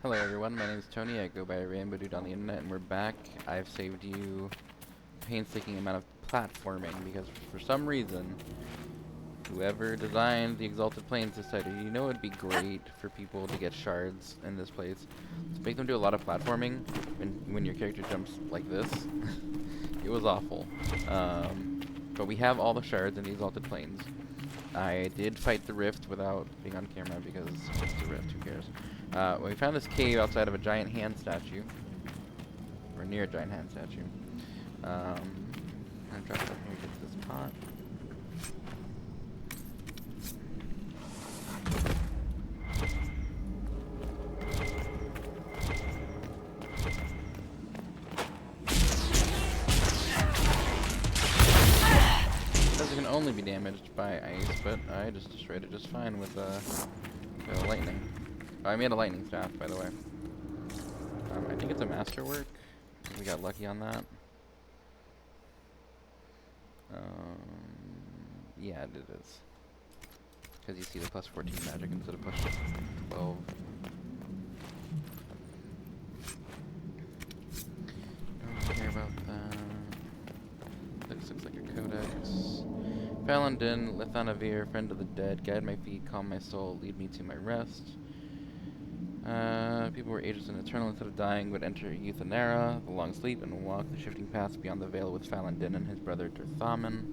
Hello everyone, my name is Tony, I go by Rainbow Dude on the internet, and we're back. I've saved you a painstaking amount of platforming, because for some reason, whoever designed the Exalted Plains decided, you know, it'd be great for people to get shards in this place. To make them do a lot of platforming when your character jumps like this. It was awful. But we have all the shards in the Exalted Plains. I did fight the rift without being on camera because it's a rift, who cares. We found this cave outside of a giant hand statue. Or near a giant hand statue. I'm gonna drop down here and get to this pot. It can only be damaged by ice, but I just destroyed it just fine with lightning. Oh, I made a lightning staff, by the way. I think it's a masterwork. We got lucky on that. Yeah, it is. Because you see the plus 14 magic instead of plus 12. Don't care about that. This looks like a codex. Paladin, Lithanavir, friend of the dead, guide my feet, calm my soul, lead me to my rest. People were ageless and eternal instead of dying would enter Euthanera, the long sleep, and walk the shifting paths beyond the veil with Falandin and his brother Dirthaman.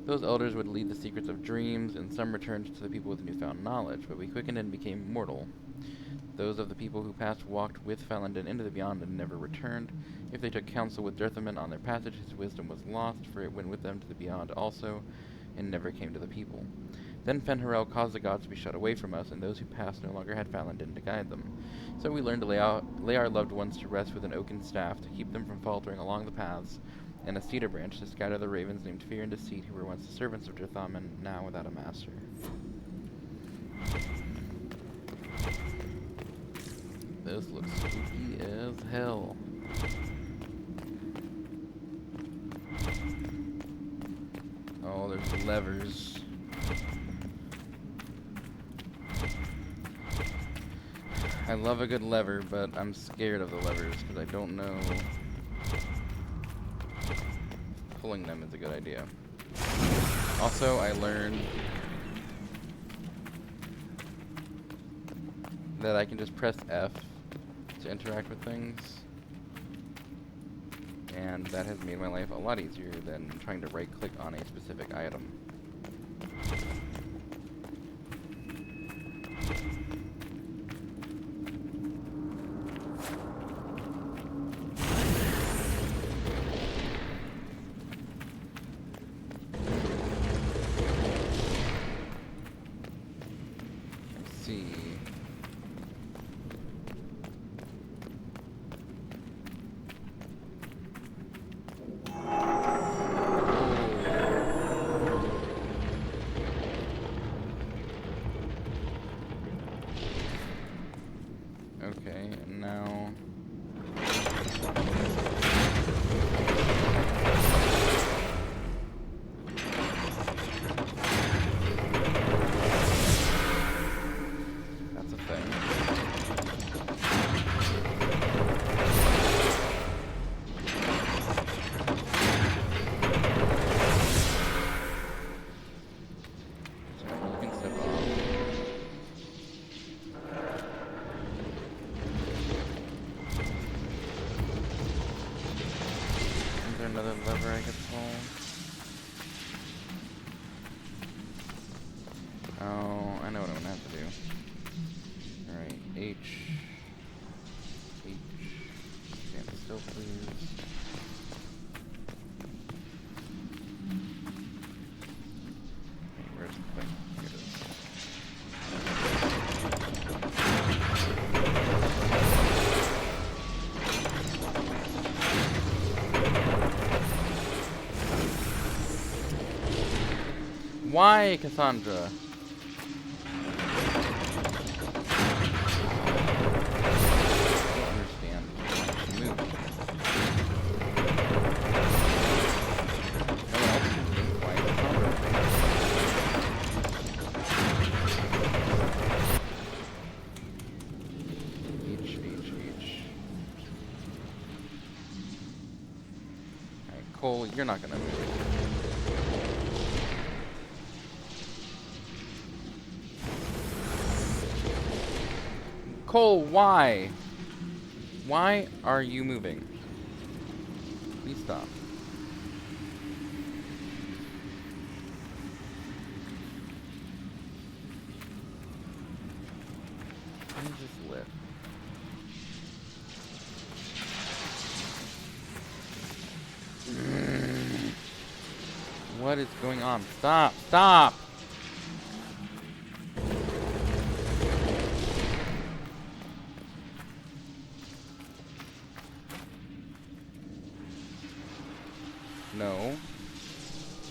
Those elders would lead the secrets of dreams, and some returned to the people with newfound knowledge, but we quickened and became mortal. Those of the people who passed walked with Falandin into the beyond and never returned. If they took counsel with Dirthaman on their passage, his wisdom was lost, for it went with them to the beyond also, and never came to the people. Then Fen'Harel caused the gods to be shut away from us, and those who passed no longer had Falandin to guide them. So we learned to lay our loved ones to rest with an oaken staff to keep them from faltering along the paths, and a cedar branch to scatter the ravens named Fear and Deceit, who were once the servants of Dirthaman, now without a master. This looks spooky as hell. Oh, there's levers. I love a good lever, but I'm scared of the levers because I don't know pulling them is a good idea. Also, I learned that I can just press F to interact with things, and that has made my life a lot easier than trying to right-click on a specific item. Okay, and now... that's a thing. So you can step off. Another lever I could pull. Oh, I know what I'm gonna have to do. Alright, H. Stand still, please. Hey, where's the thing? Here it is. Why, Cassandra? I don't understand. She moved. No one else can move. Why Cassandra? Cole, you're not gonna move. Cole, why? Why are you moving? Please stop. Let me just lift. What is going on? Stop! Stop! No.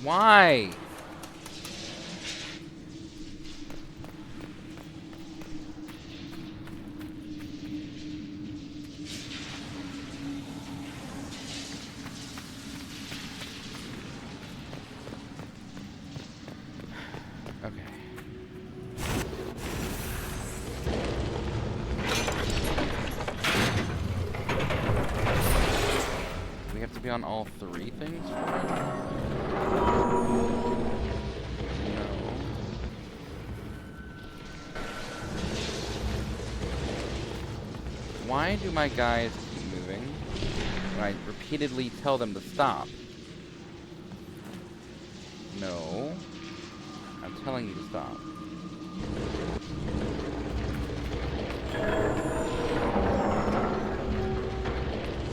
Why? Okay. We have to be on all three things? No. Why do my guys keep moving when I repeatedly tell them to stop? No. I'm telling you to stop.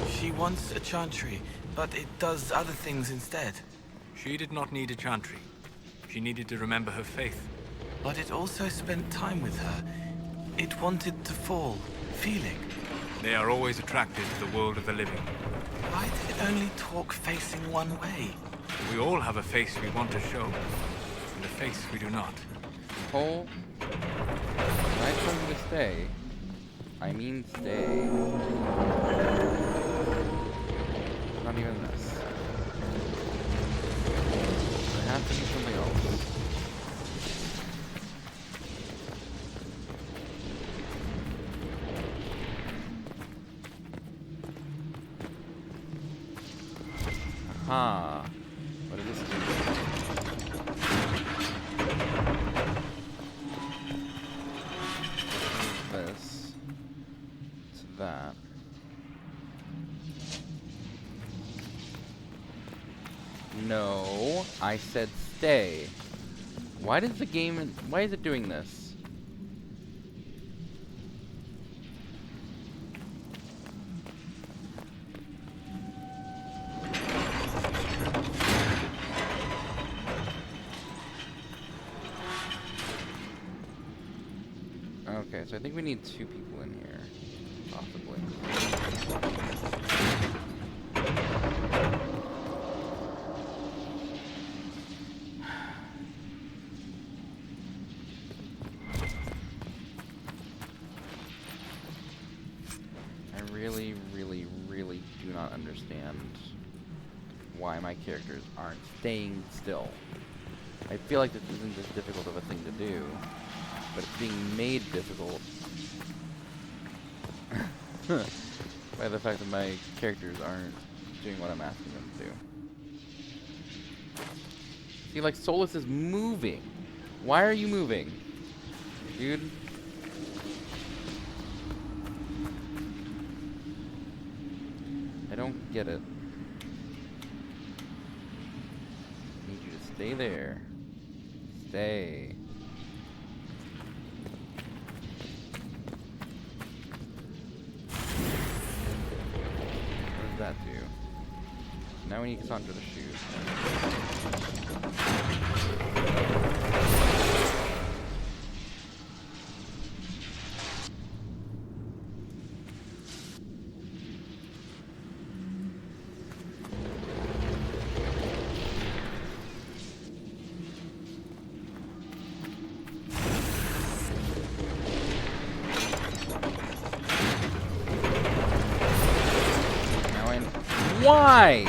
She wants a chantry, but it does other things instead. She did not need a chantry. She needed to remember her faith. But it also spent time with her. It wanted to fall, feeling. They are always attracted to the world of the living. Why did it only talk facing one way? We all have a face we want to show, and a face we do not. Cole, when I tell you to stay, I mean stay. Not even this. There has to be something else. Aha. What does this do? This to that. No, I said stay. Why does the game, why is it doing this? Okay, so I think we need 2 people in here, possibly. I really, really, really do not understand why my characters aren't staying still. I feel like this isn't this difficult of a thing to do, but it's being made difficult by the fact that my characters aren't doing what I'm asking them to do. See, like, Solus is moving. Why are you moving? Dude? I don't get it. I need you to stay there. Stay. What does that do? Now we need Cassandra to shoot. Why?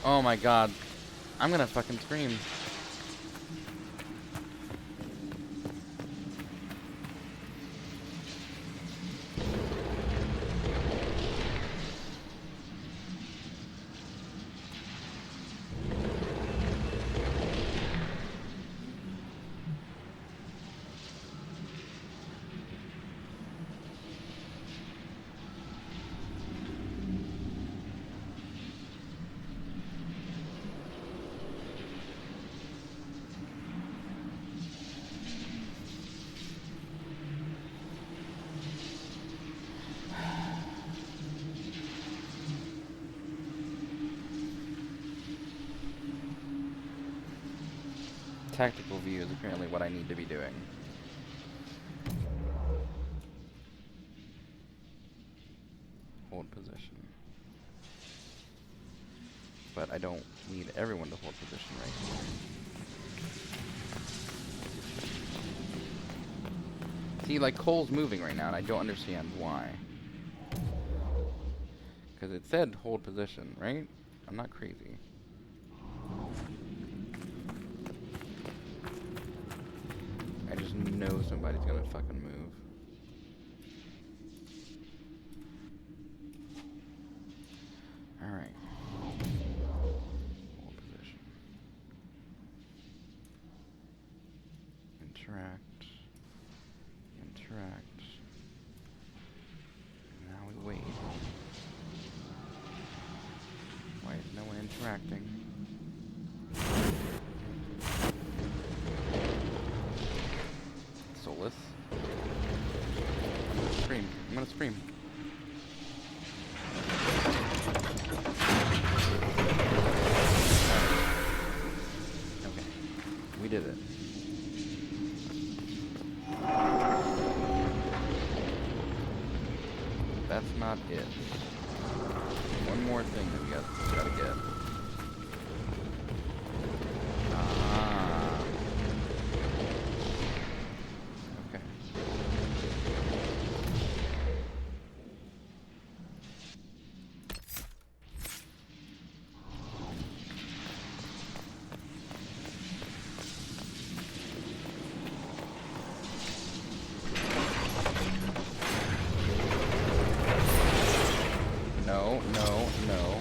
Oh my god. I'm gonna fucking scream. tactical view is apparently what I need to be doing. Hold position. But I don't need everyone to hold position right here. See, like, Cole's moving right now, and I don't understand why. Because it said hold position, right? I'm not crazy. I just know somebody's gonna fucking move. Alright. Hold position. Interact. Interact. Now we wait. Why is no one interacting? Soulless. Scream. I'm gonna scream. Okay. We did it. That's not it. One more thing that we gotta get. Ah. Okay. No, no, no.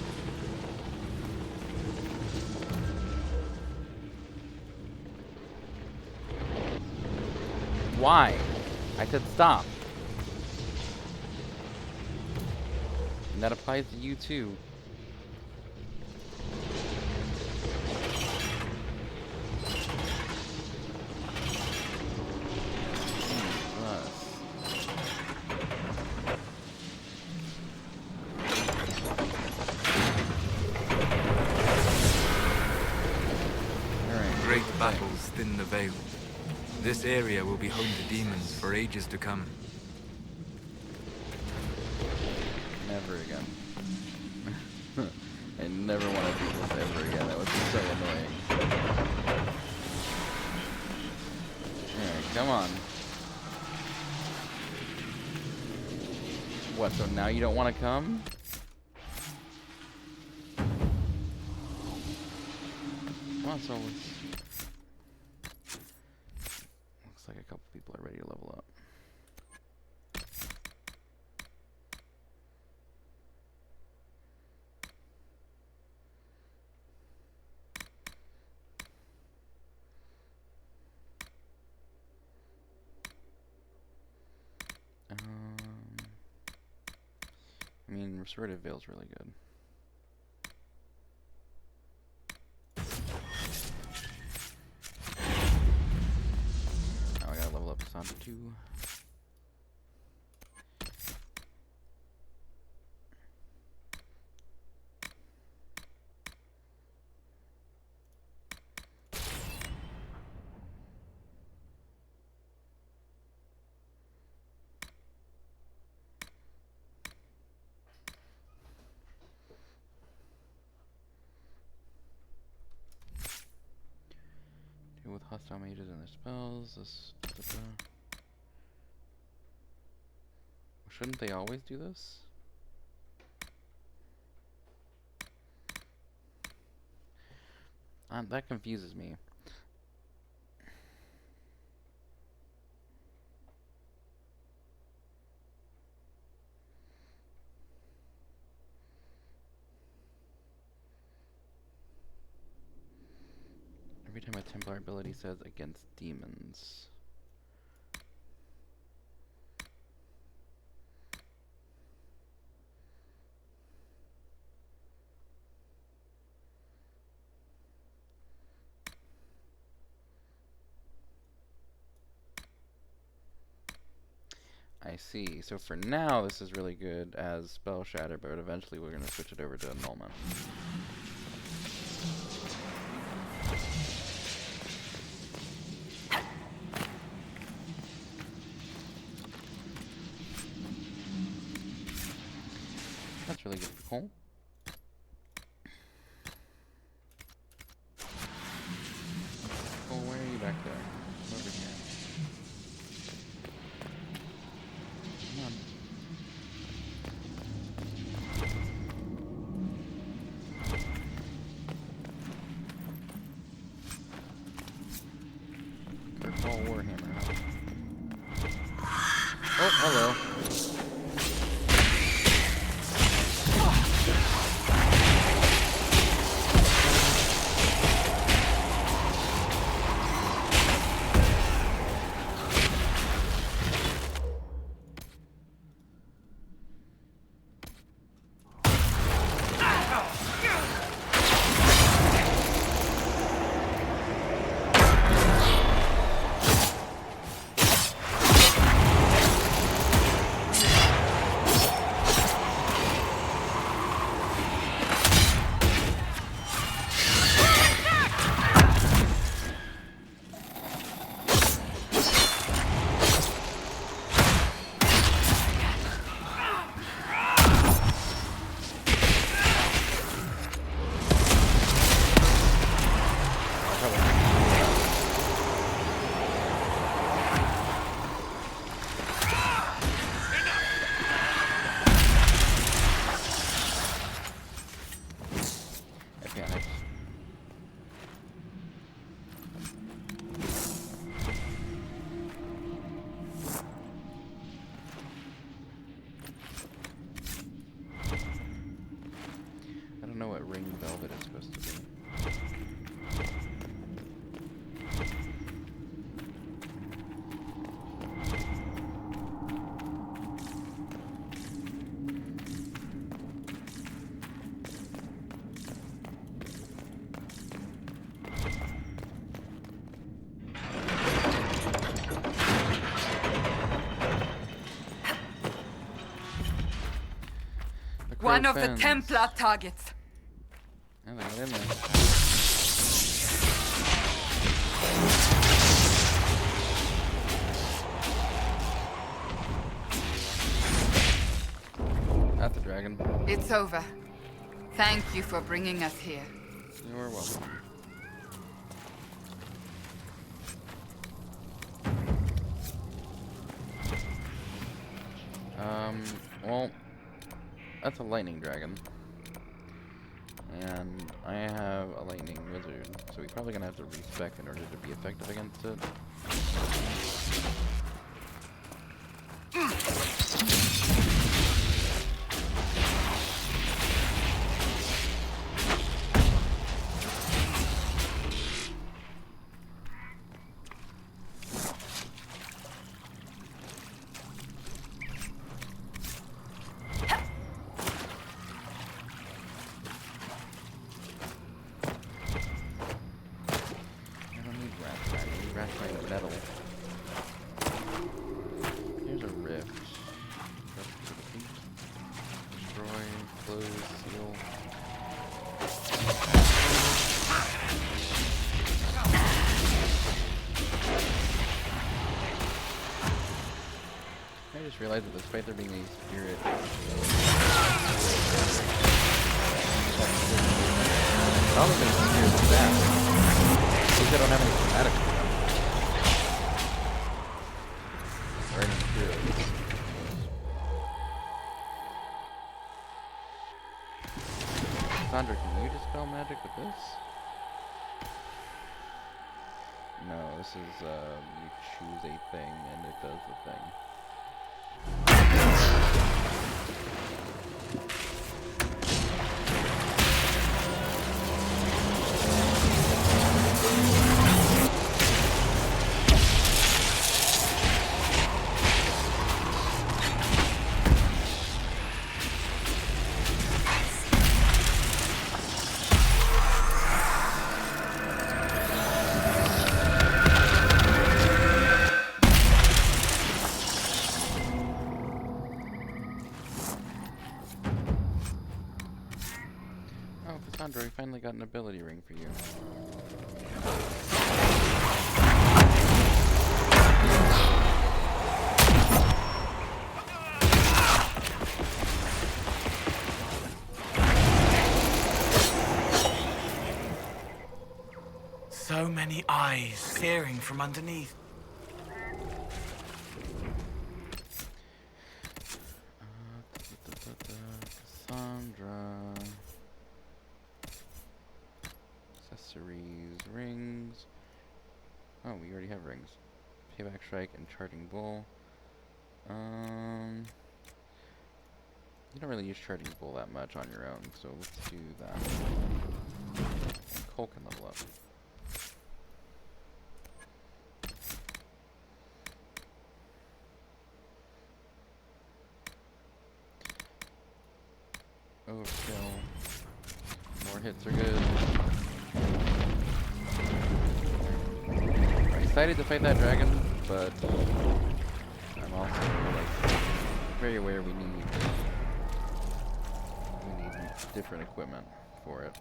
Why? I said stop. And that applies to you too. Great battles thin the veil. This area will be home to demons for ages to come. Never again. I never want to do this ever again. That was so annoying. Alright, come on. What, so now you don't want to come? Come on, Solus. Looks like a couple people are ready to level up. I mean, Restorative Veil's really good. Now I gotta level up Santa 2. Deal with hostile mages and their spells. This. Shouldn't they always do this? That confuses me. Every time a Templar ability says against demons. I see. So for now, this is really good as Spell Shatter, but eventually we're going to switch it over to Annulment. Cool. Oh, where are you back there? Over here. Come on. Kirkwall Warhammer. Oh, hello. Know what ring velvet is supposed to be. One of the Templar targets. Oh, they got in there. That's a dragon. It's over. Thank you for bringing us here. You're welcome. Well, that's a lightning dragon. And I have a lightning wizard, so we're probably gonna have to respec in order to be effective against it. Metal. Here's a rift. Destroy, close, seal. I just realized that despite there being a spirit, I don't think it's spirit is bad. Because they don't have any chromatic. Sandra, can you dispel magic with this? No, this is, you choose a thing and it does the thing. Cassandra, we finally got an ability ring for you. The eyes peering from underneath. Cassandra. Accessories, rings. Oh, we already have rings. Payback Strike and Charging Bull. You don't really use Charging Bull that much on your own, so let's do that. And Cole can level up. Overkill. More hits are good. I'm excited to fight that dragon, but I'm also like very aware we need different equipment for it.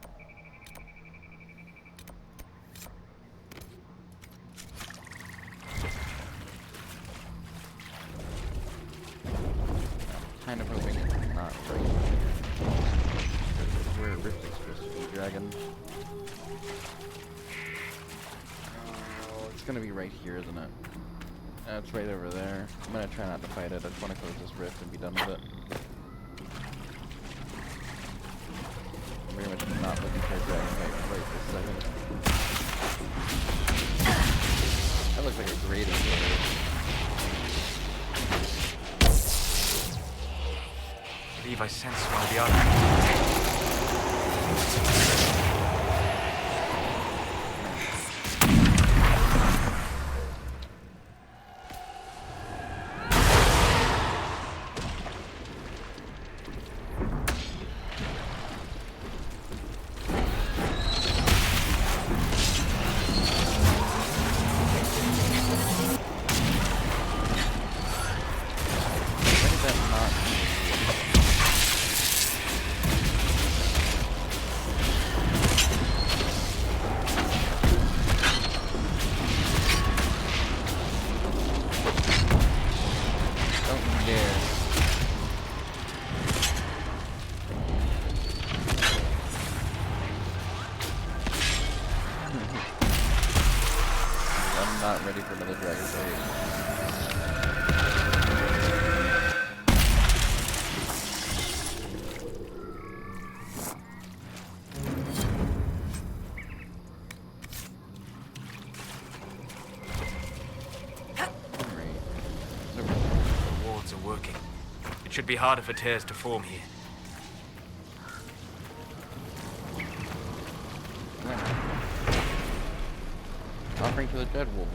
I'm kind of hoping it's not right here. This is where Rift is supposed to be, dragon. Oh, it's gonna be right here, isn't it? It's right over there. I'm gonna try not to fight it. I just want to close this rift and be done with it. I'm very much not looking for a dragon fight right this second. That looks like a great ability. I believe I sense one of the other. Not ready for another dragon fight. The wards are working. It should be harder for tears to form here. Offering to the Dreadwolf.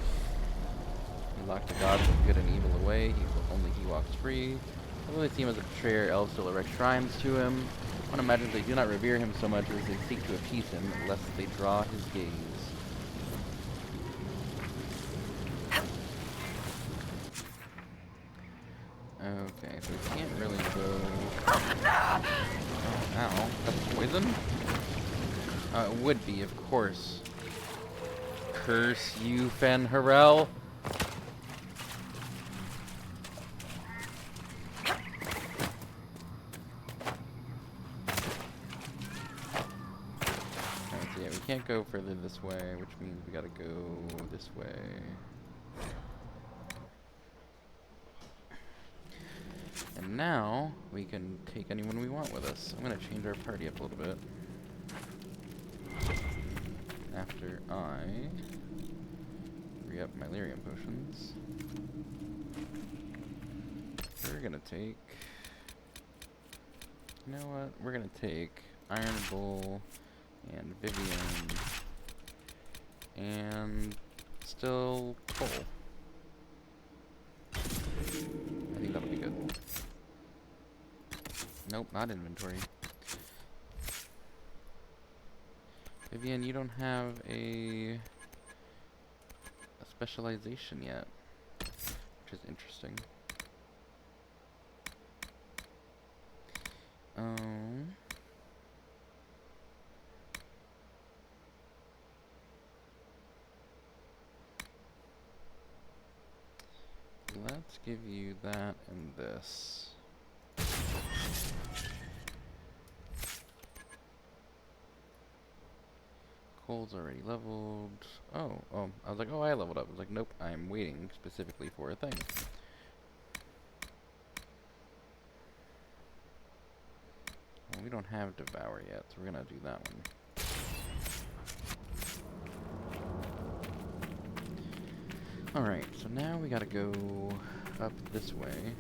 He locked the gods of good and evil away. Only he walks free. Although they see him as a betrayer, elves still erect shrines to him. One imagines they do not revere him so much as they seek to appease him, lest they draw his gaze. Okay, so we can't really go... Oh, ow. That's poison? It would be, of course. Curse you, Fen Harel. So yeah, we can't go further this way, which means we gotta go this way. And now, we can take anyone we want with us. I'm gonna change our party up a little bit. After I re-up my lyrium potions, we're gonna take... You know what? We're gonna take Iron Bull and Vivian and still Cole. I think that'll be good. Nope, not inventory. Vivian, you don't have a specialization yet, which is interesting. Let's give you that and this. Cole's already leveled. Oh, I was like, oh, I leveled up. I was like, nope, I'm waiting specifically for a thing. Well, we don't have Devour yet, so we're gonna do that one. Alright, so now we gotta go up this way.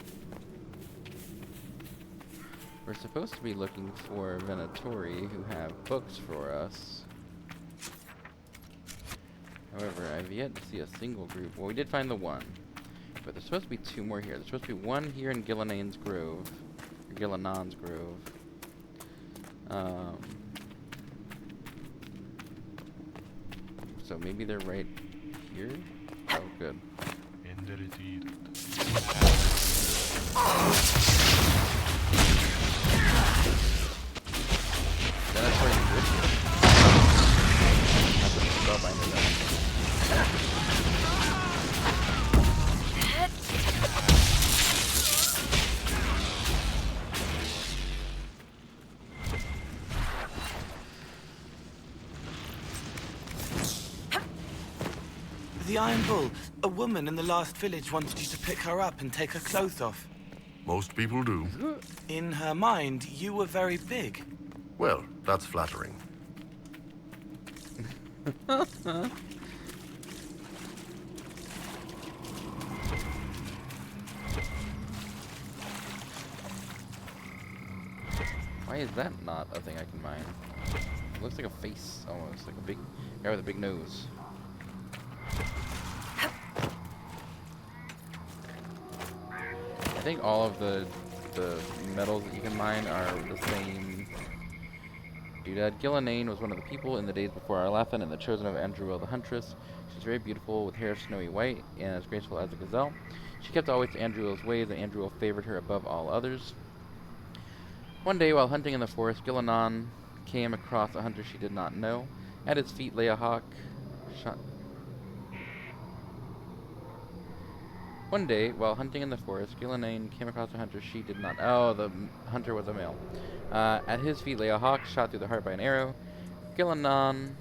We're supposed to be looking for Venatori who have books for us. However, I've yet to see a single group. Well, we did find the one. But there's supposed to be 2 more here. There's supposed to be one here in Gillenan's Grove. Or Gillenan's Grove. So maybe they're right here? Oh, good. That's where you would be. That's what the spellbinder does. The Iron Bull. A woman in the last village wanted you to pick her up and take her clothes off. Most people do. In her mind, you were very big. Well, that's flattering. Why is that not a thing I can mine? It looks like a face, almost, like a big guy with a big nose. I think all of the metals that you can mine are the same. Doodad. Gillenane was one of the people in the days before Arlathan and the chosen of Andruil the Huntress. She's very beautiful, with hair snowy white, and as graceful as a gazelle. She kept always to Andruil's ways, and Andruil favored her above all others. One day, while hunting in the forest, Gillenane came across a hunter she did not know. At his feet lay a hawk. One day, while hunting in the forest, Gillenane came across a hunter she did not... Oh, the hunter was a male. At his feet lay a hawk, shot through the heart by an arrow. Gillenane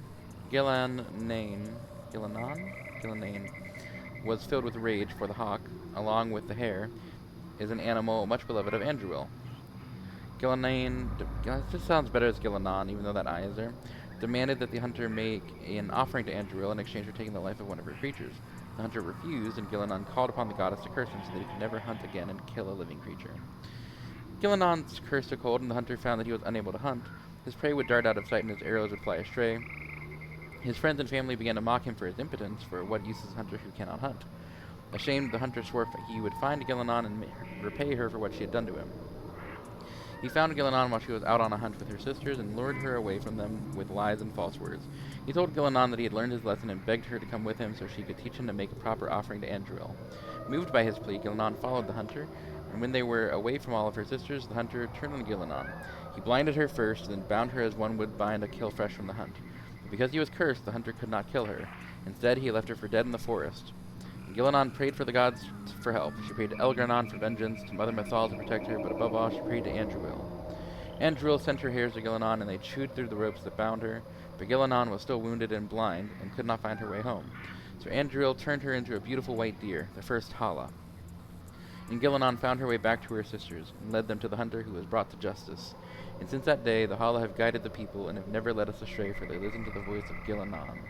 was filled with rage, for the hawk, along with the hare, is an animal much beloved of Andruil. Gillenane, this sounds better as Gillenane, even though that I is there, demanded that the hunter make an offering to Andruil in exchange for taking the life of one of her creatures. The hunter refused, and Gillenane called upon the goddess to curse him so that he could never hunt again and kill a living creature. Gillenane's curse took hold, and the hunter found that he was unable to hunt. His prey would dart out of sight, and his arrows would fly astray. His friends and family began to mock him for his impotence, for what use is a hunter who cannot hunt? Ashamed, the hunter swore he would find Gillenane and repay her for what she had done to him. He found Gillenane while she was out on a hunt with her sisters and lured her away from them with lies and false words. He told Gillenane that he had learned his lesson and begged her to come with him so she could teach him to make a proper offering to Andruil. Moved by his plea, Gillenane followed the hunter, and when they were away from all of her sisters, the hunter turned on Gillenane. He blinded her first, then bound her as one would bind a kill fresh from the hunt. But because he was cursed, the hunter could not kill her. Instead, he left her for dead in the forest. Gillenane prayed for the gods for help. She prayed to Elgranon for vengeance, to Mother Methal to protect her, but above all, she prayed to Andruil. Andruil sent her hairs to Gillenane, and they chewed through the ropes that bound her, but Gillenane was still wounded and blind, and could not find her way home. So Andruil turned her into a beautiful white deer, the first Hala. And Gillenane found her way back to her sisters, and led them to the hunter who was brought to justice. And since that day, the Hala have guided the people, and have never led us astray, for they listen to the voice of Gillenane.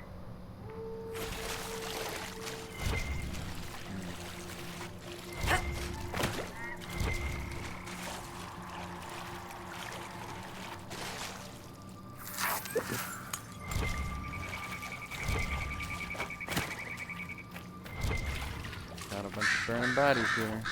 Got a bunch of burning bodies here.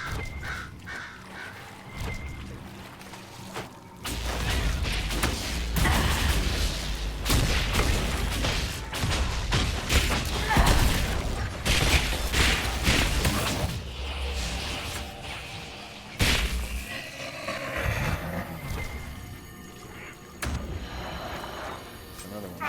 Another one.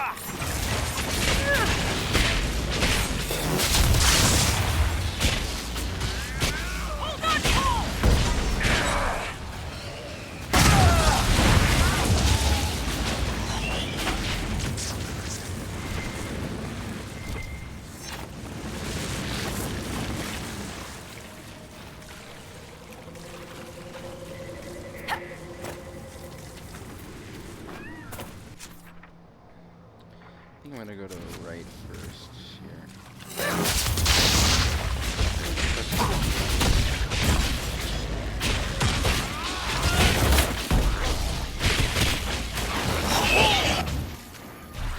gonna go to the right first here.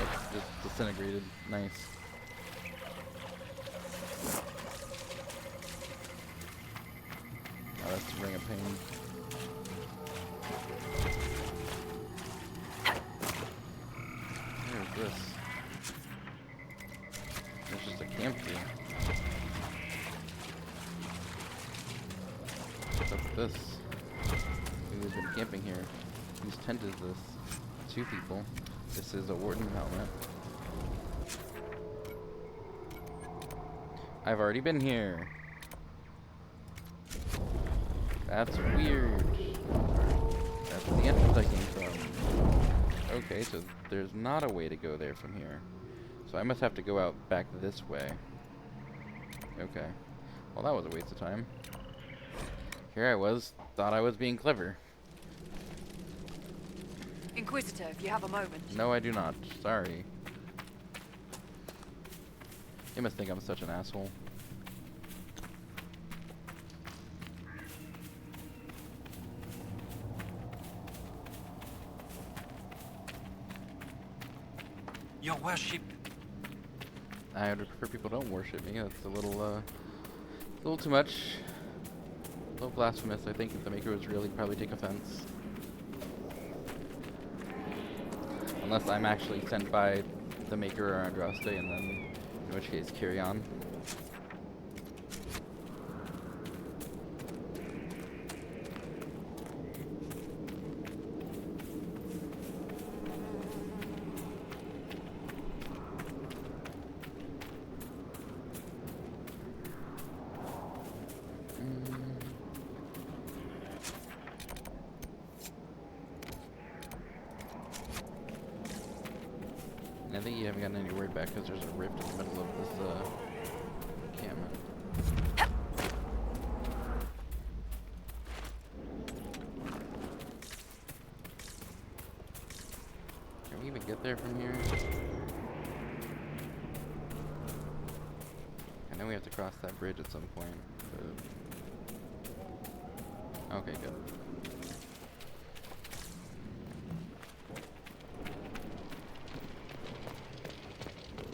Oh, just disintegrated. Nice. Oh, that's the Ring of Pain. Where's this? There's just a camp here. What's up with this? Who's been camping here? Whose tent is this? 2 people. This is a Warden helmet. I've already been here. That's weird. That's the entrance I came from. Okay, so there's not a way to go there from here. So I must have to go out back this way. Okay. Well, that was a waste of time. Here I was, thought I was being clever. Inquisitor, if you have a moment. No, I do not. Sorry. You must think I'm such an asshole. Your worship. I would prefer people don't worship me. That's a little too much. A little blasphemous. I think if the Maker was real, he'd probably take offense. Unless I'm actually sent by the Maker or Andraste, and then, in which case, carry on. I think you haven't gotten any word back because there's a rift in the middle of this encampment. Can we even get there from here? I know we have to cross that bridge at some point, but... Okay, good.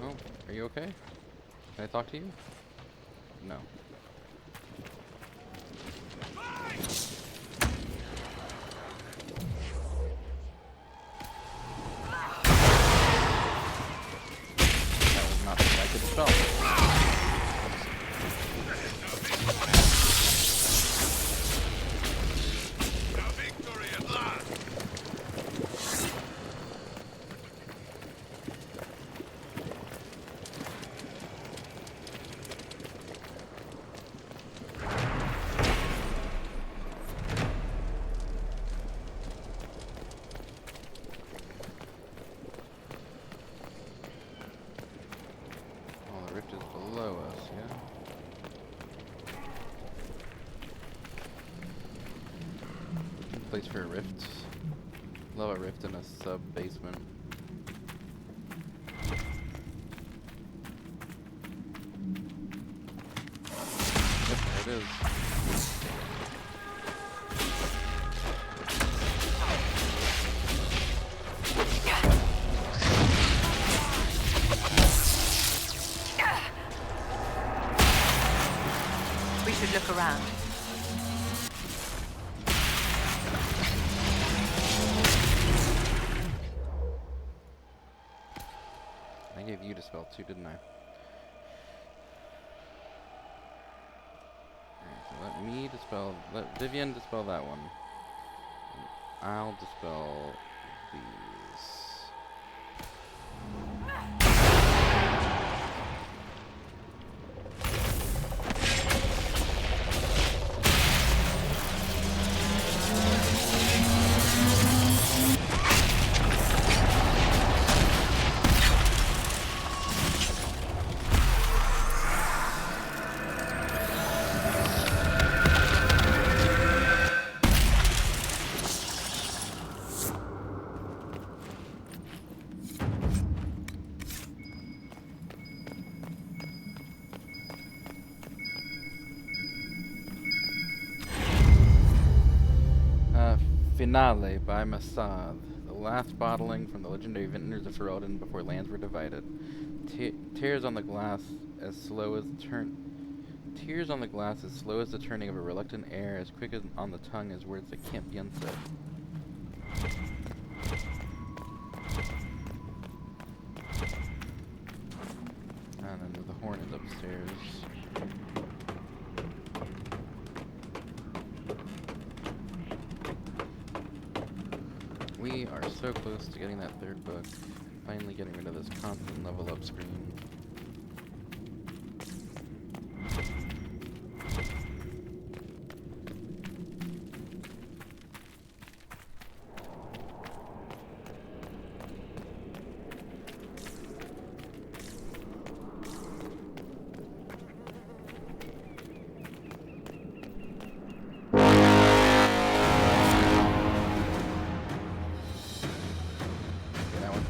Oh, are you okay? Can I talk to you? No. That was not something I could spell. Victory at last! Oh, the rift is below us, yeah? Place for a rift. Love a rift in a sub-basement. Yep, there it is. We should look around. I gave you Dispel too, didn't I? Alright, so let me dispel, let Vivian dispel that one. And I'll dispel these. Finale by Masad. The last bottling from the legendary vintners of Ferelden before lands were divided. Tears on the glass as slow as Tears on the glass as slow as the turning of a reluctant air, as quick as on the tongue as words that can't be unsaid. And then the horn is upstairs. We are so close to getting that third book. Finally getting rid of this constant level up screen.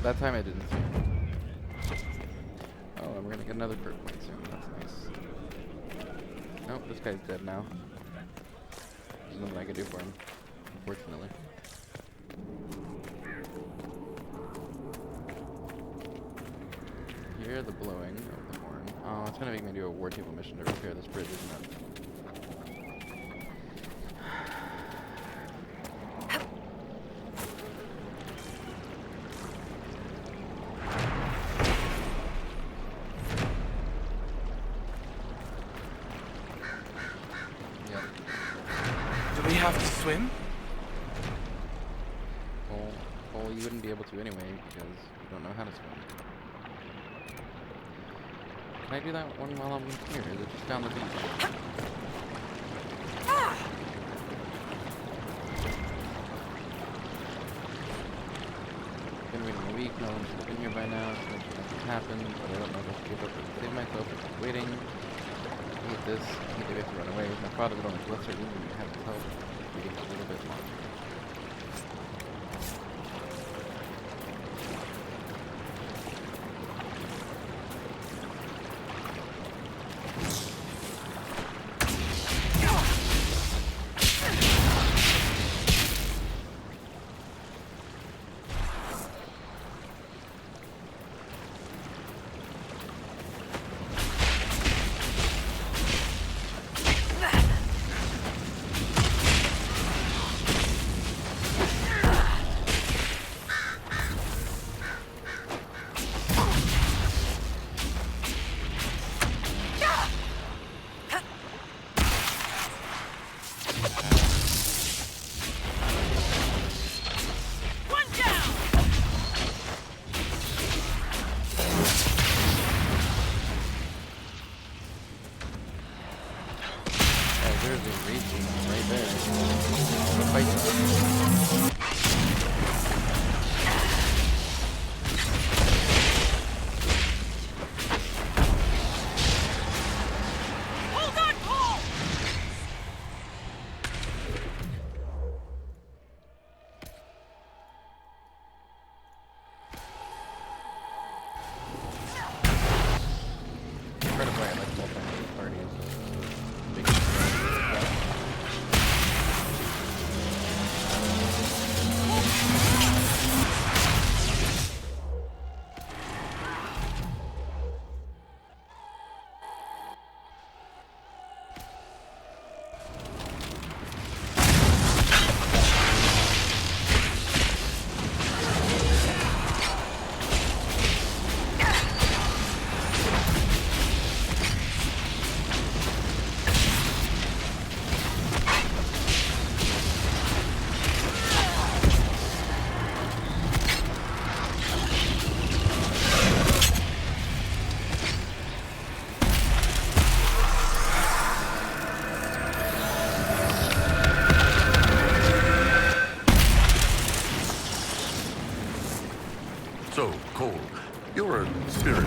That time I didn't see it. Oh, and we're gonna get another perk point soon. That's nice. Nope, this guy's dead now. There's nothing I can do for him, unfortunately. Hear the blowing of the horn. Oh, it's gonna make me do a war table mission to repair this bridge, isn't it? Do we have to swim? Well, you wouldn't be able to anyway, because you don't know how to swim. Can I do that one while I'm here? Is it just down the beach? Been waiting a week, no one should have been here by now, so nothing happened, but I don't know if I should give up and save myself or keep waiting. I hate this. I hate that we have to run away. My father would only bless our union and have his help. Waiting a little bit longer. So, Cole, you're a spirit.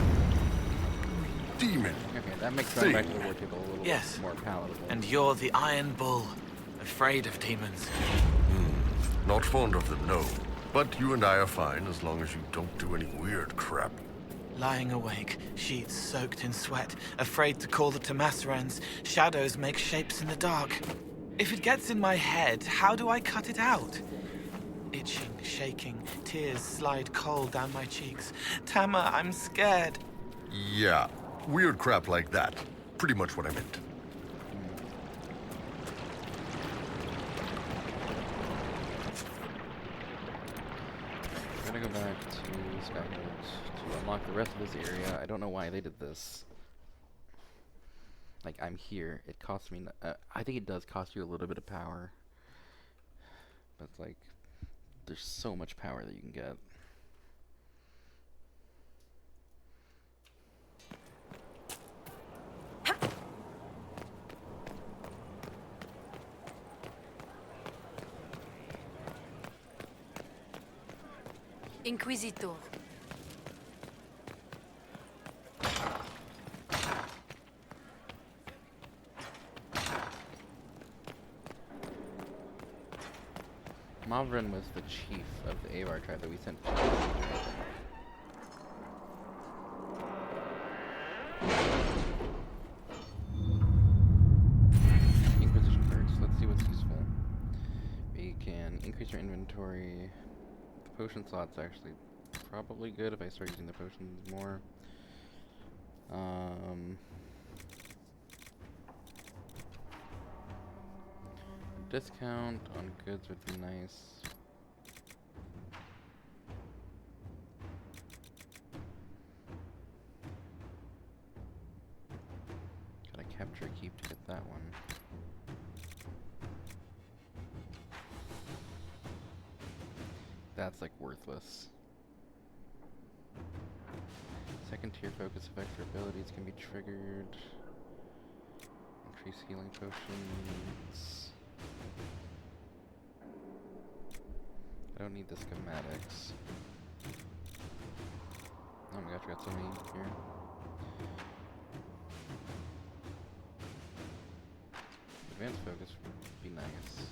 Demon. Okay, that makes going back to the war table a little Yes. more palatable. And you're the Iron Bull, afraid of demons. Not fond of them, no. But you and I are fine as long as you don't do any weird crap. Lying awake, sheets soaked in sweat, afraid to call the Tomasarans, shadows make shapes in the dark. If it gets in my head, how do I cut it out? itching, shaking, tears slide cold down my cheeks. Tama, I'm scared. Yeah, weird crap like that. Pretty much what I meant. We're gonna go back to Skyhold to unlock the rest of this area. I don't know why they did this. Like, I'm here. It costs me... I think it does cost you a little bit of power. But it's like... There's so much power that you can get. Inquisitor. Mavrin was the chief of the Avar tribe that we sent to Inquisition perks. Let's see what's useful. We can increase our inventory. The potion slot's actually probably good if I start using the potions more. Discount on goods would be nice. Gotta capture a keep to get that one. That's like worthless. Second tier focus effect for abilities can be triggered. Increase healing potions. I don't need the schematics. Oh my gosh, we got so many here. Advanced focus would be nice.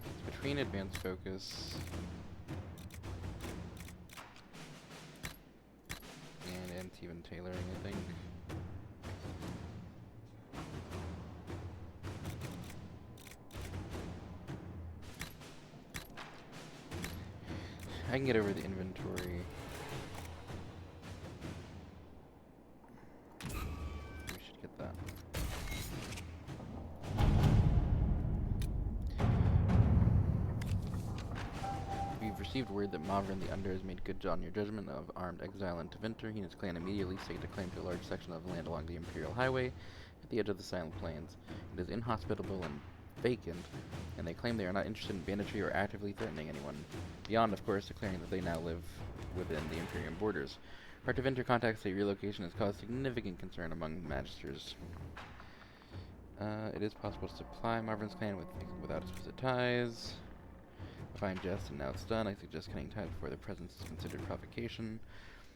It's between advanced focus and even tailoring, I think. I can get over the inventory. We should get that. We've received word that Mavrin the Under has made good on your judgment of armed exile in Tevinter. He and his clan immediately staked a claim to a large section of land along the Imperial Highway at the edge of the Silent Plains. It is inhospitable and vacant, and they claim they are not interested in banditry or actively threatening anyone, beyond, of course, declaring that they now live within the Imperium borders. Our Tevinter contacts say relocation has caused significant concern among magisters. It is possible to supply Mavrin's clan without explicit ties. If I am just and now it's done, I suggest cutting ties before their presence is considered provocation.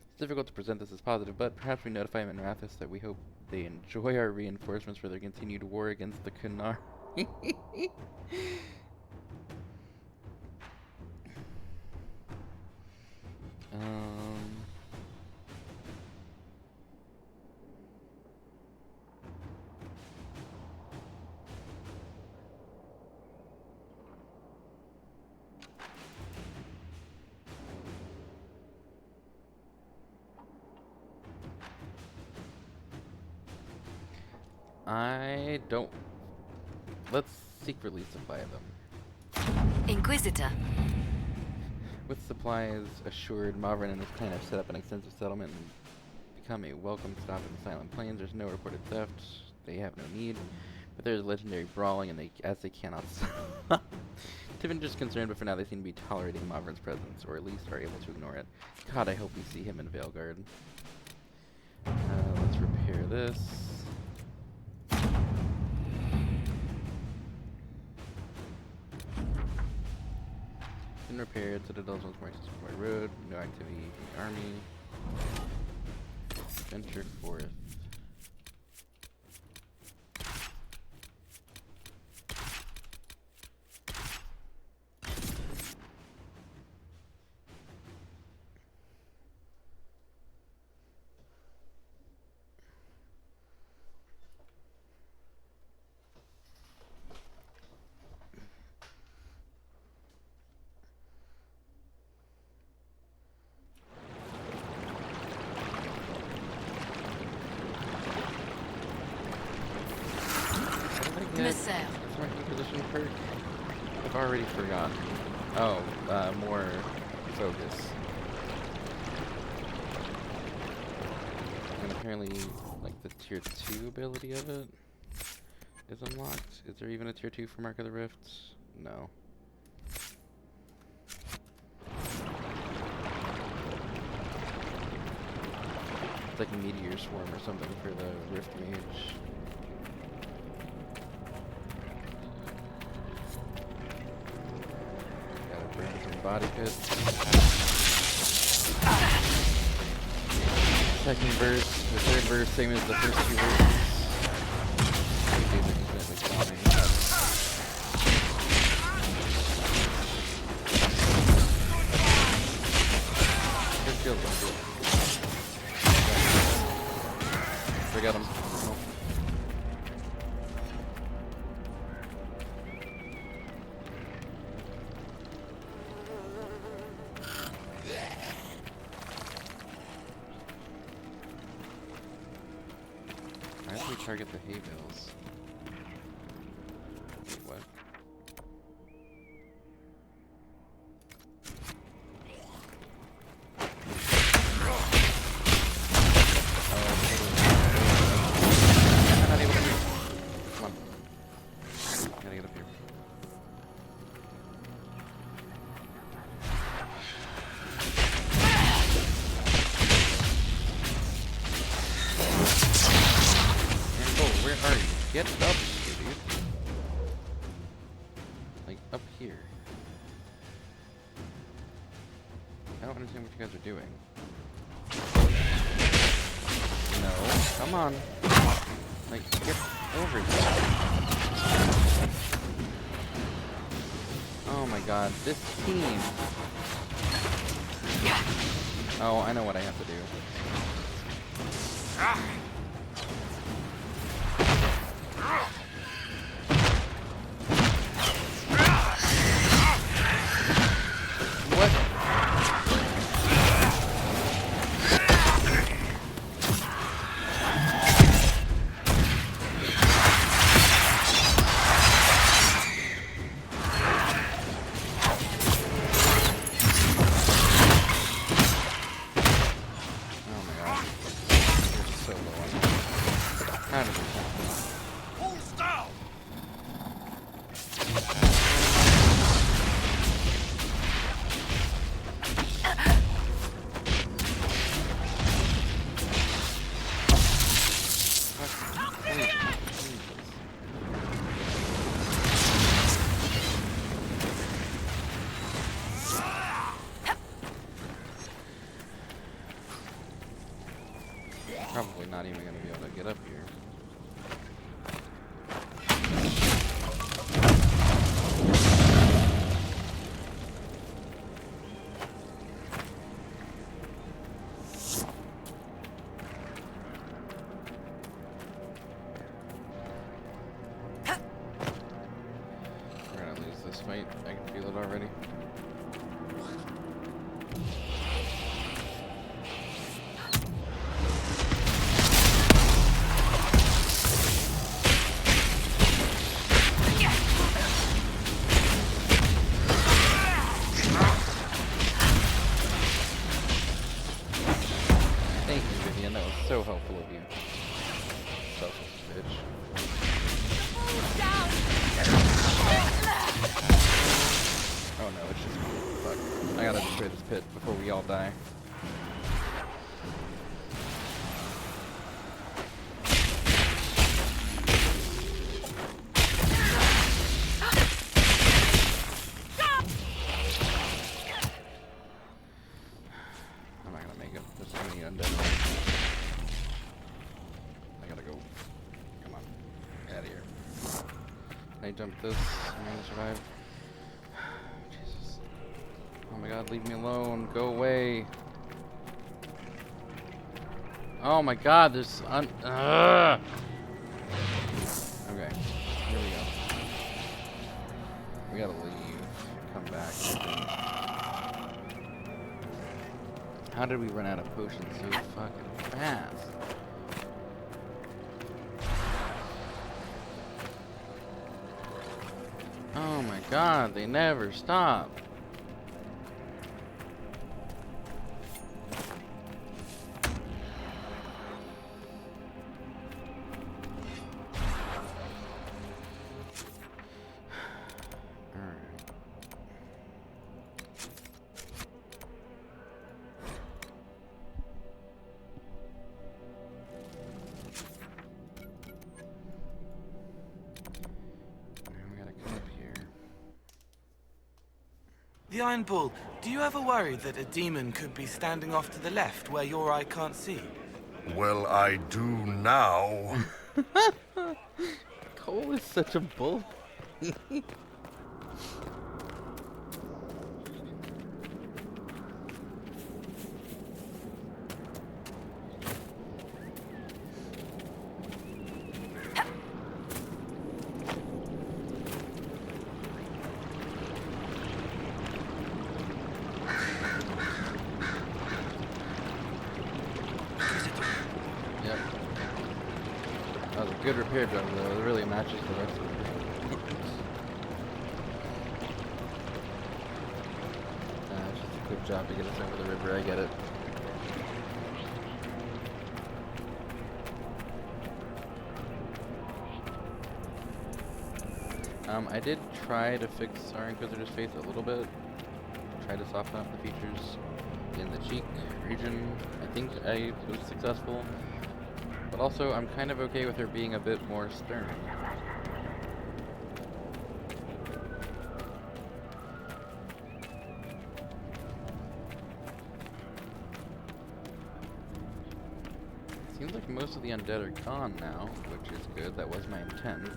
It's difficult to present this as positive, but perhaps we notify Minrathis that we hope they enjoy our reinforcements for their continued war against the Qunari. I don't... Let's secretly supply them. Inquisitor. With supplies assured, Mavrin and his clan have set up an extensive settlement and become a welcome stop in the Silent Plains. There's no reported theft. They have no need. But there's legendary brawling, and they cannot stop. Tivinter's concerned, but for now they seem to be tolerating Mavrin's presence, or at least are able to ignore it. God, I hope we see him in Veilguard. Let's repair this. Been repaired. Citadel's once more accessible by road. No activity in the army. Ventured forth. nécessaire. What's my Inquisition perk? I've already forgotten. Oh, more focus. And apparently, like, the tier 2 ability of it is unlocked. Is there even a tier 2 for Mark of the Rift? No. It's like a meteor swarm or something for the Rift Mage. Gotta burn some body pits. Second verse, the third verse, same as the first two verses. These dudes are definitely spawning. Good kill, don't do it. Forget him. Nope. Why did we target the hay bales? Wait, what? I'm not able to move. Come on. Gotta get up here. Where are you? Get up here, dude. Like, up here. I don't understand what you guys are doing. No, come on. Like, get over here. Oh my god, this team. Oh, I know what I have to do. What? Oh my god. You're so low on that. How did this happen? Probably not even going to be able to get up here. We're going to lose this fight. I can feel it already. Thank you, Vivian. That was so helpful of you. Selfish bitch. Oh no, it's just me. Fuck. I gotta destroy this pit before we all die. I'm not gonna make it. There's so many undead. I gotta go. Come on. Get out of here. Can I jump this? I'm gonna survive. Jesus. Oh my god, leave me alone. Go away. Oh my god, there's Okay, here we go. We gotta leave. Come back. How did we run out of potions so fucking fast? God, they never stop. The Iron Bull, do you ever worry that a demon could be standing off to the left where your eye can't see? Well, I do now. Cole is such a bull. Yep. That was a good repair job though. It really matches the rest of it. It's just a quick job to get us over the river, I get it. I did try to fix our Inquisitor's face a little bit. Try to soften up the features in the cheek region. I think I was successful. But also, I'm kind of okay with her being a bit more stern. Seems like most of the undead are gone now, which is good. That was my intent.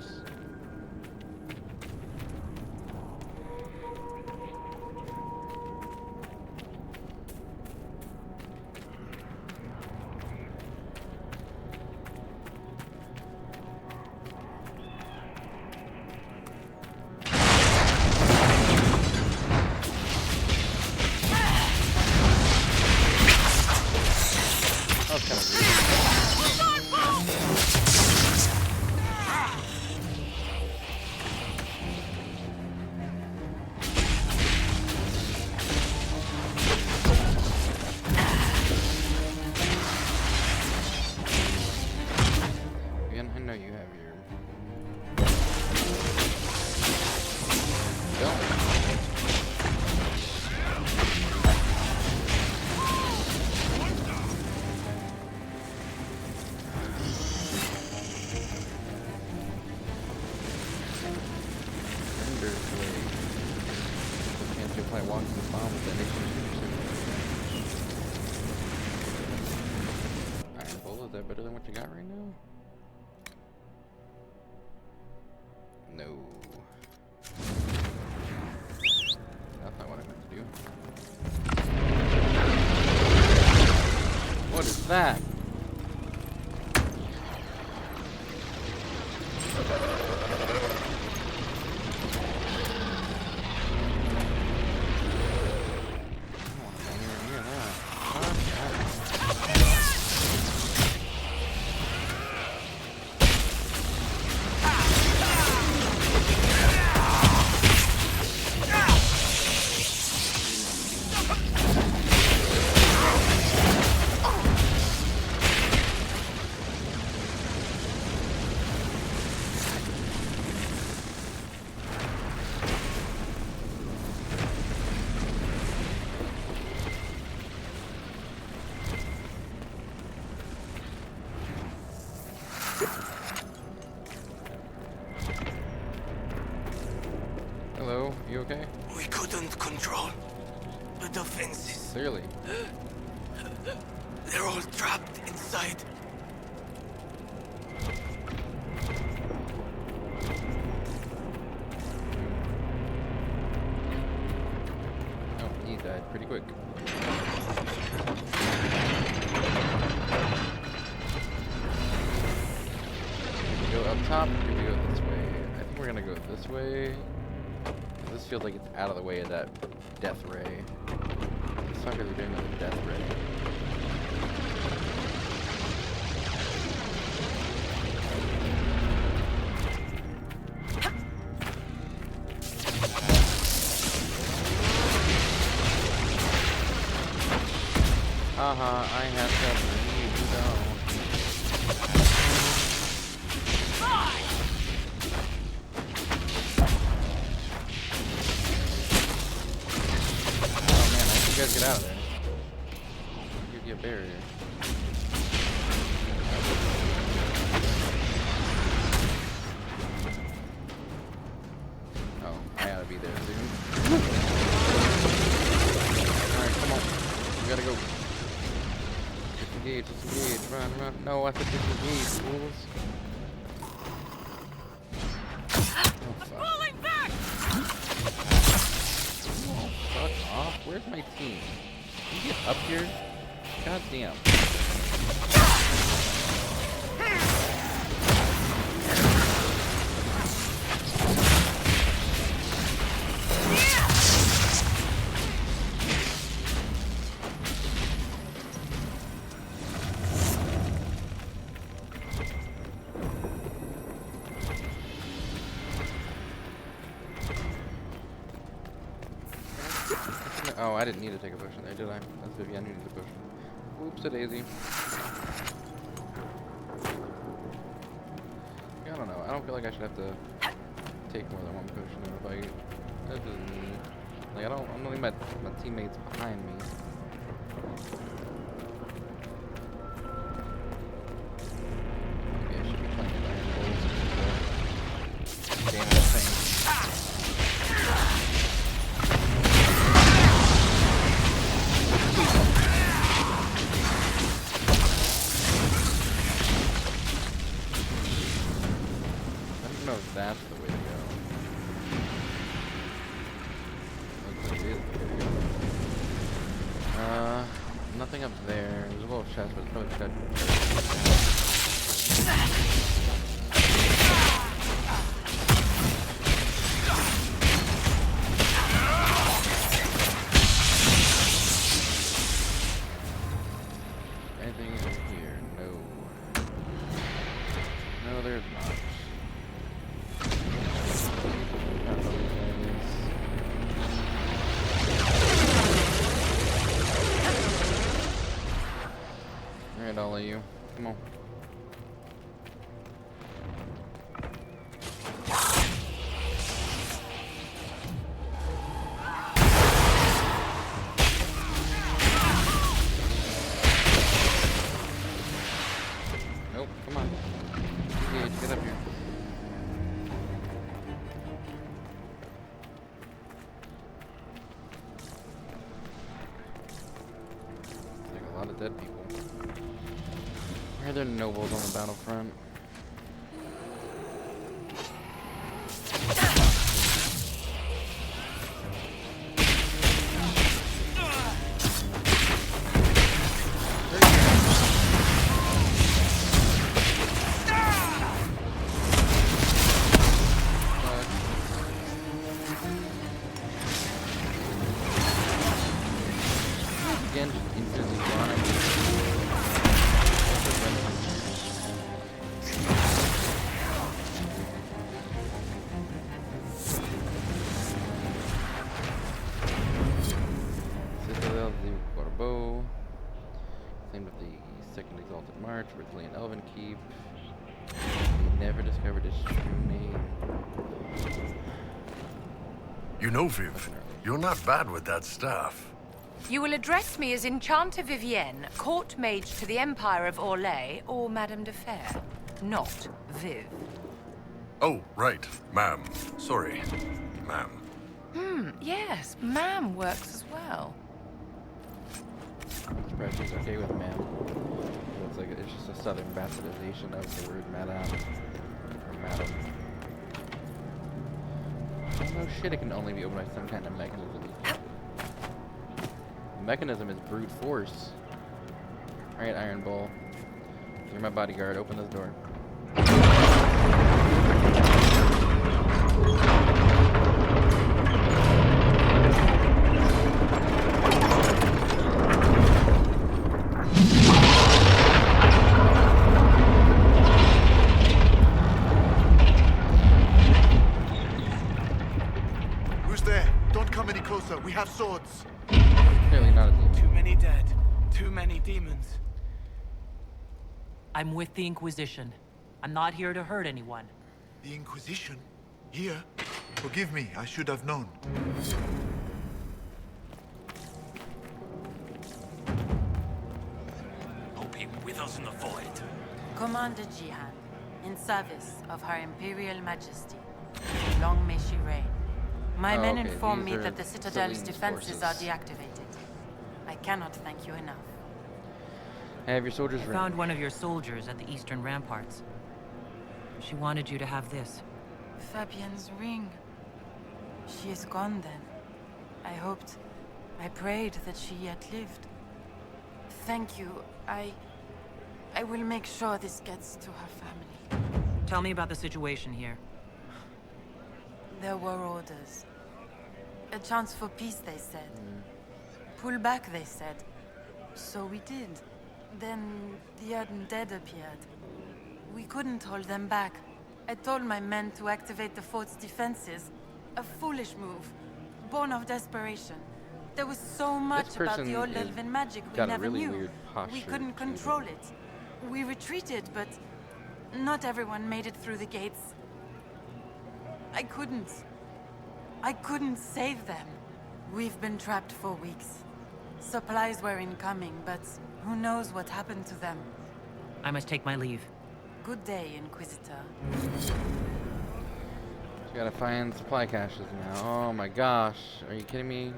Is that better than what you got right now? No. That's not what I meant to do. What is that? Hello, you okay? We couldn't control the defenses. Clearly. They're all trapped inside. Oh, he died pretty quick. Do we go up top or do we go this way? I think we're gonna go this way. This feels like it's out of the way of that death ray. What the fuck are they doing with the death ray? I have to bring you down. Oh man, I think you guys get out of there. Give you a barrier. Oh, I gotta be there soon. Alright, come on. We gotta go. Disengage, disengage, run. No, I said disengage, fools. Oh, fuck. Falling back! Oh, fuck off. Where's my team? Can you get up here? God damn. Oh, I didn't need to take a potion there, did I? That's Vivienne who needs a potion. Whoops-a-daisy. I don't know. I don't feel like I should have to take more than one potion in a fight. That's just me. Like, I'm not leaving my teammates behind me. Okay, I should be playing with Iron Bowls. Damn it, thing. That's the way to go. Looks like it is the way to go. Nothing up there. There's a little chest, but it's probably chest. Anything in here? No. No, there's not. Alright, all of you. Come on. Nope, come on. Engage, get up here. Like a lot of dead people. Why are there nobles on the battlefront? Again, just instantly gone. Citadel de Corbeau. Same with the second Exalted March, originally an Elven Keep. They never discovered its true name. You know, Viv, you're not bad with that staff. You will address me as Enchanter Vivienne, court mage to the Empire of Orlais, or Madame de Fer, not Viv. Oh, right. Ma'am. Sorry. Ma'am. Yes, ma'am works as well. I'm surprised she's okay with ma'am. It's like it's just a southern bastardization of the word madame or madam. Oh no shit! It can only be opened by some kind of mechanism. The mechanism is brute force. All right, Iron Bull. You're my bodyguard. Open this door. Who's there? Don't come any closer. We have swords. Clearly not a demon. Too many dead. Too many demons. I'm with the Inquisition. I'm not here to hurt anyone. The Inquisition? Here? Forgive me, I should have known. Hope he withers in the void. Commander Jihan, in service of Her Imperial Majesty. Long may she reign. My men okay, inform these me are that the Citadel's Celine's defenses forces. are deactivated. I cannot thank you enough. Have your soldiers I ready. found one of your soldiers at the eastern ramparts. She wanted you to have this. Fabienne's ring. She is gone then. I prayed that she yet lived. Thank you. I will make sure this gets to her family. Tell me about the situation here. There were orders. A chance for peace, they said. Pull back, they said. So we did. Then the undead appeared. We couldn't hold them back. I told my men to activate the fort's defenses. A foolish move, born of desperation. There was so much about the old person elven magic we got a never really knew. weird posture We couldn't to them. control it. We retreated, but not everyone made it through the gates. I couldn't save them. We've been trapped for weeks. Supplies were incoming, but who knows what happened to them. I must take my leave. Good day, Inquisitor. We gotta find supply caches now. Oh my gosh. Are you kidding me?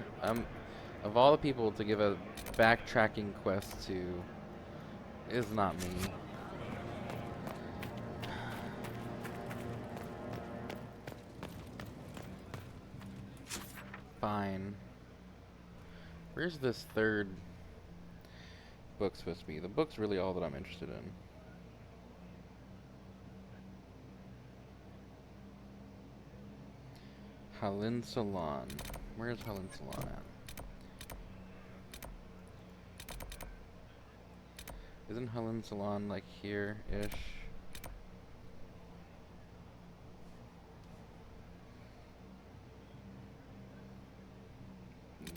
Of all the people to give a backtracking quest to, is not me. Fine. Where's this third book supposed to be? The book's really all that I'm interested in. Halin Salon. Where's Halin Salon at? Isn't Halin Salon like here-ish?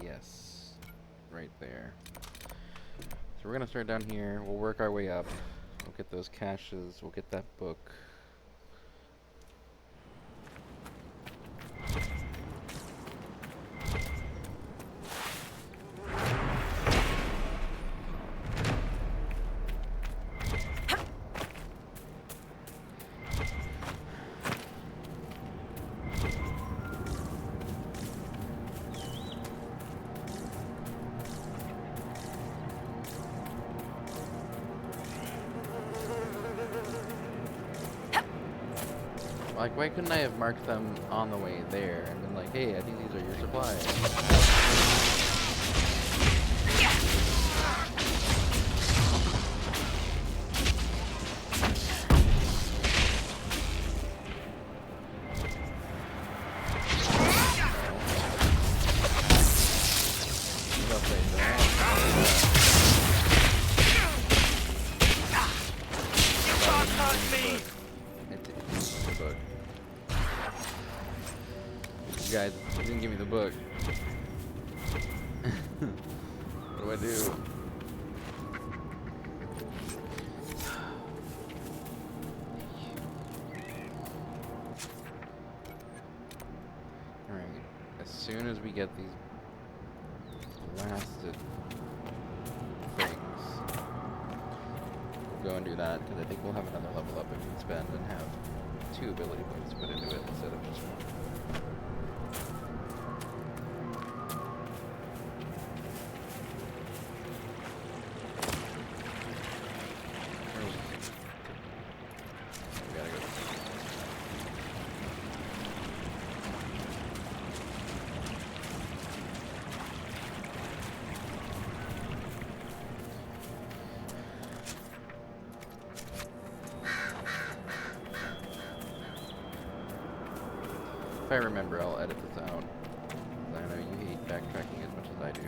Yes. Right there. So we're gonna start down here. We'll work our way up. We'll get those caches. We'll get that book. Like, why couldn't I have marked them on the way there and been like, hey, I think these are your supplies. Guys, you didn't give me the book. What do I do? Alright, as soon as we get these blasted things, we'll go and do that, because I think we'll have another level up if we spend and have 2 ability points put into it instead of just 1. If I remember, I'll edit this out. I know you hate backtracking as much as I do.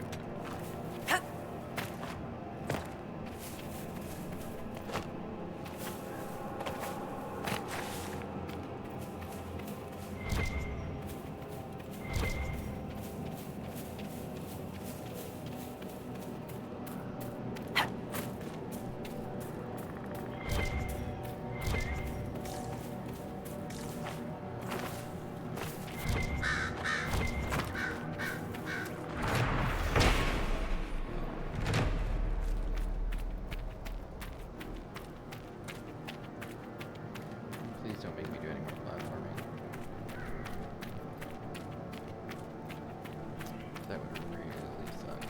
That would really suck.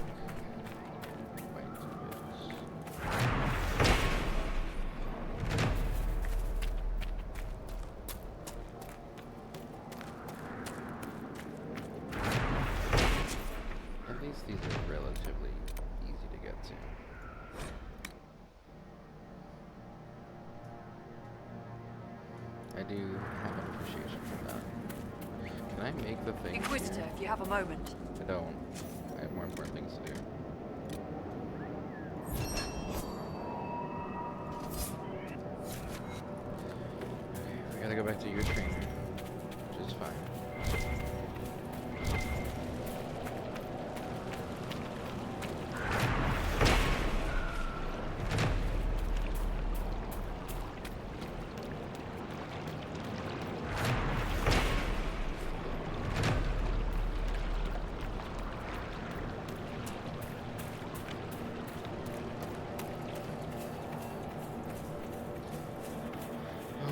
White Ridge. At least these are relatively easy to get to. I do have an appreciation for that. Can I make the thing? Inquisitor, if you have a moment. I don't. I have more important things to do. Okay, we gotta go back to your trainer, which is fine.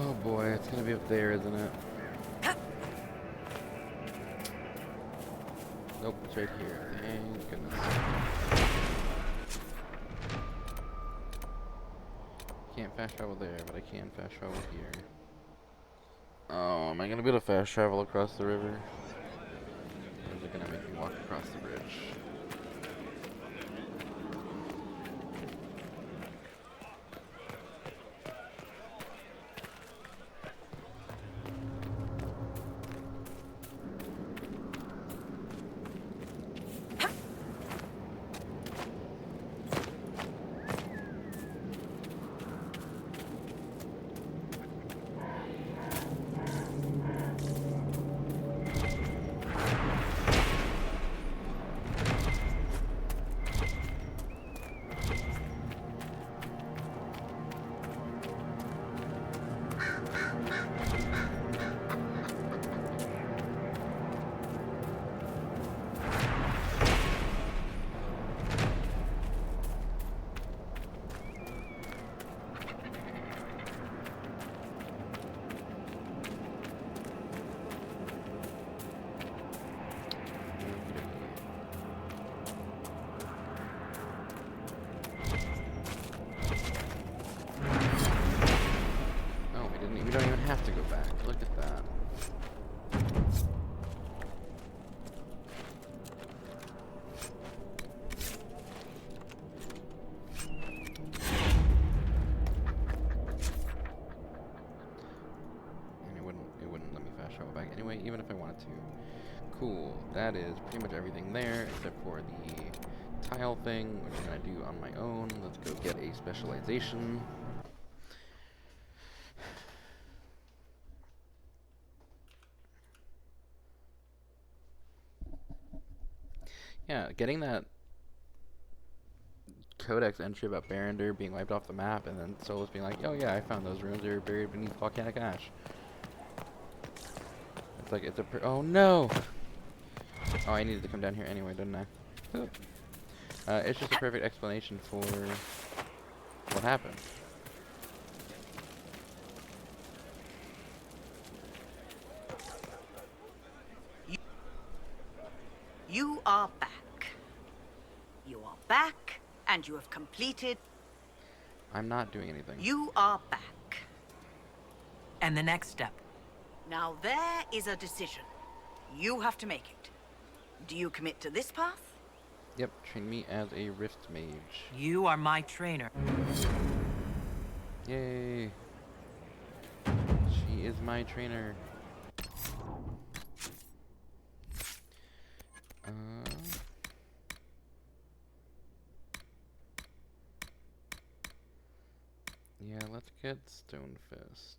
Oh boy, it's gonna be up there, isn't it? Nope, it's right here. Thank goodness. Can't fast travel there, but I can fast travel here. Oh, am I gonna be able to fast travel across the river? Or is it gonna make me walk across the bridge? We don't even have to go back. Look at that. And it wouldn't let me fast travel back anyway, even if I wanted to. Cool. That is pretty much everything there, except for the tile thing, which I'm gonna do on my own. Let's go get a specialization. Yeah, getting that codex entry about Barrender being wiped off the map, and then Solus being like, oh yeah, I found those ruins, they were buried beneath volcanic ash. It's like, it's a oh no! Oh, I needed to come down here anyway, didn't I? Ooh. It's just a perfect explanation for what happened. You are back. You are back, and you have completed... I'm not doing anything. You are back. And the next step? Now there is a decision. You have to make it. Do you commit to this path? Yep, train me as a Rift Mage. You are my trainer. Yay. She is my trainer. Yeah, let's get Stonefist.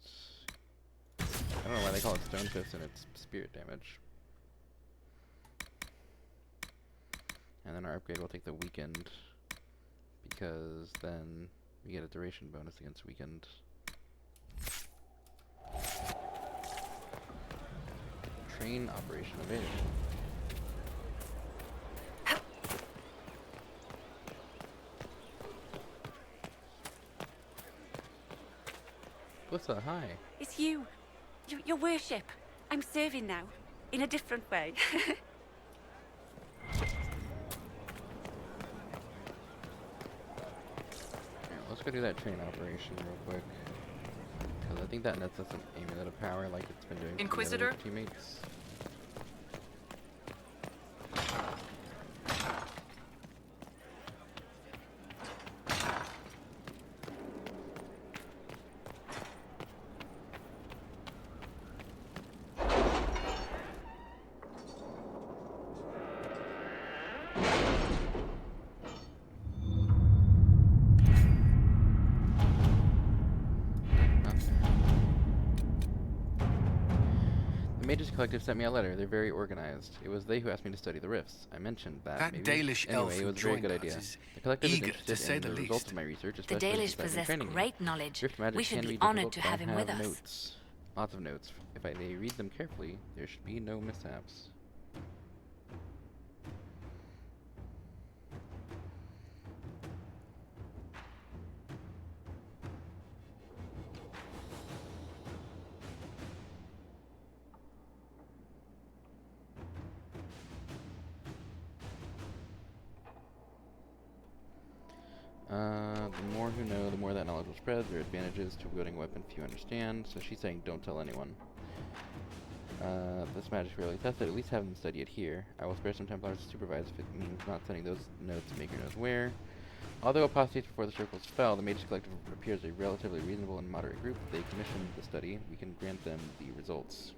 I don't know why they call it Stonefist and it's spirit damage. And then our upgrade will take the weakened, because then we get a duration bonus against weakened. Train operation available. Blissa, hi. It's you. Your worship. I'm serving now. In a different way. let's go do that train operation real quick. Because I think that nets us an amulet of power like it's been doing for the Inquisitor? other teammates. The Mages Collective sent me a letter. They're very organized. It was they who asked me to study the rifts. I mentioned that. That maybe. Dalish elf Anyway, it who was a very joined good us idea. is The collective is eager, interested to say in the the results least. of my research, The especially Dalish since I've been possess training you. great knowledge. Drift magic We should can be be honored difficult, to but I have him with us. notes. Lots of notes. If I may read them carefully, there should be no mishaps. The more who know, the more that knowledge will spread. There are advantages to wielding a weapon few understand. So she's saying, don't tell anyone. This magic's rarely tested. At least have them study it here. I will spare some Templars to supervise if it means not sending those notes to Maker knows where. Although apostates before the circles fell, the Mages Collective appears a relatively reasonable and moderate group. If they commissioned the study, we can grant them the results.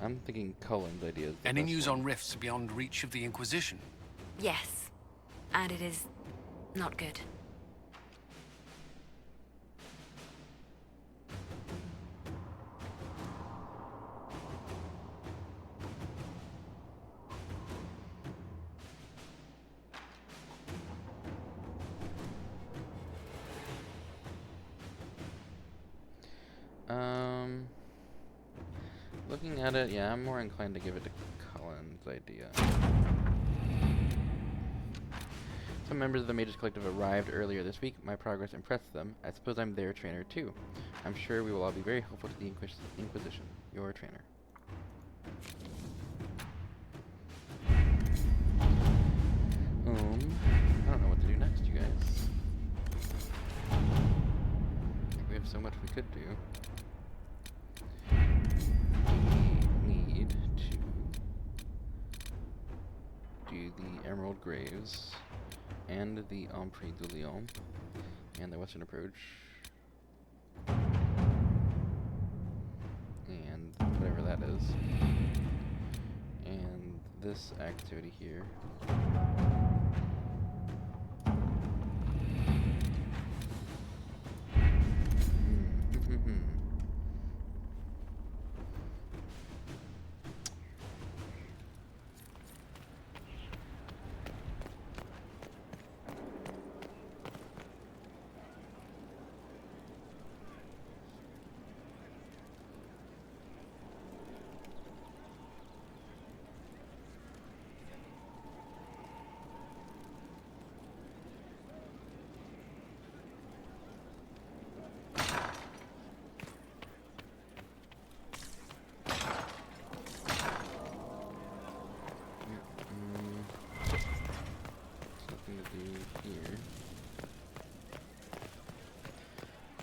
I'm thinking Cullen's idea is the Any best news one. on rifts beyond reach of the Inquisition? Yes. And it is not good. Looking at it, yeah, I'm more inclined to give it to Cullen's idea. Some members of the Mages Collective arrived earlier this week. My progress impressed them. I suppose I'm their trainer too. I'm sure we will all be very helpful to the Inquisition. Your trainer. I don't know what to do next, you guys. We have so much we could do. We need to do the Emerald Graves and the Empire du Lion and the Western Approach and whatever that is, and this activity here.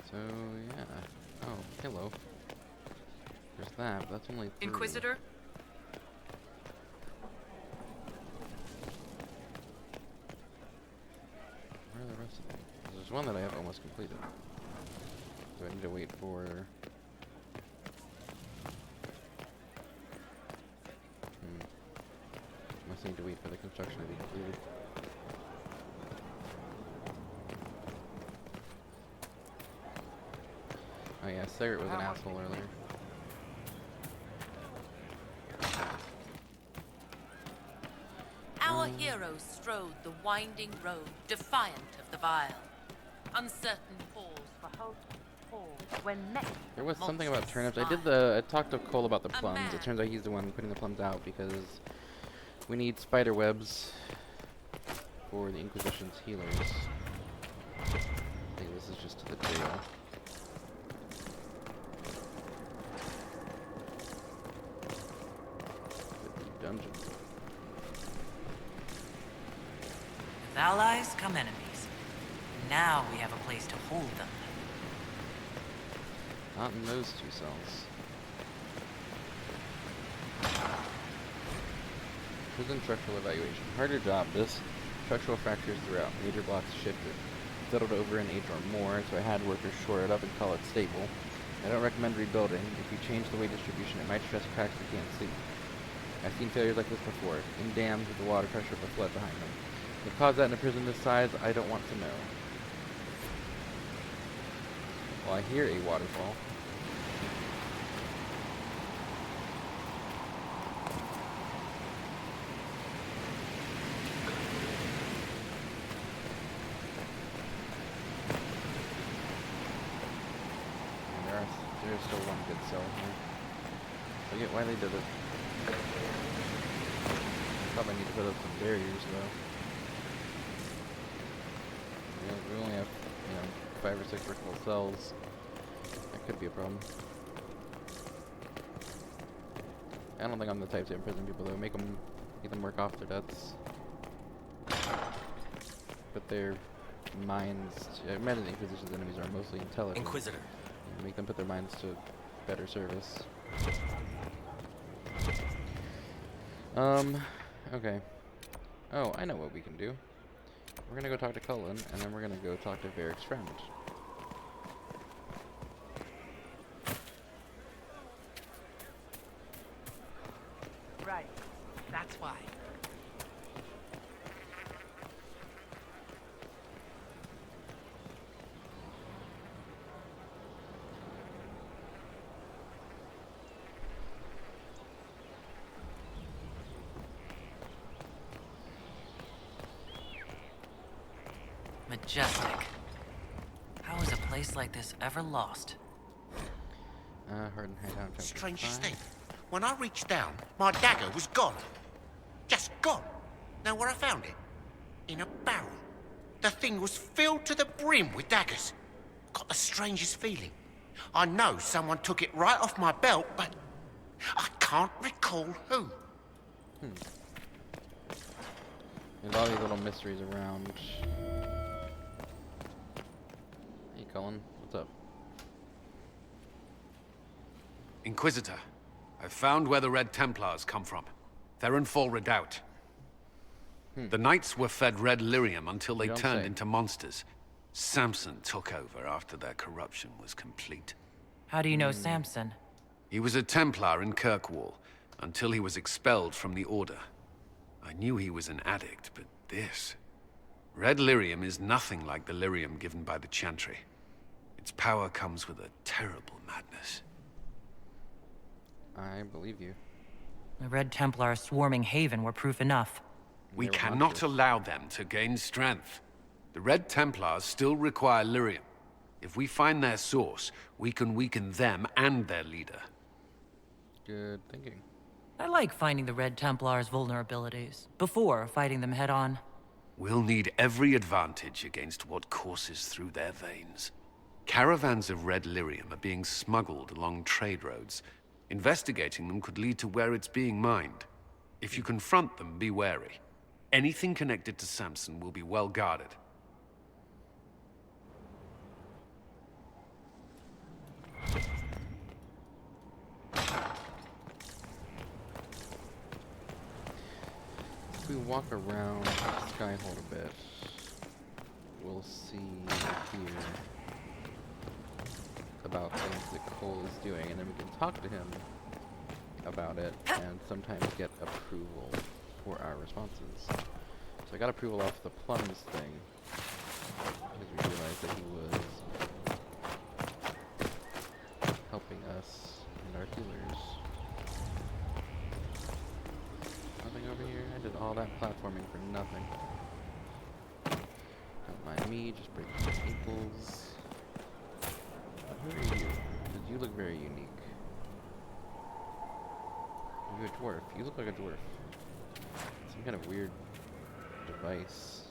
So, yeah. Oh, hello. There's that, but that's only 3. Inquisitor? Where are the rest of them? There's one that I have almost completed. Do I need to wait for... Must need to wait for the construction to be completed. Oh yeah, Sarah was an asshole earlier. Our heroes strode the winding road, defiant of the vile. Uncertain pause for hope, pause when met. There was something about turnips. I talked to Cole about the plums. It turns out he's the one putting the plums out because we need spider webs for the Inquisition's healers. I think this is just to the jail. The dungeon. With allies come enemies. Now we have a place to hold them. Not in those 2 cells. Prison structural evaluation. Harder job. This structural fractures throughout. Major blocks shifted. Settled over an age or more, so I had workers shore it up and call it stable. I don't recommend rebuilding. If you change the weight distribution, it might stress cracks you can't see. I've seen failures like this before, in dams with the water pressure of the flood behind them. What caused that in a prison this size, I don't want to know. Well, I hear a waterfall. There's still one good cell here. Forget why they did it. Probably need to put up some barriers though. We only have, 5 or 6 vertical cells. That could be a problem. I don't think I'm the type to imprison people though. Make them work off their debts. Put their minds. I imagine the Inquisition's enemies are mostly intelligent. Inquisitor. Make them put their minds to better service. Okay. Oh, I know what we can do. We're gonna go talk to Cullen, and then we're gonna go talk to Varric's friend. Right. That's why. Majestic. How is a place like this ever lost? Hard and head out. Strange thing. When I reached down, my dagger was gone. Just gone. Know where I found it? In a barrel. The thing was filled to the brim with daggers. Got the strangest feeling. I know someone took it right off my belt, but I can't recall who. There's all these little mysteries around. Hey, Cullen, what's up? Inquisitor, I've found where the Red Templars come from. Therenfall Redoubt. The Knights were fed red lyrium until they turned into monsters. Samson took over after their corruption was complete. How do you know Samson? He was a Templar in Kirkwall, until he was expelled from the Order. I knew he was an addict, but this... Red lyrium is nothing like the lyrium given by the Chantry. Its power comes with a terrible madness. I believe you. The Red Templar's swarming Haven were proof enough. We cannot allow them to gain strength. The Red Templars still require lyrium. If we find their source, we can weaken them and their leader. Good thinking. I like finding the Red Templar's vulnerabilities, before fighting them head-on. We'll need every advantage against what courses through their veins. Caravans of red lyrium are being smuggled along trade roads. Investigating them could lead to where it's being mined. If you confront them, be wary. Anything connected to Samson will be well guarded. If we walk around Skyhold a bit, we'll see here about things that Cole is doing, and then we can talk to him about it and sometimes get approval for our responses. So I got approval off the plums thing because we realized that he was helping us and our healers. Nothing over here. I did all that platforming for nothing. Don't mind me, just breaking some ankles. Who are you? Because you look very unique. You're a dwarf. You look like a dwarf. Some kind of weird device.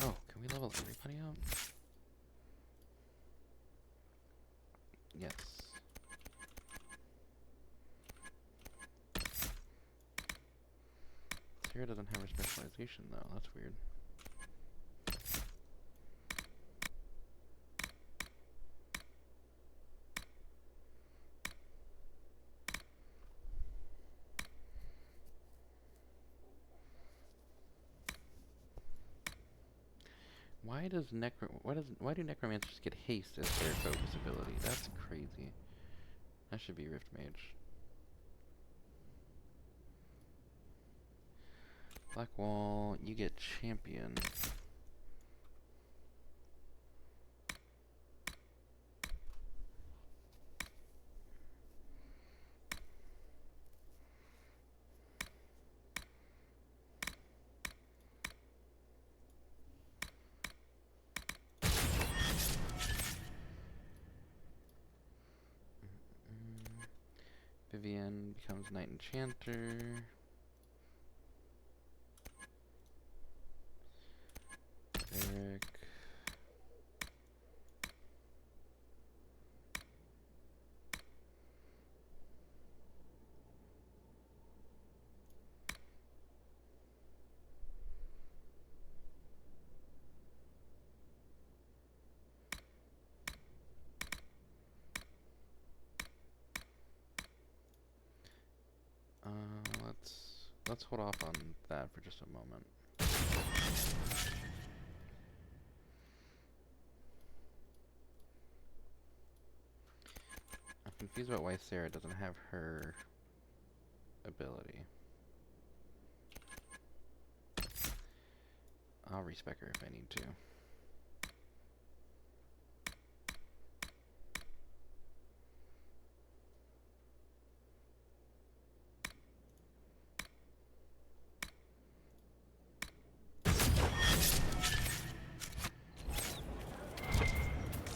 Oh, can we level everybody up? Yes. Sarah doesn't have her specialization though, that's weird. Why do necromancers get haste as their focus ability? That's crazy. That should be Rift Mage. Black Wall, you get Champion. Vivienne becomes Knight Enchanter. Eric. Let's hold off on that for just a moment. I'm confused about why Sarah doesn't have her ability. I'll respec her if I need to.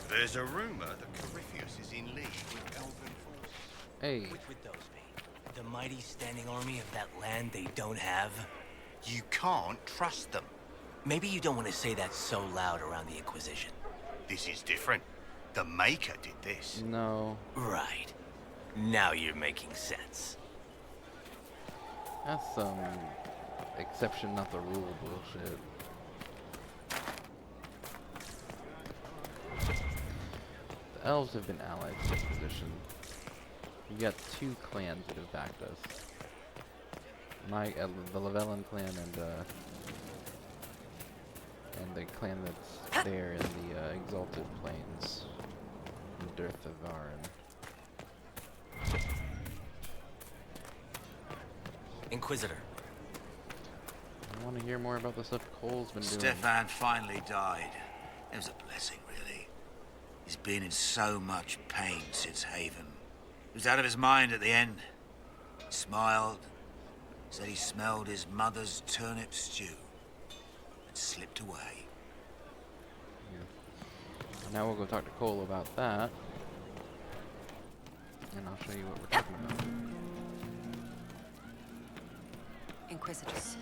There's a rumor that Corypheus is in league with elven forces. Hey. Which would those be? The mighty standing army of that land they don't have? You can't trust them. Maybe you don't want to say that so loud around the Inquisition. This is different. The Maker did this. No. Right. Now you're making sense. That's some exception, not the rule bullshit. The elves have been allies to this position. You got two clans that have backed us. The Lavellan clan and the clan that's there in the Exalted Plains, in Dearth of Varin. Inquisitor. I want to hear more about the stuff Cole's been doing. Stefan finally died. It was a blessing, really. He's been in so much pain since Haven. He was out of his mind at the end. He smiled, said he smelled his mother's turnip stew, and slipped away. Yeah. Now we'll go talk to Cole about that, and I'll show you what we're talking about. Inquisitors.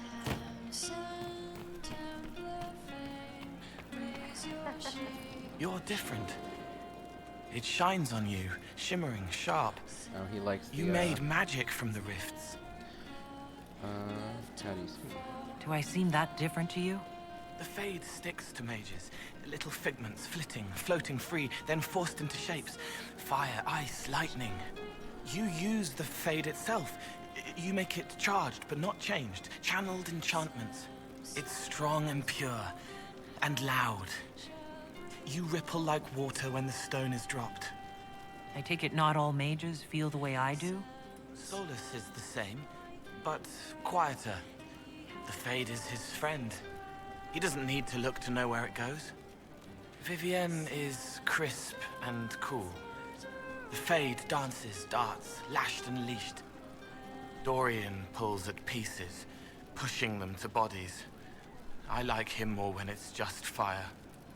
You're different. It shines on you, shimmering, sharp. Oh, he likes the, You made magic from the rifts. How do you see? Do I seem that different to you? The Fade sticks to mages. Little figments flitting, floating free, then forced into shapes. Fire, ice, lightning. You use the Fade itself. You make it charged, but not changed. Channeled enchantments. It's strong and pure, and loud. You ripple like water when the stone is dropped. I take it not all mages feel the way I do? Solus is the same, but quieter. The Fade is his friend. He doesn't need to look to know where it goes. Vivienne is crisp and cool. The Fade dances, darts, lashed and leashed. Dorian pulls at pieces, pushing them to bodies. I like him more when it's just fire.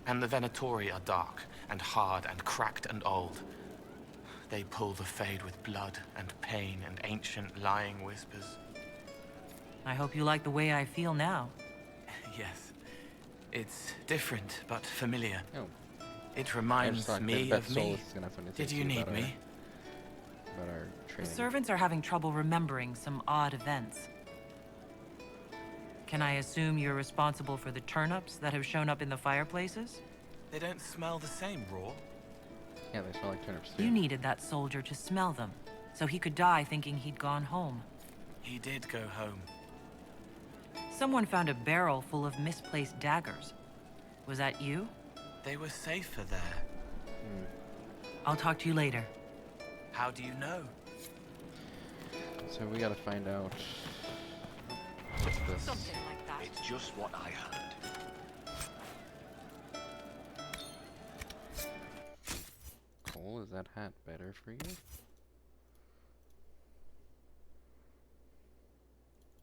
And the Venatori are dark and hard and cracked and old. They pull the Fade with blood and pain and ancient lying whispers. I hope you like the way I feel now. Yes. It's different, but familiar. Oh. It reminds me of me. Did you need me? About our The training. servants are having trouble remembering some odd events. Can I assume you're responsible for the turnips that have shown up in the fireplaces? They don't smell the same raw. Yeah, they smell like turnips too. You needed that soldier to smell them, so he could die thinking he'd gone home. He did go home. Someone found a barrel full of misplaced daggers. Was that you? They were safer there. I'll talk to you later. How do you know? So we gotta find out what's this. Something like that. It's just what I heard. Cole, is that hat better for you?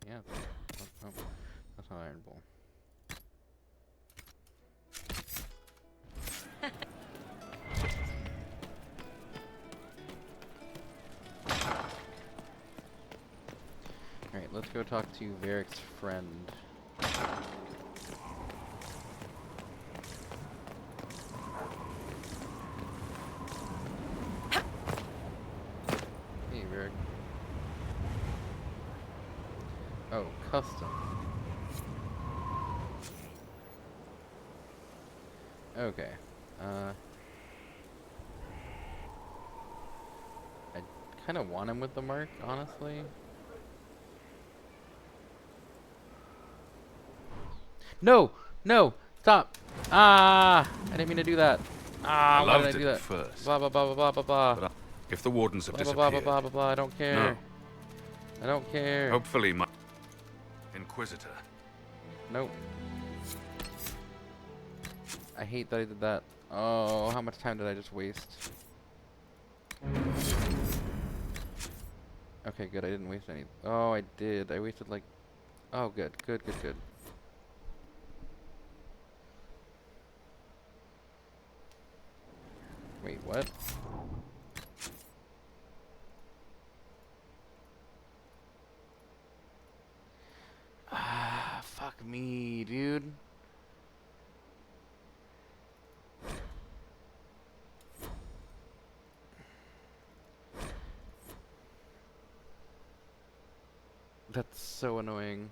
Yeah. Oh, that's an iron bowl. Alright, let's go talk to Varric's friend. Hey, Varric. Oh, custom. Okay. I kind of want him with the mark, honestly. No! No! Stop! Ah! I didn't mean to do that. Ah! Why did I do that? First. Blah blah blah blah blah blah. But if the wardens have blah, disappeared, blah blah blah blah blah. I don't care. No. I don't care. Hopefully, my Inquisitor. Nope. I hate that I did that. Oh, how much time did I just waste? Okay, good. I didn't waste any. Oh, I did. I wasted like. Oh, good. Good. Good. Good. Wait, what? Ah, fuck me, dude. That's so annoying.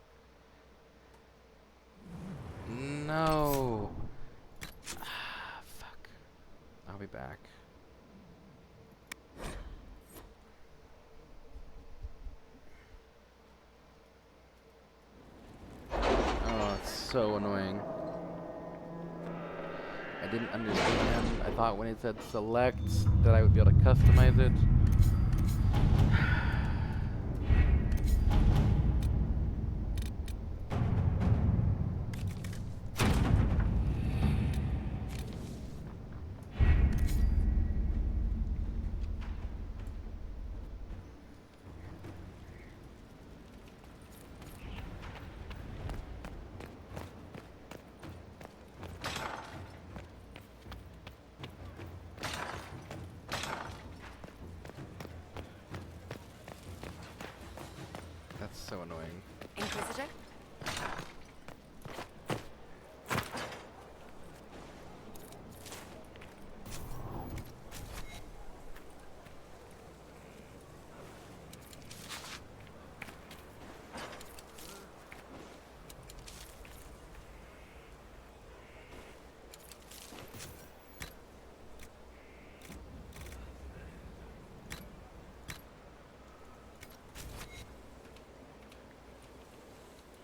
No. Ah, fuck. I'll be back. Oh, it's so annoying. I didn't understand. I thought when it said select that I would be able to customize it. That's so annoying. Inquisitor?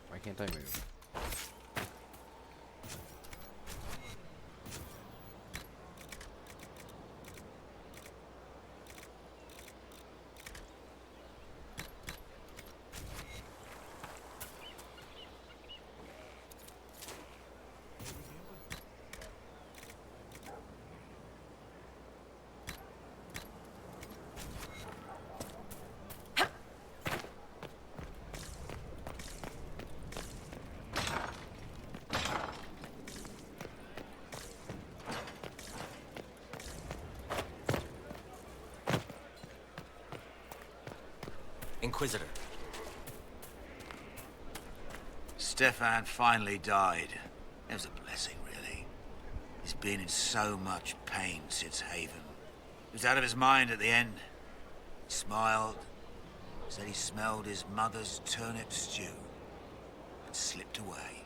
Why can't I move? Inquisitor. Stefan finally died. It was a blessing, really. He's been in so much pain since Haven. He was out of his mind at the end. He smiled, said he smelled his mother's turnip stew. and slipped away.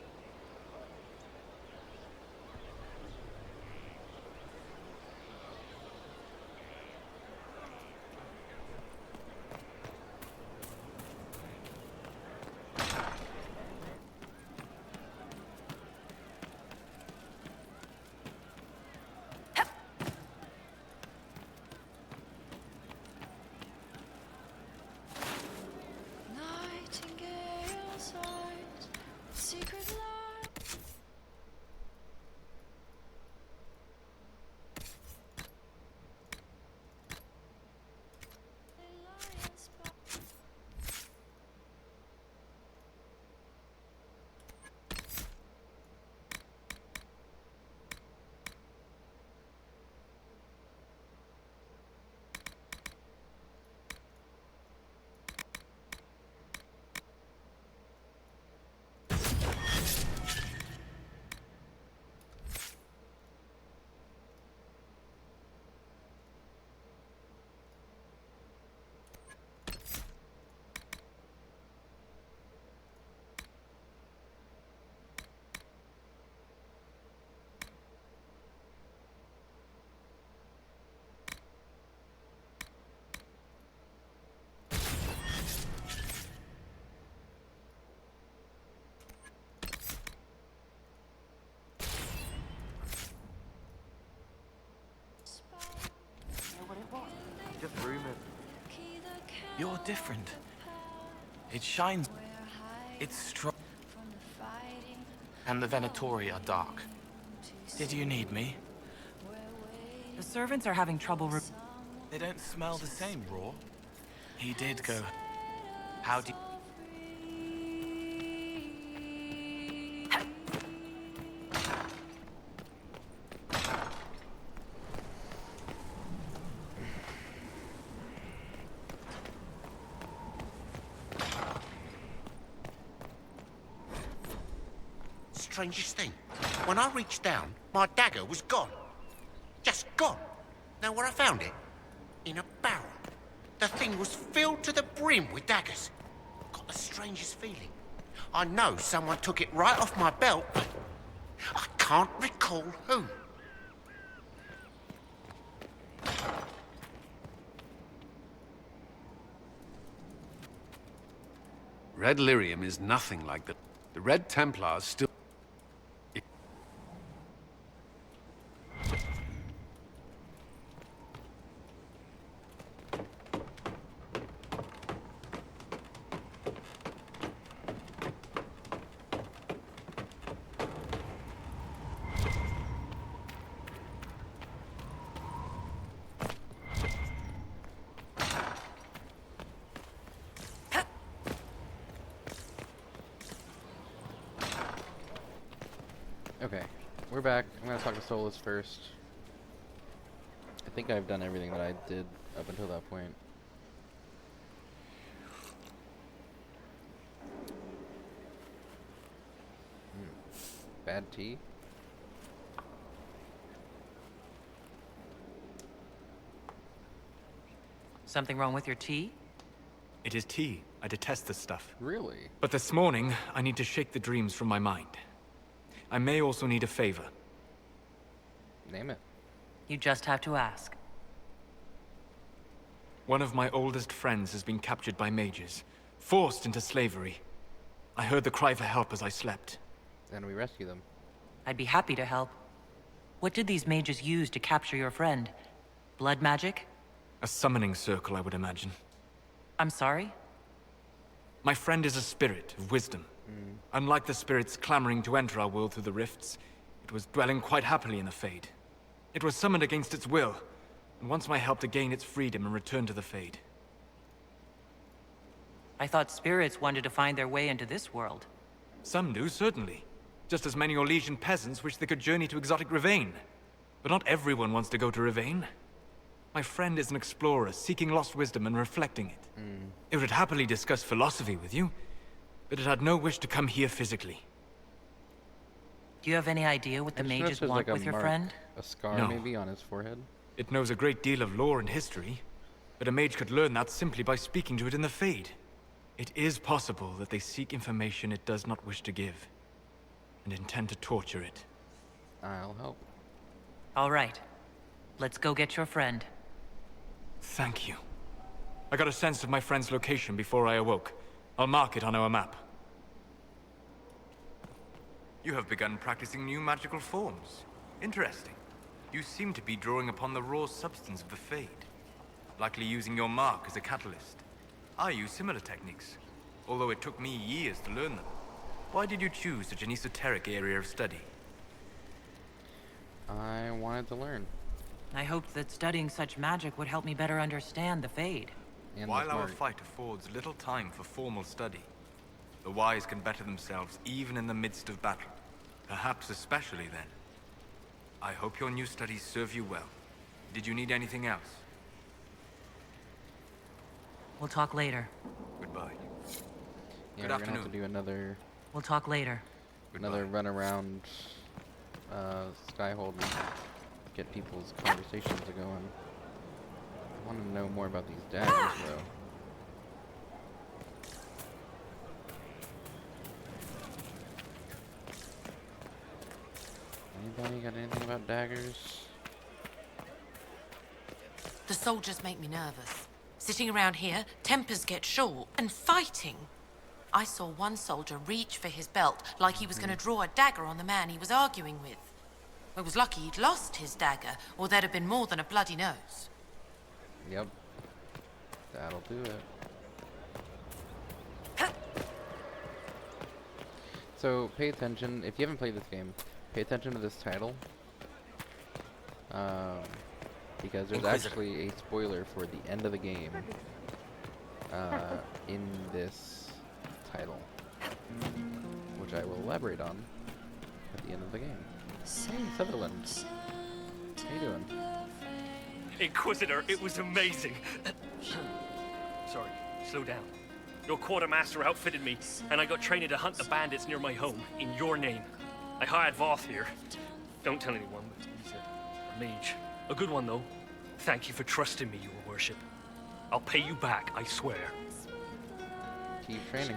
Just rumors. You're different. It shines. It's strong. And the Venatori are dark. Did you need me? The servants are having trouble. They don't smell the same, Raw. He did go. How do you... Strangest thing. When I reached down, my dagger was gone. Just gone. Know where I found it? In a barrel. The thing was filled to the brim with daggers. Got the strangest feeling. I know someone took it right off my belt, but I can't recall who. Red lyrium is nothing like the Red Templars still... Okay, we're back. I'm gonna talk to Solus first. I think I've done everything that I did up until that point. Bad tea? Something wrong with your tea? It is tea. I detest this stuff. Really? But this morning, I need to shake the dreams from my mind. I may also need a favor. Name it. You just have to ask. One of my oldest friends has been captured by mages, forced into slavery. I heard the cry for help as I slept. Then we rescue them. I'd be happy to help. What did these mages use to capture your friend? Blood magic? A summoning circle, I would imagine. I'm sorry? My friend is a spirit of wisdom. Unlike the spirits clamoring to enter our world through the rifts, it was dwelling quite happily in the Fade. It was summoned against its will, and wants my help to gain its freedom and return to the Fade. I thought spirits wanted to find their way into this world. Some do, certainly. Just as many Orlesian peasants wish they could journey to exotic Rivain. But not everyone wants to go to Rivain. My friend is an explorer, seeking lost wisdom and reflecting it. It would happily discuss philosophy with you, but it had no wish to come here physically. Do you have any idea what the mages want like with your friend? A scar No. maybe on his forehead? It knows a great deal of lore and history, but a mage could learn that simply by speaking to it in the Fade. It is possible that they seek information it does not wish to give, and intend to torture it. I'll help. All right. Let's go get your friend. Thank you. I got a sense of my friend's location before I awoke. I'll mark it on our map. You have begun practicing new magical forms. Interesting. You seem to be drawing upon the raw substance of the Fade. Likely using your mark as a catalyst. I use similar techniques, although it took me years to learn them. Why did you choose such an esoteric area of study? I wanted to learn. I hoped that studying such magic would help me better understand the Fade. And while our fight affords little time for formal study, the wise can better themselves even in the midst of battle. Perhaps especially then. I hope your new studies serve you well. Did you need anything else? We'll talk later. Goodbye. Yeah, Good we're afternoon. gonna have to do another. We'll talk later. Another run around Skyhold and get people's conversations going. I want to know more about these daggers, though. Anybody got anything about daggers? The soldiers make me nervous. Sitting around here, tempers get short, and fighting. I saw one soldier reach for his belt like he was going to draw a dagger on the man he was arguing with. I was lucky he'd lost his dagger, or there'd have been more than a bloody nose. Yep. That'll do it. So, pay attention. If you haven't played this game, pay attention to this title. Because there's actually a spoiler for the end of the game in this title, which I will elaborate on at the end of the game. Hey, Sutherland. How you doing? Inquisitor, it was amazing. Sorry, slow down. Your quartermaster outfitted me, and I got trained to hunt the bandits near my home, in your name. I hired Voth here. Don't tell anyone, but he's a mage. A good one, though. Thank you for trusting me, Your Worship. I'll pay you back, I swear. Keep training.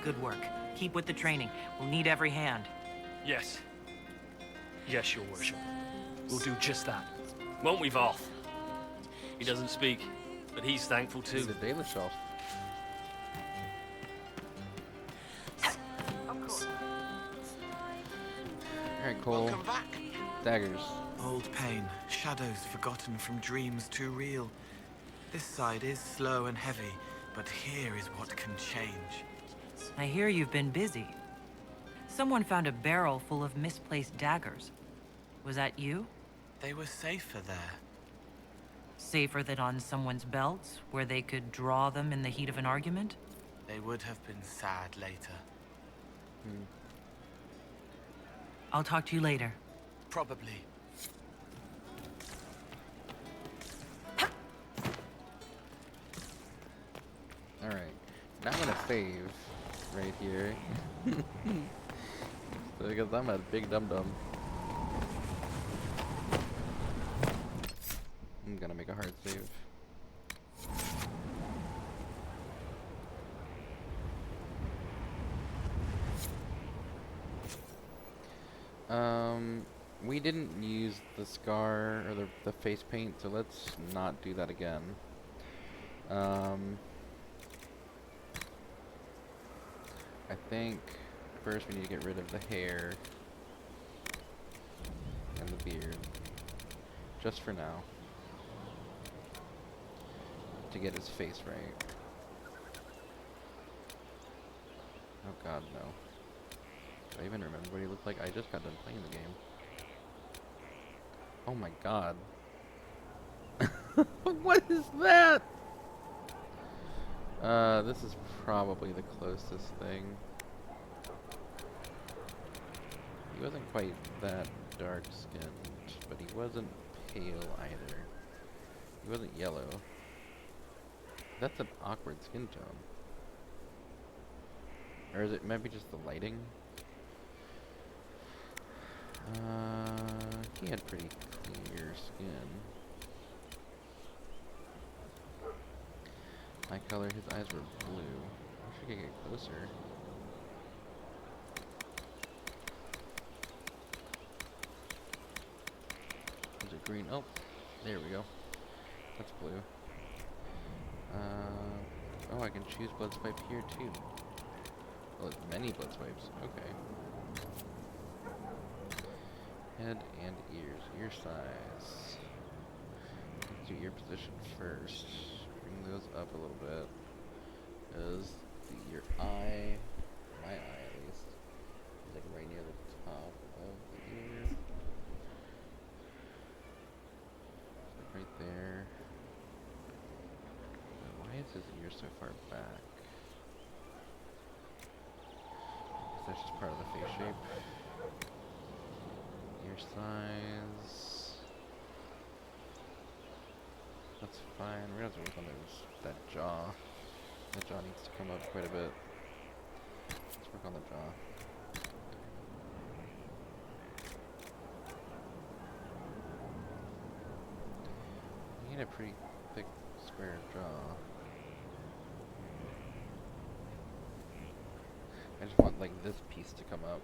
Good work. Keep with the training. We'll need every hand. Yes. Yes, Your Worship. We'll do just that. Won't we, Voth? He doesn't speak, but he's thankful too. He's a Dalish elf. Alright, Cole. Welcome back. Daggers. Old pain, shadows forgotten from dreams too real. This side is slow and heavy, but here is what can change. I hear you've been busy. Someone found a barrel full of misplaced daggers. Was that you? They were safer there. Safer than on someone's belts, where they could draw them in the heat of an argument? They would have been sad later. I'll talk to you later. Probably. Alright. Now I'm gonna save right here. Because I'm a big dum-dum. I'm gonna make a hard save. We didn't use the scar or the face paint, so let's not do that again. I think first we need to get rid of the hair and the beard, just for now, to get his face right. Oh god, no. Do I even remember what he looked like? I just got done playing the game. Oh my god. What is that? This is probably the closest thing. He wasn't quite that dark-skinned, but he wasn't pale either. He wasn't yellow. That's an awkward skin tone. Or is it maybe just the lighting? He had pretty clear skin. Eye color, his eyes were blue. I could get closer. Is it green? Oh, there we go. That's blue. Oh, I can choose blood swipe here too. Oh, there's many blood swipes. Okay. Head and ears. Ear size. Let's do ear position first. Bring those up a little bit. Because your eye, my eye at least, is like right near the top of the ear. Like right there. Why is his ear so far back? I guess that's just part of the face shape. Ear size. That's fine. We're gonna have to work on that jaw. That jaw needs to come up quite a bit. Let's work on the jaw. We need a pretty thick square jaw. I just want like this piece to come up.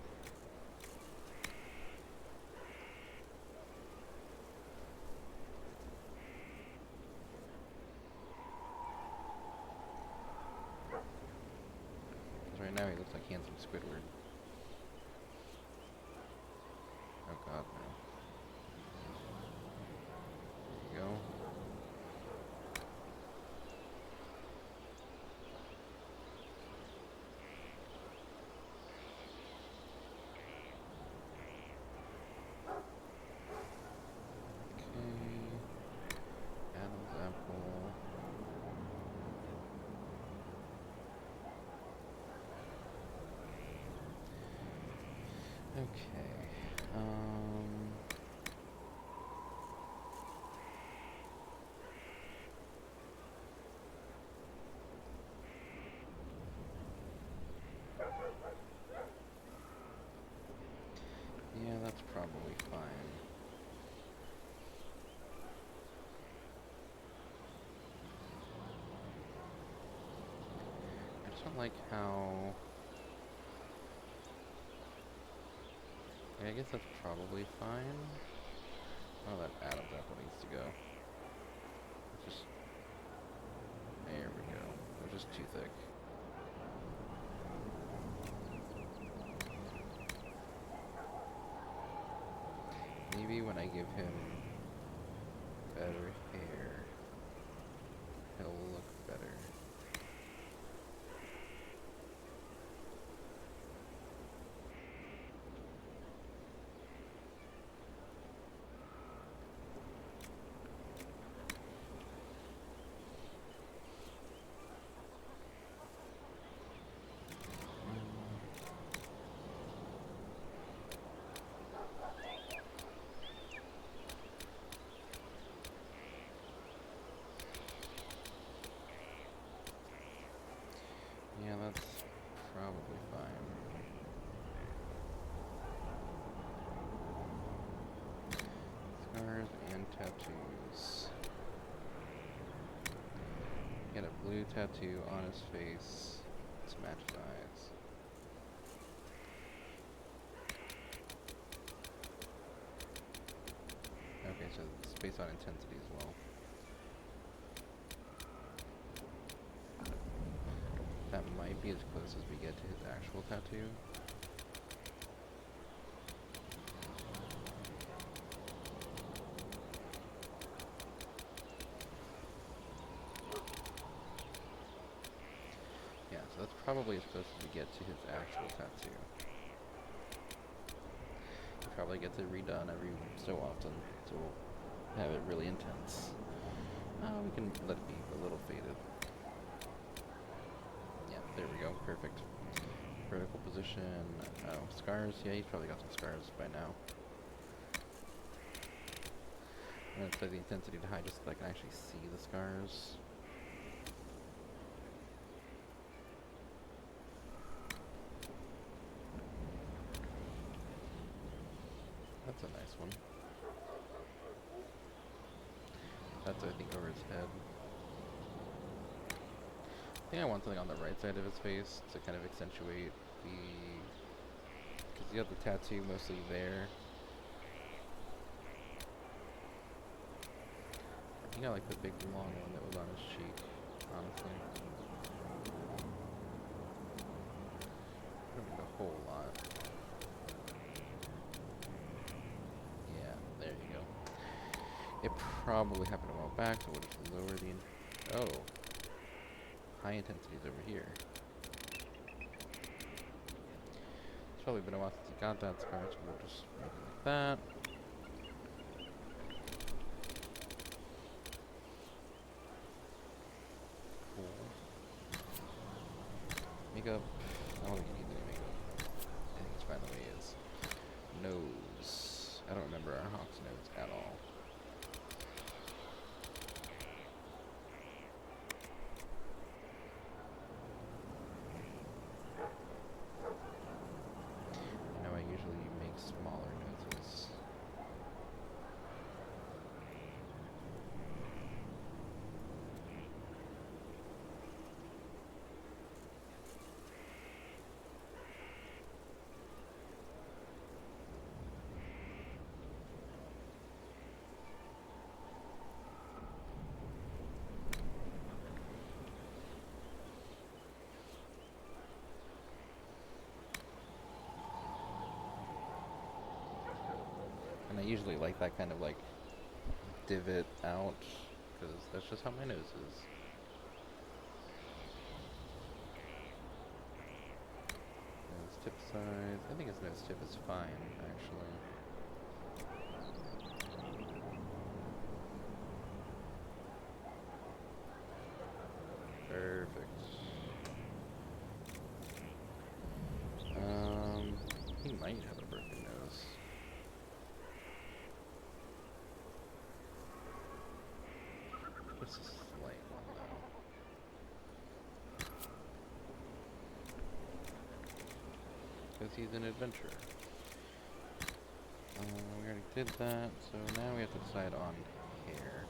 Right now he looks like handsome Squidward. Oh god, no. There you go. Okay. Adam's apple. Okay. Yeah, that's probably fine. I just don't like how... Yeah, I guess that's probably fine. Oh, that Adam's apple needs to go. It's just... There we go. It was just too thick. Maybe when I give him better hair, he'll look better. Yeah, that's probably fine. Scars and tattoos. Get a blue tattoo on his face to match his eyes. Okay, so it's based on intensity as well. That might be as close as we get to his actual tattoo. Yeah, so that's probably as close as we get to his actual tattoo. He probably gets it redone every so often, so we'll have it really intense. We can let it be a little faded. There we go, perfect. Vertical position. Oh, scars? Yeah, he's probably got some scars by now. I'm gonna play the intensity to high just so I can actually see the scars. That's a nice one. That's, I think, over his head. think I want something on the right side of his face to kind of accentuate the... because you have the tattoo mostly there. I think I like the big long one that was on his cheek, honestly. I don't need a whole lot. Yeah, there you go. It probably happened a while back, so we'll just lower the... oh. High intensity is over here. It's probably been a while since you got that scar, so we'll just make it like that. Cool. Makeup. I don't think you need any makeup. I think it's fine the way it is. Nose. I don't remember our Hawk's nose at all. And I usually like that kind of like divot out, because that's just how my nose is. Nose tip size. I think his nose tip is fine, actually. Perfect. He might have a broken nose. Just a slight one, though. Because he's an adventurer. We already did that, so now we have to decide on hair.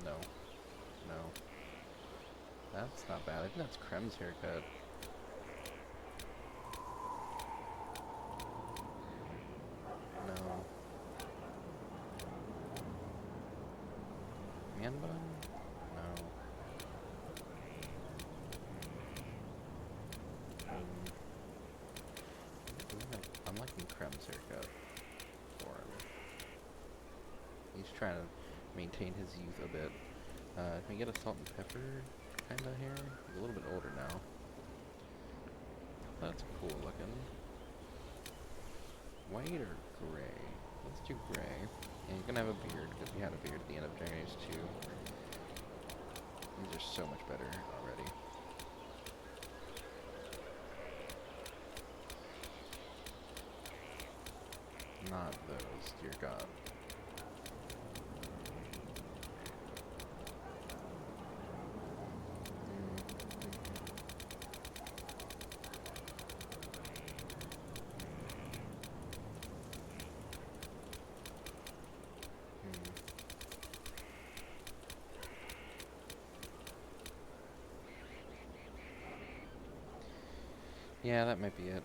No. No. That's not bad. I think that's Krem's haircut. No. Man bun? No. I'm liking Krem's haircut for him. He's trying to maintain his youth a bit. Can we get a salt and pepper kind of hair? He's a little bit older now. That's cool looking. White or gray? Let's do gray. And he's gonna have a beard, because he had a beard at the end of Dragon Age 2. These are so much better already. Not those, dear God. Yeah, that might be it.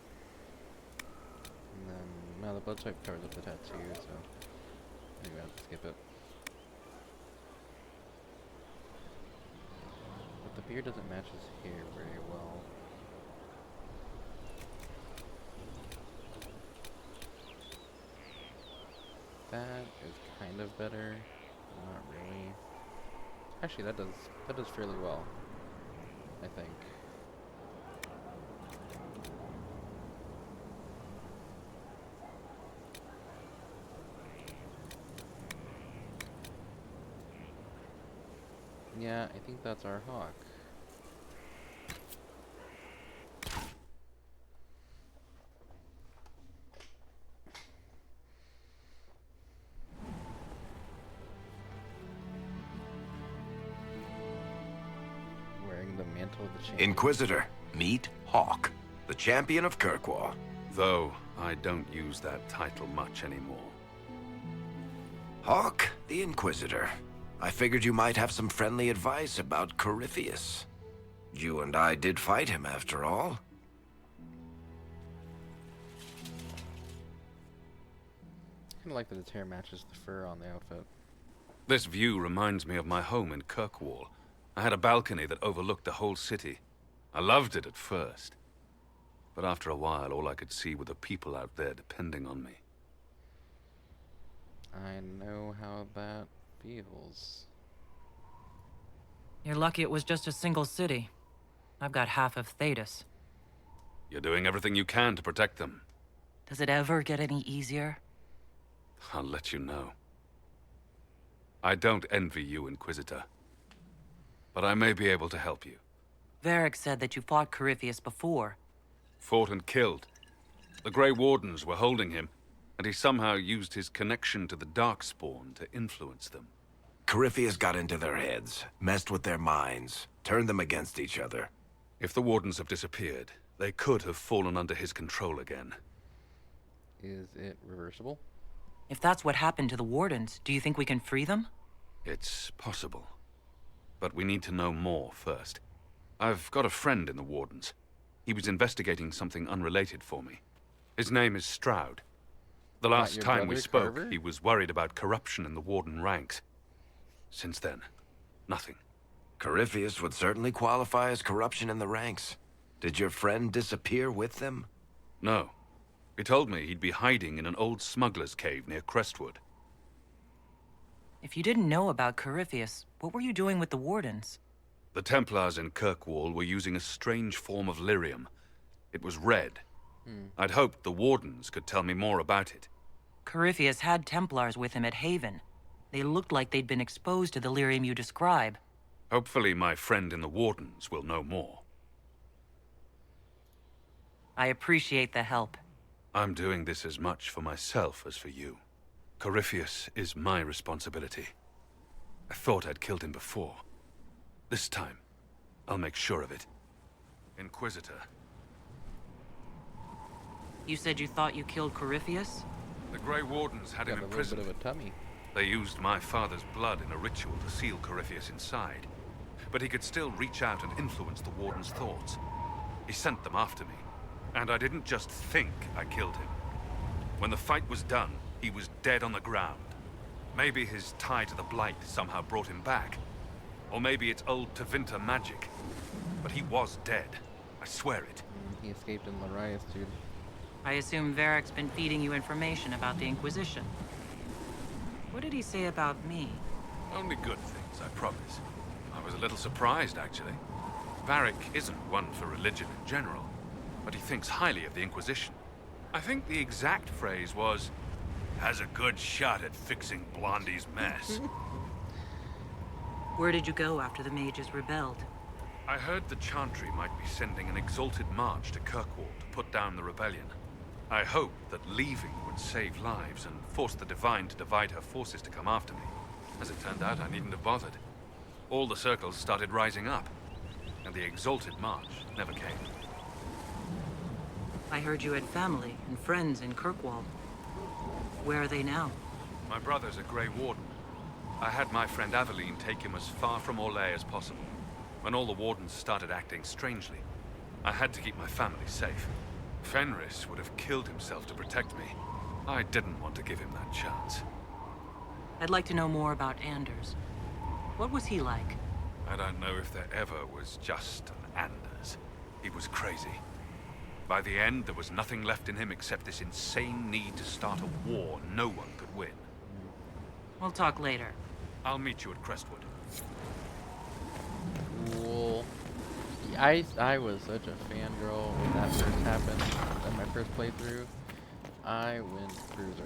And then, no, the blood stripe covers up the tattoo, so I think we have to skip it. But the beard doesn't match his hair very well. That is kind of better, not really. Actually, that does fairly well, I think. Yeah, I think that's our hawk. Wearing the mantle of the champion. Inquisitor, meet Hawk, the Champion of Kirkwall. Though I don't use that title much anymore. Hawk, the Inquisitor. I figured you might have some friendly advice about Corypheus. You and I did fight him, after all. I kinda like that his hair matches the fur on the outfit. This view reminds me of my home in Kirkwall. I had a balcony that overlooked the whole city. I loved it at first. But after a while, all I could see were the people out there depending on me. I know how that feels. You're lucky it was just a single city. I've got half of Thedas. You're doing everything you can to protect them. Does it ever get any easier? I'll let you know. I don't envy you, Inquisitor. But I may be able to help you. Varric said that you fought Corypheus before. Fought and killed. The Grey Wardens were holding him, and he somehow used his connection to the Darkspawn to influence them. Corypheus got into their heads, messed with their minds, turned them against each other. If the Wardens have disappeared, they could have fallen under his control again. Is it reversible? If that's what happened to the Wardens, do you think we can free them? It's possible. But we need to know more first. I've got a friend in the Wardens. He was investigating something unrelated for me. His name is Stroud. The last time we spoke, Carver? he was worried about corruption in the Warden ranks. Since then, nothing. Corypheus would certainly qualify as corruption in the ranks. Did your friend disappear with them? No. He told me he'd be hiding in an old smuggler's cave near Crestwood. If you didn't know about Corypheus, what were you doing with the Wardens? The Templars in Kirkwall were using a strange form of lyrium. It was red. I'd hoped the Wardens could tell me more about it. Corypheus had Templars with him at Haven. They looked like they'd been exposed to the lyrium you describe. Hopefully my friend in the Wardens will know more. I appreciate the help. I'm doing this as much for myself as for you. Corypheus is my responsibility. I thought I'd killed him before. This time, I'll make sure of it. Inquisitor. You said you thought you killed Corypheus? The Grey Wardens had him Got a little imprisoned. bit of a tummy. They used my father's blood in a ritual to seal Corypheus inside. But he could still reach out and influence the Warden's thoughts. He sent them after me. And I didn't just think I killed him. When the fight was done, he was dead on the ground. Maybe his tie to the Blight somehow brought him back. Or maybe it's old Tevinter magic. But he was dead. I swear it. He escaped in Larias, dude. I assume Varric's been feeding you information about the Inquisition. What did he say about me? Only good things, I promise. I was a little surprised, actually. Varric isn't one for religion in general, but he thinks highly of the Inquisition. I think the exact phrase was, has a good shot at fixing Blondie's mess. Where did you go after the mages rebelled? I heard the Chantry might be sending an exalted march to Kirkwall to put down the rebellion. I hoped that leaving would save lives and force the Divine to divide her forces to come after me. As it turned out, I needn't have bothered. All the circles started rising up, and the exalted march never came. I heard you had family and friends in Kirkwall. Where are they now? My brother's a Grey Warden. I had my friend Aveline take him as far from Orlais as possible. When all the Wardens started acting strangely, I had to keep my family safe. Fenris would have killed himself to protect me. I didn't want to give him that chance. I'd like to know more about Anders. What was he like? I don't know if there ever was just an Anders. He was crazy. By the end, there was nothing left in him except this insane need to start a war no one could win. We'll talk later. I'll meet you at Crestwood. Cool. I was such a fangirl when that first happened, in my first playthrough. I went cruiser.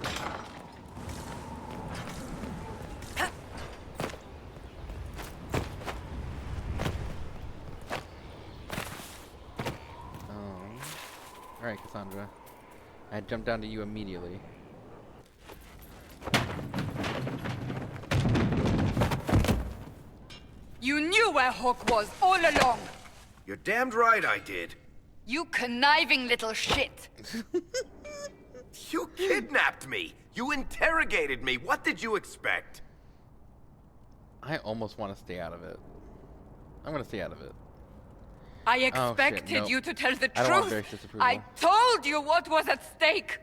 Alright, Cassandra. I jumped down to you immediately. You knew where Hawk was all along! You're damned right I did. You conniving little shit! You kidnapped me! You interrogated me! What did you expect? I almost want to stay out of it. I'm gonna stay out of it. I Oh, shit, expected nope. you to tell the I don't want truth. Varric's disapproval. I told you what was at stake.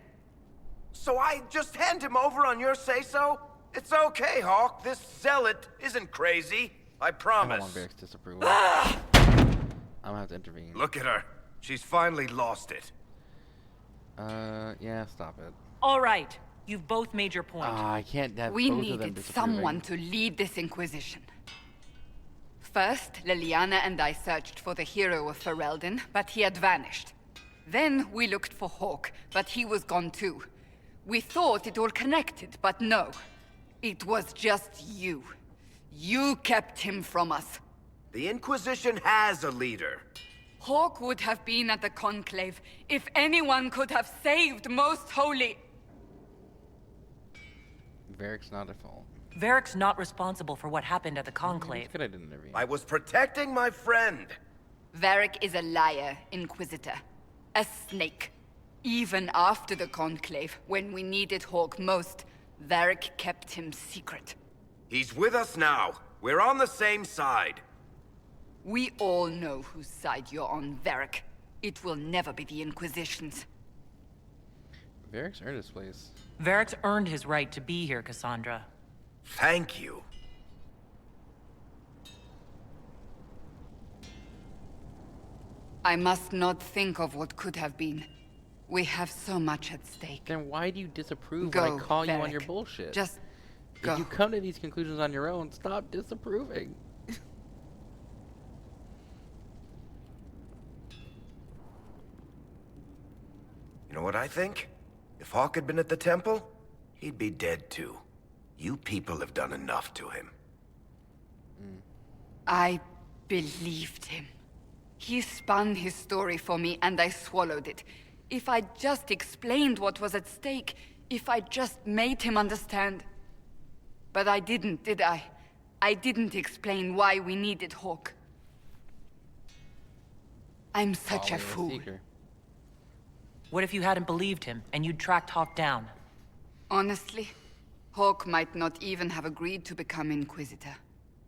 So I just hand him over on your say-so? It's okay, Hawk. This zealot isn't crazy. I I don't promise. want Varric's disapproval. I'm gonna have to intervene. Look at her. She's finally lost it. Yeah, stop it. All right. You've both made your point. I can't have We both of them needed disapproving. someone to lead this Inquisition. First, Liliana and I searched for the hero of Ferelden, but he had vanished. Then we looked for Hawk, but he was gone too. We thought it all connected, but no. It was just you. You kept him from us. The Inquisition has a leader. Hawk would have been at the Conclave if anyone could have saved Most Holy. Varric's not at fault. Varric's not responsible for what happened at the Conclave. It's good I didn't intervene. I was protecting my friend. Varric is a liar, Inquisitor. A snake. Even after the Conclave, when we needed Hawk most, Varric kept him secret. He's with us now. We're on the same side. We all know whose side you're on, Varric. It will never be the Inquisition's. Varric's earned his place. Varric's earned his right to be here, Cassandra. Thank you. I must not think of what could have been. We have so much at stake. Then why do you disapprove Go, when I call you on your Varric. bullshit? Just if go. you come to these conclusions on your own, stop disapproving. You know what I think? If Hawk had been at the temple, he'd be dead too. You people have done enough to him. I believed him. He spun his story for me, and I swallowed it. If I just explained what was at stake, if I just made him understand. But I didn't, did I? I didn't explain why we needed Hawk. I'm such a fool. What if you hadn't believed him, and you'd tracked Hawk down? Honestly, Hawk might not even have agreed to become Inquisitor.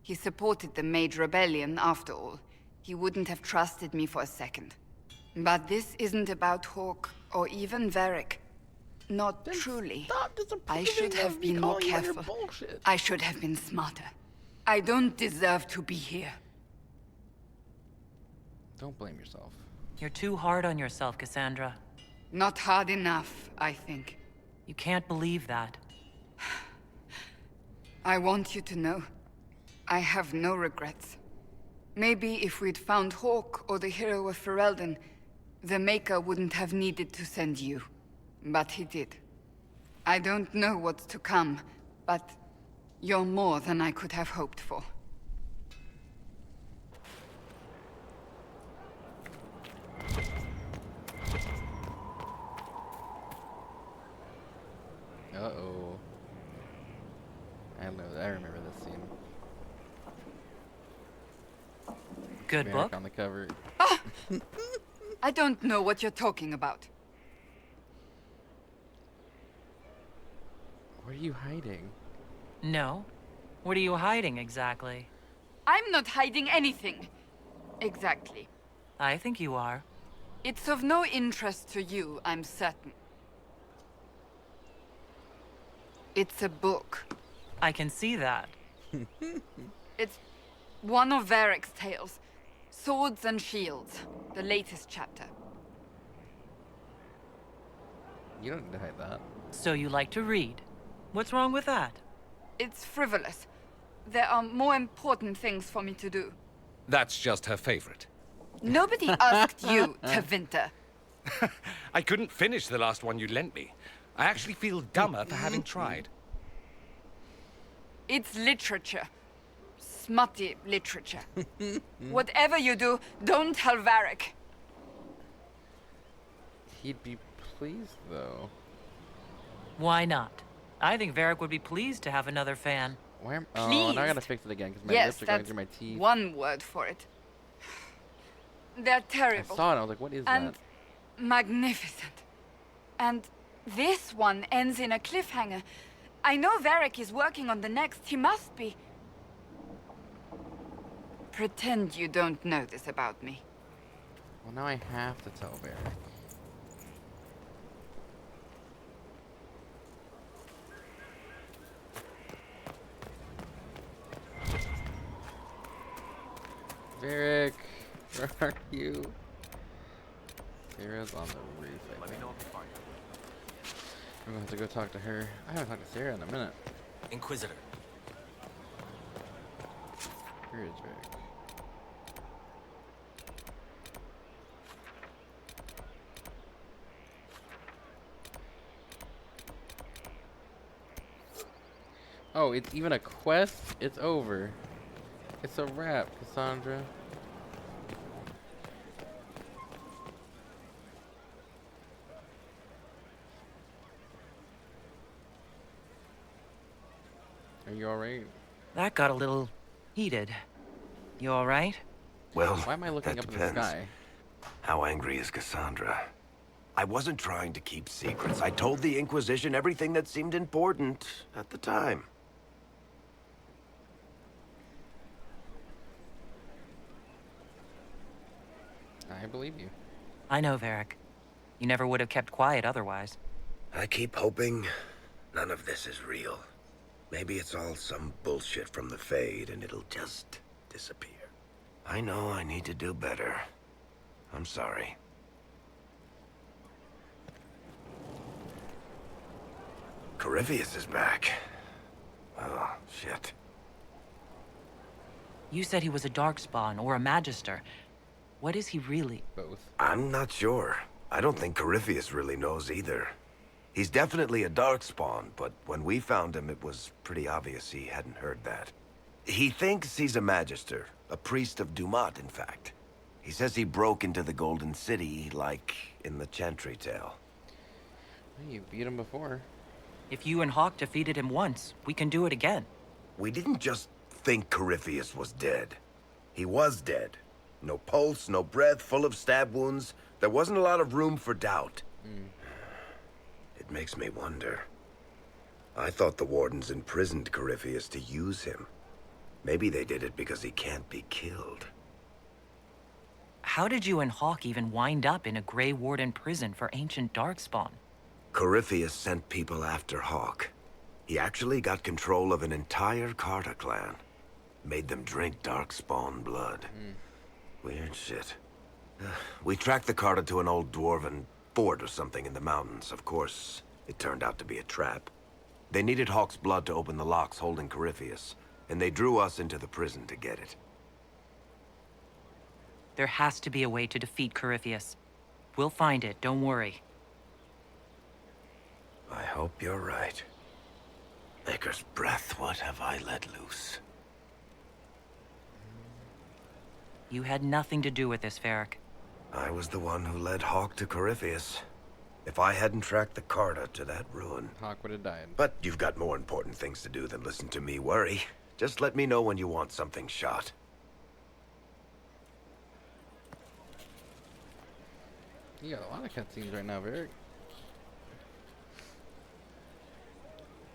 He supported the Mage Rebellion, after all. He wouldn't have trusted me for a second. But this isn't about Hawk, or even Varric. Not truly. I should have been more careful. I should have been smarter. I don't deserve to be here. Don't blame yourself. You're too hard on yourself, Cassandra. Not hard enough, I think. You can't believe that. I want you to know, I have no regrets. Maybe if we'd found Hawk or the hero of Ferelden, the Maker wouldn't have needed to send you. But he did. I don't know what's to come, but you're more than I could have hoped for. Uh-oh. I remember this scene. Good Varric book? on the cover. I don't know what you're talking about. What are you hiding? No. What are you hiding, exactly? I'm not hiding anything. Exactly. I think you are. It's of no interest to you, I'm certain. It's a book. I can see that. It's one of Varric's tales. Swords and Shields, the latest chapter. You don't need to hide that. So you like to read. What's wrong with that? It's frivolous. There are more important things for me to do. That's just her favorite. Nobody asked you, Tevinter. I couldn't finish the last one you lent me. I actually feel dumber for having tried. It's literature. Smutty literature. Whatever you do, don't tell Varric. He'd be pleased, though. Why not? I think Varric would be pleased to have another fan. Why am now I gotta fix it again because my Yes, lips are going that's through my teeth. one word for it. They're I terrible. saw it. I was like, "What is and that?" magnificent. And this one ends in a cliffhanger. I know Varric is working on the next. He must be. Pretend you don't know this about me. Well, now I have to tell Varric. Varric, where are you? Sarah's on the roof, I think. I'm gonna have to go talk to her. I haven't talked to Sarah in a minute. Inquisitor. Where is Varric? Oh, it's even a quest? It's over. It's a wrap, Cassandra. Are you alright? That got a little heated. You alright? Well, why am I looking that up in the depends. sky? How angry is Cassandra? I wasn't trying to keep secrets. I told the Inquisition everything that seemed important at the time. I believe you. I know, Varric. You never would have kept quiet otherwise. I keep hoping none of this is real. Maybe it's all some bullshit from the Fade and it'll just disappear. I know I need to do better. I'm sorry. Corypheus is back. Oh, shit. You said he was a Darkspawn or a Magister. What is he really? Both. I'm not sure. I don't think Corypheus really knows either. He's definitely a Darkspawn, but when we found him, it was pretty obvious he hadn't heard that. He thinks he's a Magister, a priest of Dumat, in fact. He says he broke into the Golden City, like in the Chantry tale. Well, you beat him before. If you and Hawk defeated him once, we can do it again. We didn't just think Corypheus was dead. He was dead. No pulse, no breath, full of stab wounds. There wasn't a lot of room for doubt. It makes me wonder. I thought the Wardens imprisoned Corypheus to use him. Maybe they did it because he can't be killed. How did you and Hawk even wind up in a Grey Warden prison for ancient Darkspawn? Corypheus sent people after Hawk. He actually got control of an entire Carter clan. Made them drink Darkspawn blood. Weird shit. We tracked the Carter to an old dwarven fort or something in the mountains. Of course, it turned out to be a trap. They needed Hawk's blood to open the locks holding Corypheus, and they drew us into the prison to get it. There has to be a way to defeat Corypheus. We'll find it, don't worry. I hope you're right. Maker's breath, what have I let loose? You had nothing to do with this, Varric. I was the one who led Hawk to Corypheus. If I hadn't tracked the Carter to that ruin... Hawk would have died. But you've got more important things to do than listen to me worry. Just let me know when you want something shot. You got a lot of cutscenes right now, Varric.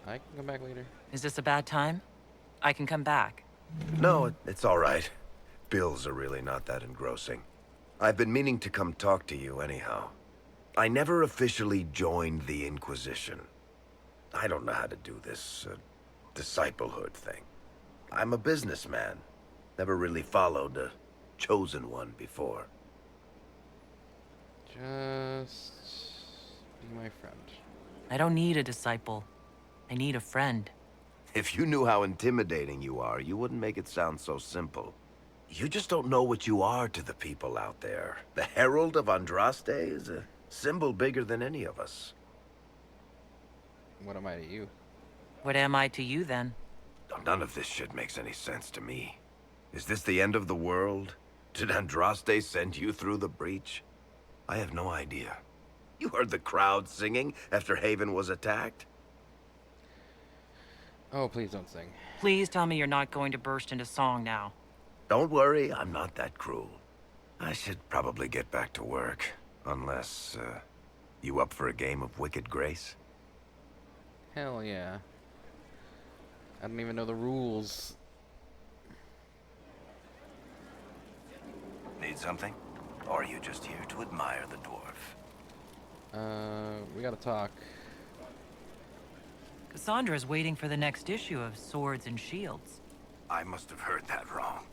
I can come back later. Is this a bad time? I can come back. No, it's all right. Bills are really not that engrossing. I've been meaning to come talk to you anyhow. I never officially joined the Inquisition. I don't know how to do this disciplehood thing. I'm a businessman. Never really followed a chosen one before. Just be my friend. I don't need a disciple. I need a friend. If you knew how intimidating you are, you wouldn't make it sound so simple. You just don't know what you are to the people out there. The Herald of Andraste is a symbol bigger than any of us. What am I to you? What am I to you, then? None of this shit makes any sense to me. Is this the end of the world? Did Andraste send you through the breach? I have no idea. You heard the crowd singing after Haven was attacked? Oh, please don't sing. Please tell me you're not going to burst into song now. Don't worry, I'm not that cruel. I should probably get back to work. Unless, you up for a game of Wicked Grace? Hell yeah. I don't even know the rules. Need something? Or are you just here to admire the dwarf? We gotta talk. Cassandra's waiting for the next issue of Swords and Shields. I must have heard that wrong.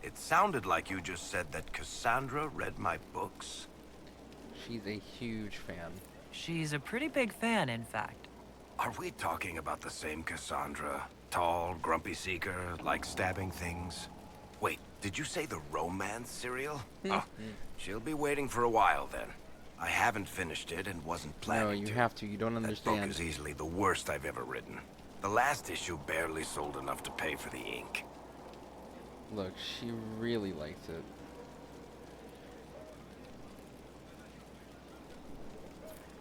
It sounded like you just said that Cassandra read my books. She's a huge fan. She's a pretty big fan, in fact. Are we talking about the same Cassandra? Tall, grumpy seeker, like stabbing things? Wait, did you say the romance serial? Oh, she'll be waiting for a while then. I haven't finished it and wasn't planning No, you have to. You don't understand. That book is easily the worst I've ever written. The last issue barely sold enough to pay for the ink. Look, she really likes it.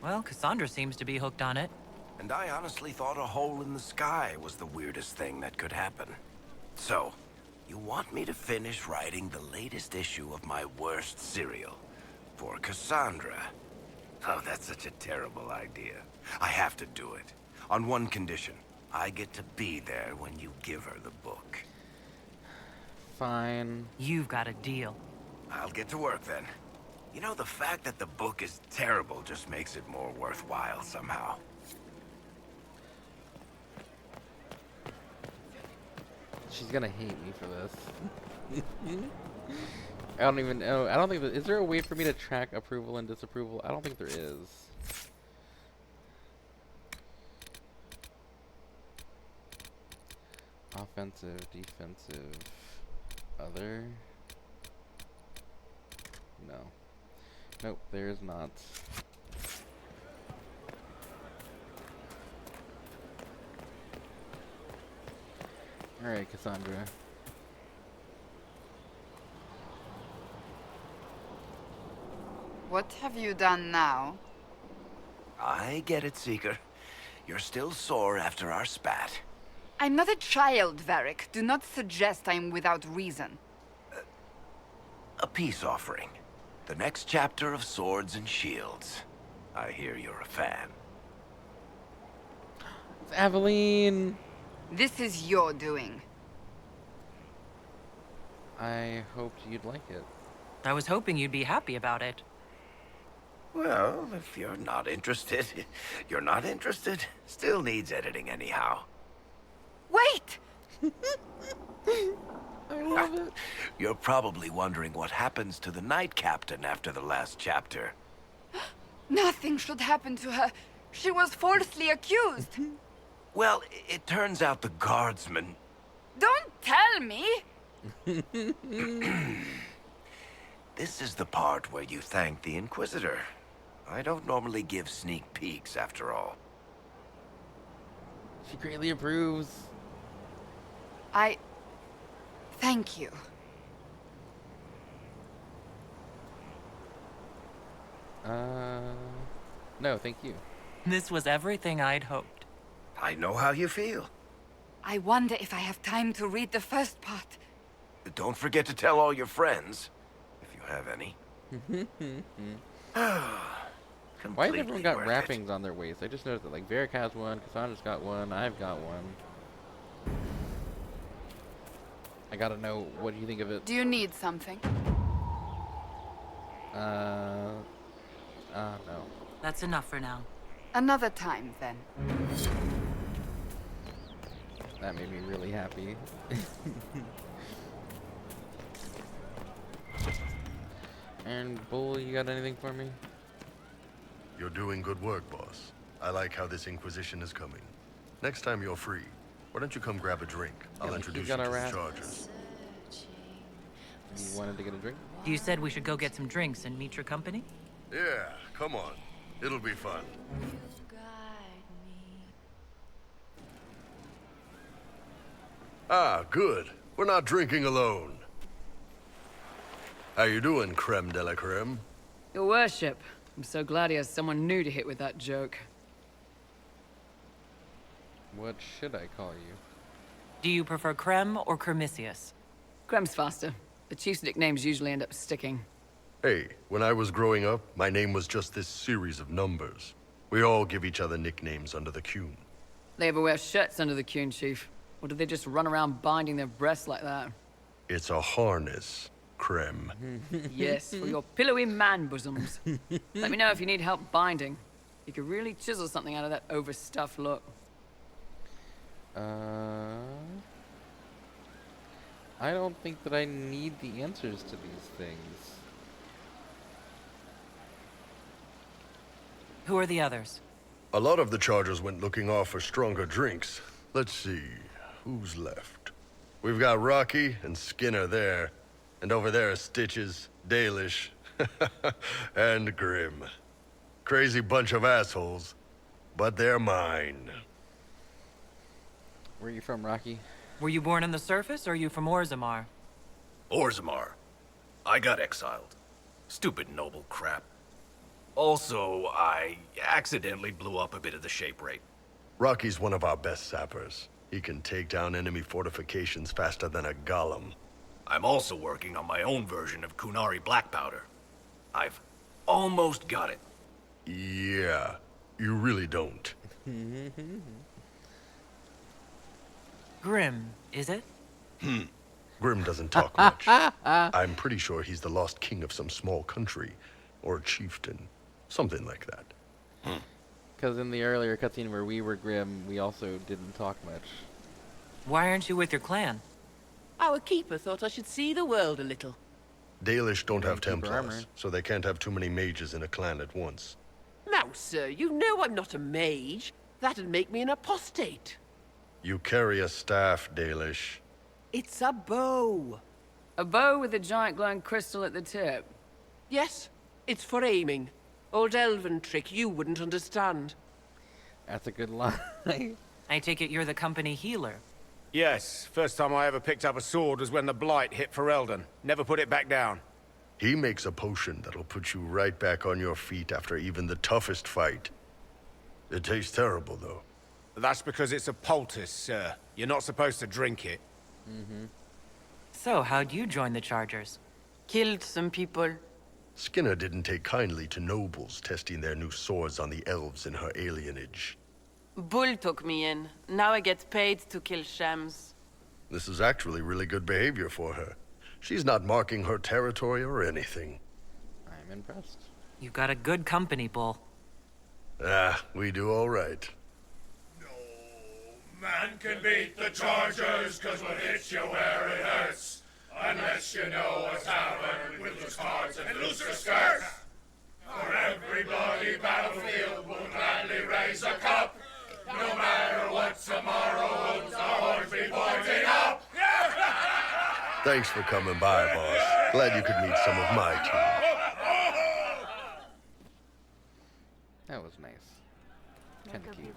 Well, Cassandra seems to be hooked on it. And I honestly thought a hole in the sky was the weirdest thing that could happen. So, you want me to finish writing the latest issue of my worst serial for Cassandra? Oh, that's such a terrible idea. I have to do it. On one condition. I get to be there when you give her the book. Fine. You've got a deal. I'll get to work then. You know, the fact that the book is terrible just makes it more worthwhile somehow. She's gonna hate me for this. I don't even know. I don't think is there a way for me to track approval and disapproval? I don't think there is. Offensive, defensive, other. No. Nope, there is not. Alright, Cassandra. What have you done now? I get it, Seeker. You're still sore after our spat. I'm not a child, Varric. Do not suggest I'm without reason. A peace offering. The next chapter of Swords and Shields. I hear you're a fan. It's Aveline! This is your doing. I hoped you'd like it. I was hoping you'd be happy about it. Well, if you're not interested, you're not interested. Still needs editing anyhow. Wait! I love it. You're probably wondering what happens to the Knight Captain after the last chapter. Nothing should happen to her. She was falsely accused. Well, it turns out the guardsman... Don't tell me! This is the part where you thank the Inquisitor. I don't normally give sneak peeks, after all. She greatly approves. Thank you. No, thank you. This was everything I'd hoped. I know how you feel. I wonder if I have time to read the first part. Don't forget to tell all your friends, if you have any. Why has everyone got wrappings on their waist? I just noticed that, like, Varric has one, Cassandra's got one, I've got one. I gotta know, what do you think of it? Do you need something? No. That's enough for now. Another time, then. That made me really happy. And Bull, you got anything for me? You're doing good work, boss. I like how this Inquisition is coming. Next time you're free, why don't you come grab a drink? I'll introduce you to the Chargers. You wanted to get a drink? You said we should go get some drinks and meet your company? Yeah, come on. It'll be fun. Ah, good. We're not drinking alone. How you doing, creme de la creme? Your worship, I'm so glad he has someone new to hit with that joke. What should I call you? Do you prefer Creme or Cremisius? Crem's faster. The chief's nicknames usually end up sticking. Hey, when I was growing up, my name was just this series of numbers. We all give each other nicknames under the Qun. They ever wear shirts under the Qun, Chief? Or do they just run around binding their breasts like that? It's a harness. creme. Yes, for your pillowy man bosoms. Let me know if you need help binding. You could really chisel something out of that overstuffed look. I don't think that I need the answers to these things. Who are the others? A lot of the Chargers went looking off for stronger drinks. Let's see, who's left? We've got Rocky and Skinner there. And over there are Stitches, Dalish, and Grim. Crazy bunch of assholes, but they're mine. Where are you from, Rocky? Were you born on the surface, or are you from Orzammar? Orzammar. I got exiled. Stupid noble crap. Also, I accidentally blew up a bit of the shape rate. Rocky's one of our best sappers. He can take down enemy fortifications faster than a golem. I'm also working on my own version of Qunari black powder. I've almost got it. Yeah, you really don't. Grim, is it? Grim doesn't talk much. I'm pretty sure he's the lost king of some small country, or a chieftain, something like that. Because in the earlier cutscene where we were Grim, we also didn't talk much. Why aren't you with your clan? Our keeper thought I should see the world a little. Dalish don't have Templars, Templars, so they can't have too many mages in a clan at once. Now, sir, you know I'm not a mage. That'd make me an apostate. You carry a staff, Dalish. It's a bow. A bow with a giant glowing crystal at the tip. Yes, it's for aiming. Old elven trick you wouldn't understand. That's a good line. I take it you're the company healer. Yes, first time I ever picked up a sword was when the Blight hit Ferelden. Never put it back down. He makes a potion that'll put you right back on your feet after even the toughest fight. It tastes terrible, though. That's because it's a poultice, sir. You're not supposed to drink it. So, how'd you join the Chargers? Killed some people. Skinner didn't take kindly to nobles testing their new swords on the elves in her alienage. Bull took me in. Now I get paid to kill shams. This is actually really good behavior for her. She's not marking her territory or anything. I'm impressed. You've got a good company, Bull. Ah, we do all right. Man can beat the Chargers, cause we'll hit you where it hurts. Unless you know a tavern with loose cards and looser skirts. For every bloody battlefield, we'll gladly raise a cup. No matter what tomorrow holds, our horns be pointing up. Thanks for coming by, boss. Glad you could meet some of my team. That was nice. Kind of cute.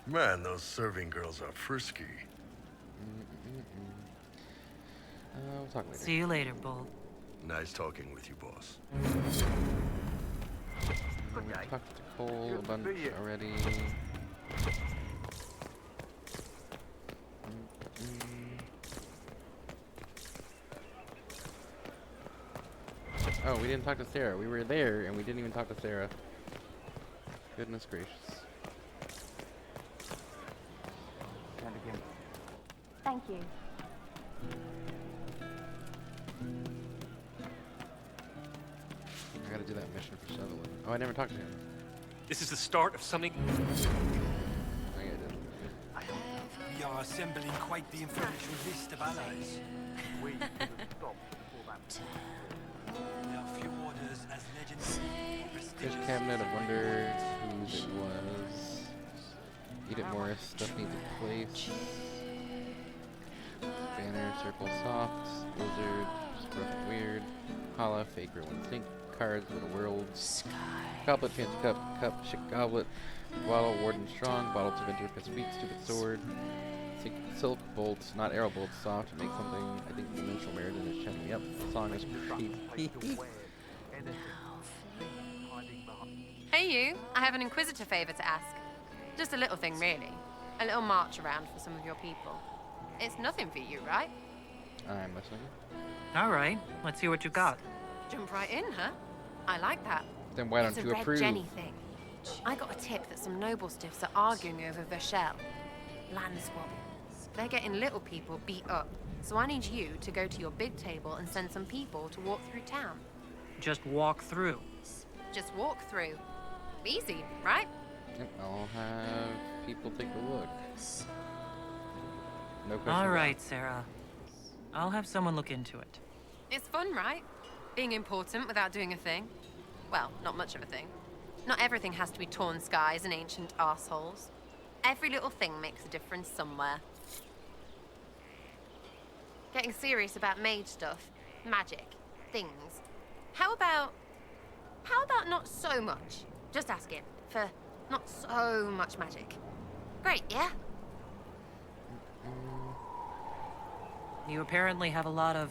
Man, those serving girls are frisky. We'll talk later. See you later, Bull. Nice talking with you, boss. We talked to Cole a bunch already. Oh, we didn't talk to Sarah. We were there and we didn't even talk to Sarah. Goodness gracious. Thank you. I gotta do that mission for Sutherland. Oh, I never talked to him. This is the start of something. I did. We are assembling quite the influential list of allies. We could have stopped before that. There are few orders as legendary. Fish cabinet, I wonder whose it was. Edith Morris, stuff needs a place. Banner, circle, soft, blizzard, just rough and weird. Holla, fake, rolling sink, cards, little worlds. Goblet, fancy cup, chic goblet. Bottle, warden strong, bottle to winter, piss weak, stupid sword. Silk bolts, not arrow bolts, soft, make something. I think the dimensional Meriden is chatting me up. The song is creepy. Hey you, I have an Inquisitor favor to ask. Just a little thing really. A little march around for some of your people. It's nothing for you, right? I'm listening. All right, let's hear what you got. Jump right in, huh? I like that. Then why don't it's you a Red approve? Jenny thing. I got a tip that some noble stiffs are arguing over Verschel. Land swap. They're getting little people beat up. So I need you to go to your big table and send some people to walk through town. Just walk through. Just walk through. Easy, right? Yep, I'll have people take a look. No question. All right, Sarah. I'll have someone look into it. It's fun, right? Being important without doing a thing. Well, not much of a thing. Not everything has to be torn skies and ancient arseholes. Every little thing makes a difference somewhere. Getting serious about mage stuff, magic, things. How about not so much? Just asking for not so much magic. Great, yeah? You apparently have a lot of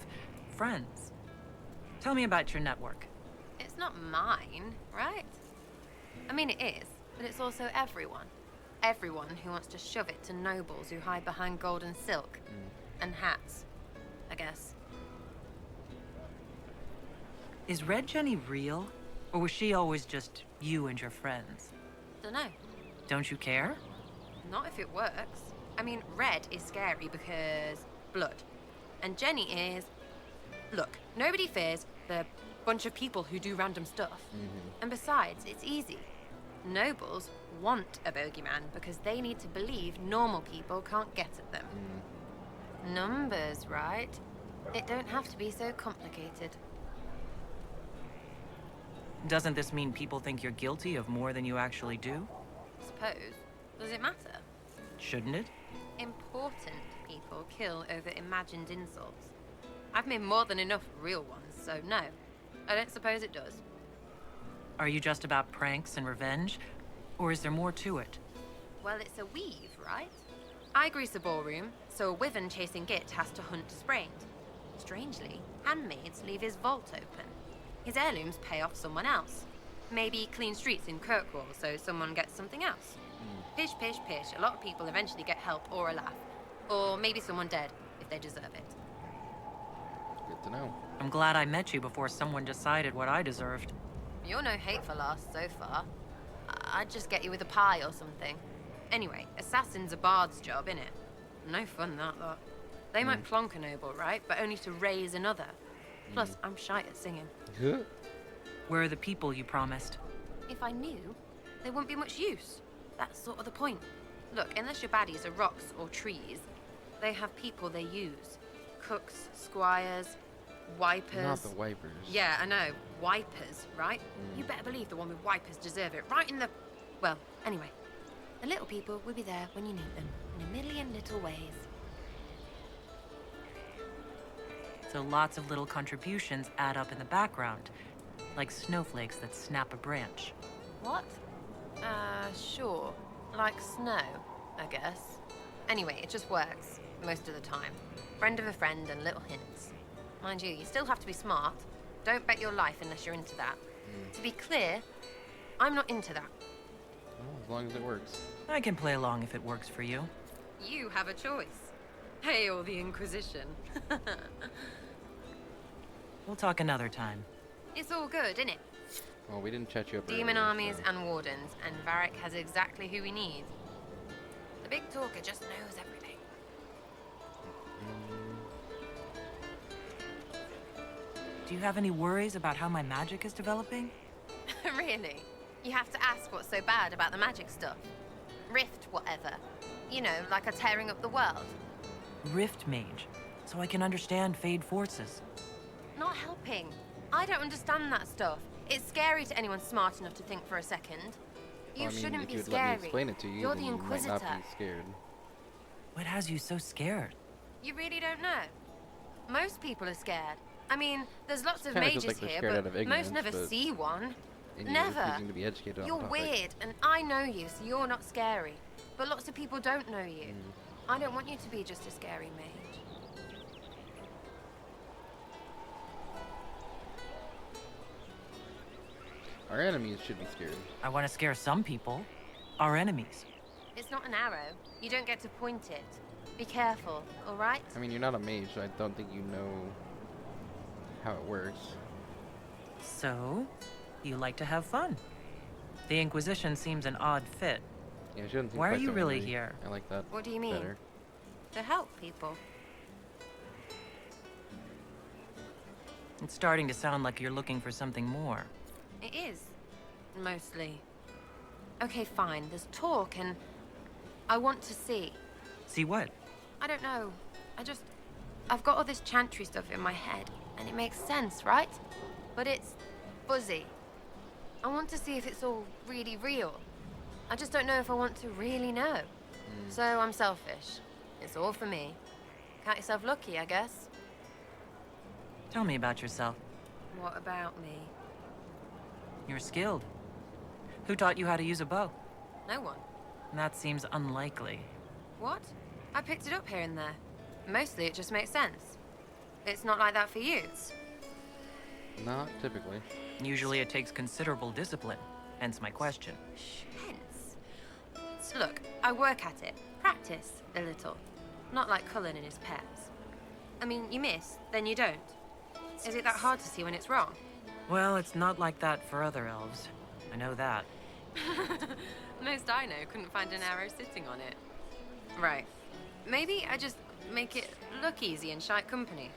friends. Tell me about your network. It's not mine, right? I mean, it is, but it's also everyone. Everyone who wants to shove it to nobles who hide behind gold and silk. And hats, I guess. Is Red Jenny real? Or was she always just you and your friends? Dunno. Don't you care? Not if it works. I mean, Red is scary because blood. And Jenny is... Look, nobody fears the bunch of people who do random stuff. And besides, it's easy. Nobles want a bogeyman because they need to believe normal people can't get at them. Numbers, right? It don't have to be so complicated. Doesn't this mean people think you're guilty of more than you actually do? Suppose. Does it matter? Shouldn't it? Important people kill over imagined insults. I've made more than enough real ones, so no. I don't suppose it does. Are you just about pranks and revenge? Or is there more to it? Well, it's a weave, right? I grease a ballroom, so a wyvern chasing Git has to hunt Sprained. Strangely, handmaids leave his vault open. His heirlooms pay off someone else. Maybe clean streets in Kirkwall, so someone gets something else. Pish, pish, pish. A lot of people eventually get help or a laugh. Or maybe someone dead, if they deserve it. Good to know. I'm glad I met you before someone decided what I deserved. You're no hateful ass so far. I'd just get you with a pie or something. Anyway, assassin's a bard's job, innit? No fun, that lot. They might plonk a noble, right? But only to raise another. Plus, I'm shy at singing. Where are the people you promised? If I knew, they wouldn't be much use. That's sort of the point. Look, unless your baddies are rocks or trees, they have people they use. Cooks, squires, wipers. Not the wipers. Yeah, I know. Wipers, right? You better believe the one with wipers deserve it. Right in the... Well, anyway. The little people will be there when you need them. In a million little ways. So lots of little contributions add up in the background. Like snowflakes that snap a branch. What? Sure. Like snow, I guess. Anyway, it just works. Most of the time. Friend of a friend and little hints. Mind you still have to be smart. Don't bet your life unless you're into that. To be clear, I'm not into that. Well, as long as it works. I can play along if it works for you. You have a choice. Hail the Inquisition. We'll talk another time. It's all good, innit? Well, we didn't chat you up Demon earlier, armies so. and wardens, and Varric has exactly who we need. The big talker just knows everything. Do you have any worries about how my magic is developing? Really? You have to ask what's so bad about the magic stuff. Rift, whatever. You know, like a tearing up the world. Rift mage, so I can understand Fade forces. Not helping. I don't understand that stuff. It's scary to anyone smart enough to think for a second. You Well, I mean, shouldn't if be you'd scary. let me explain it to you, You're then the you might Inquisitor. not be scared. What has you so scared? You really don't know. Most people are scared. I mean, there's lots of Kinda just mages like they're here, scared but out of ignorance, most never but- see one. And you're Never. refusing to be educated on You're the topic. weird, and I know you, so you're not scary. But lots of people don't know you. I don't want you to be just a scary mage. Our enemies should be scared. I want to scare some people. Our enemies. It's not an arrow. You don't get to point it. Be careful, all right? I mean, you're not a mage, so I don't think you know how it works. So, you like to have fun. The Inquisition seems an odd fit. Yeah, it shouldn't seem Why are quite you so really angry. here? I like that. What do you mean? Better. To help people. It's starting to sound like you're looking for something more. It is. Mostly. Okay, fine. There's talk and I want to see. See what? I don't know. I've got all this chantry stuff in my head, and it makes sense, right? But it's fuzzy. I want to see if it's all really real. I just don't know if I want to really know. So I'm selfish. It's all for me. Count yourself lucky, I guess. Tell me about yourself. What about me? You're skilled. Who taught you how to use a bow? No one. That seems unlikely. What? I picked it up here and there. Mostly it just makes sense. It's not like that for you. Not typically. Usually it takes considerable discipline, hence my question. Hence. So look, I work at it. Practice a little. Not like Cullen and his pets. I mean, you miss, then you don't. Is it that hard to see when it's wrong? Well, it's not like that for other elves. I know that. Most I know couldn't find an arrow sitting on it. Right. Maybe I just make it look easy in shite company.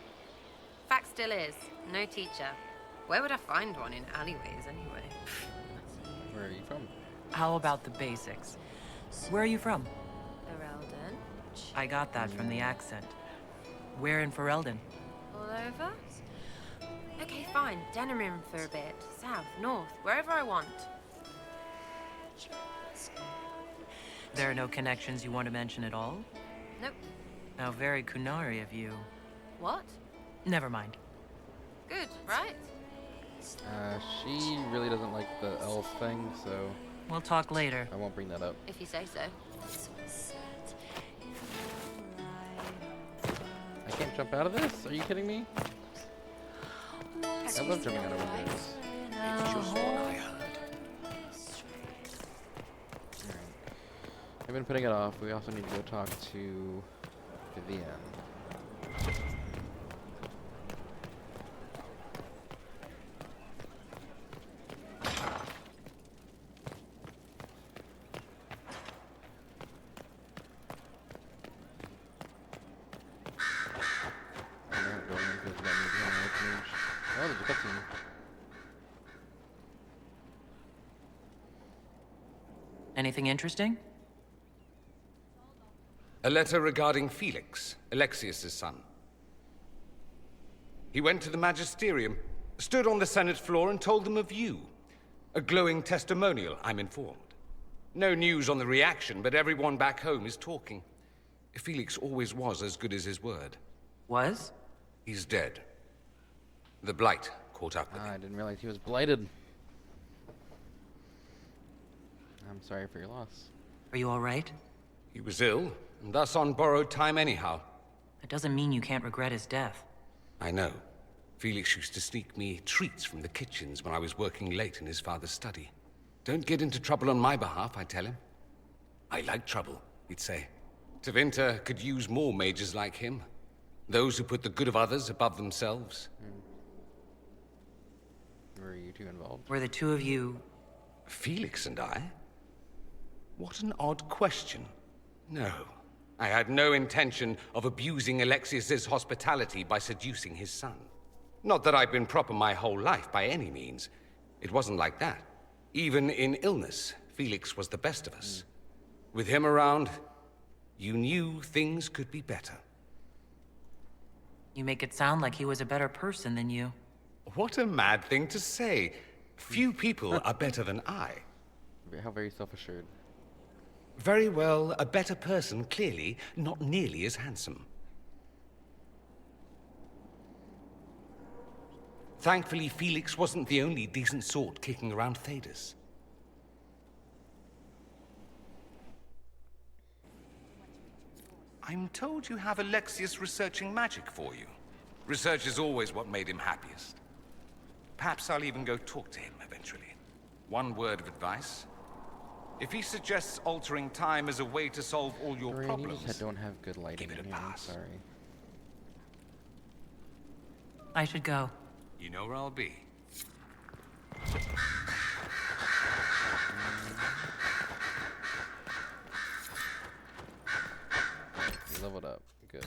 Fact still is, no teacher. Where would I find one in alleyways anyway? Where are you from? How about the basics? Where are you from? Ferelden. I got that from the accent. Where in Ferelden? All over? Okay, fine. Denerim for a bit. South, north, wherever I want. There are no connections you want to mention at all? Nope. How very Qunari of you. What? Never mind. Good, right? She really doesn't like the elf thing, so... We'll talk later. I won't bring that up. If you say so. I can't jump out of this? Are you kidding me? I love jumping out of windows. It's just what I heard. I've been putting it off. We also need to go talk to Vivienne. Oh, there's a cutscene. Anything interesting? A letter regarding Felix, Alexius's son. He went to the Magisterium, stood on the Senate floor and told them of you. A glowing testimonial, I'm informed. No news on the reaction, but everyone back home is talking. Felix always was as good as his word. Was? He's dead. The blight caught up with him. I didn't realize he was blighted. I'm sorry for your loss. Are you all right? He was ill, and thus on borrowed time anyhow. That doesn't mean you can't regret his death. I know. Felix used to sneak me treats from the kitchens when I was working late in his father's study. Don't get into trouble on my behalf, I tell him. I like trouble, he'd say. Tevinter could use more mages like him. Those who put the good of others above themselves. Were you two involved? Were the two of you... Felix and I? What an odd question. No. I had no intention of abusing Alexius's hospitality by seducing his son. Not that I've been proper my whole life, by any means. It wasn't like that. Even in illness, Felix was the best of us. With him around, you knew things could be better. You make it sound like he was a better person than you. What a mad thing to say. Few people are better than I. How very self-assured. Very well, a better person, clearly, not nearly as handsome. Thankfully, Felix wasn't the only decent sort kicking around Thedas. I'm told you have Alexius researching magic for you. Research is always what made him happiest. Perhaps I'll even go talk to him eventually. One word of advice. If he suggests altering time as a way to solve all your problems, you just don't have good lighting give it a in here, I'm pass. sorry. I should go. You know where I'll be. leveled up. Good.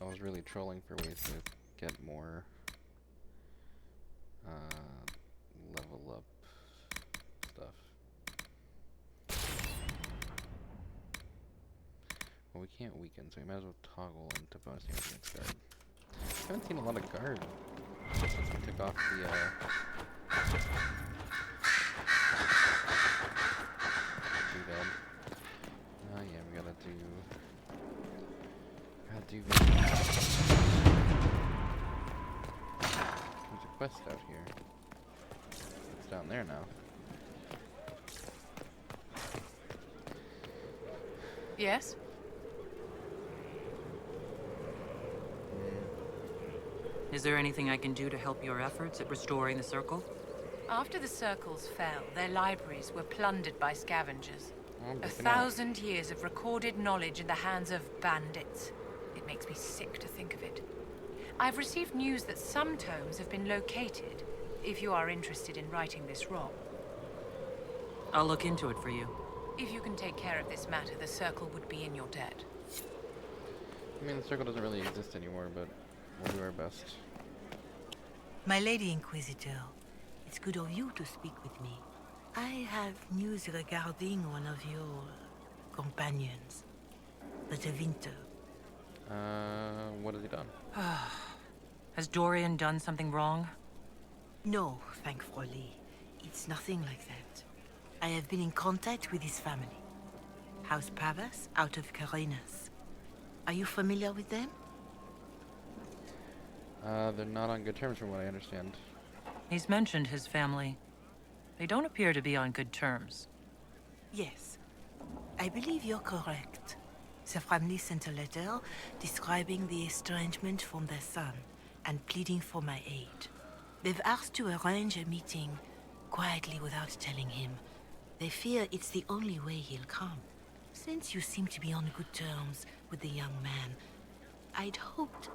I was really trolling for ways to get more level up stuff. Well, we can't weaken, so we might as well toggle into bonus damage against guard. I haven't seen a lot of guard since we took off the doodad. Oh yeah, we gotta do there's a quest out here. It's down there now. Yes? Is there anything I can do to help your efforts at restoring the Circle? After the Circles fell, their libraries were plundered by scavengers. Oh, 1,000 years of recorded knowledge in the hands of bandits. It makes me sick to think of it. I've received news that some tomes have been located, if you are interested in righting this wrong. I'll look into it for you. If you can take care of this matter, the Circle would be in your debt. I mean, the Circle doesn't really exist anymore, but we'll do our best. My Lady Inquisitor, it's good of you to speak with me. I have news regarding one of your companions, the Tevinter. What has he done? Has Dorian done something wrong? No, thankfully. It's nothing like that. I have been in contact with his family. House Pavas, out of Carenas. Are you familiar with them? They're not on good terms from what I understand. He's mentioned his family. They don't appear to be on good terms. Yes. I believe you're correct. The family sent a letter describing the estrangement from their son and pleading for my aid. They've asked to arrange a meeting quietly without telling him. They fear it's the only way he'll come. Since you seem to be on good terms with the young man, I'd hoped...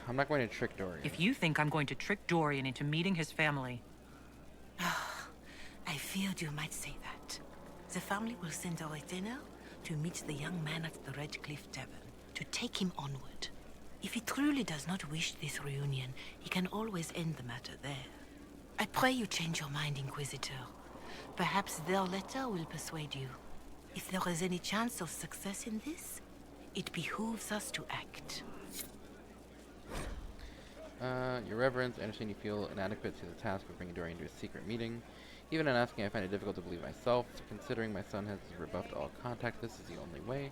I'm not going to trick Dorian. If you think I'm going to trick Dorian into meeting his family... I feared you might say that. The family will send a retainer to meet the young man at the Red Cliff Tavern, to take him onward. If he truly does not wish this reunion, he can always end the matter there. I pray you change your mind, Inquisitor. Perhaps their letter will persuade you. If there is any chance of success in this, it behooves us to act. Your Reverence, I understand you feel inadequate to the task of bringing Dorian to a secret meeting. Even in asking, I find it difficult to believe myself. Considering my son has rebuffed all contact, this is the only way.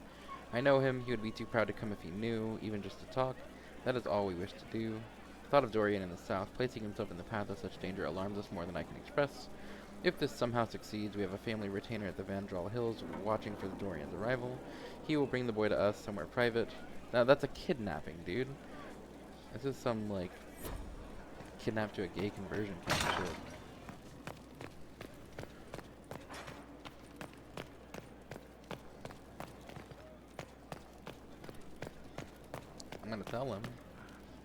I know him. He would be too proud to come if he knew, even just to talk. That is all we wish to do. The thought of Dorian in the south, placing himself in the path of such danger, alarms us more than I can express. If this somehow succeeds, we have a family retainer at the Vandral Hills watching for Dorian's arrival. He will bring the boy to us somewhere private. Now, that's a kidnapping, dude. This is some, like, kidnap to a gay conversion kind of shit. I'm gonna tell him.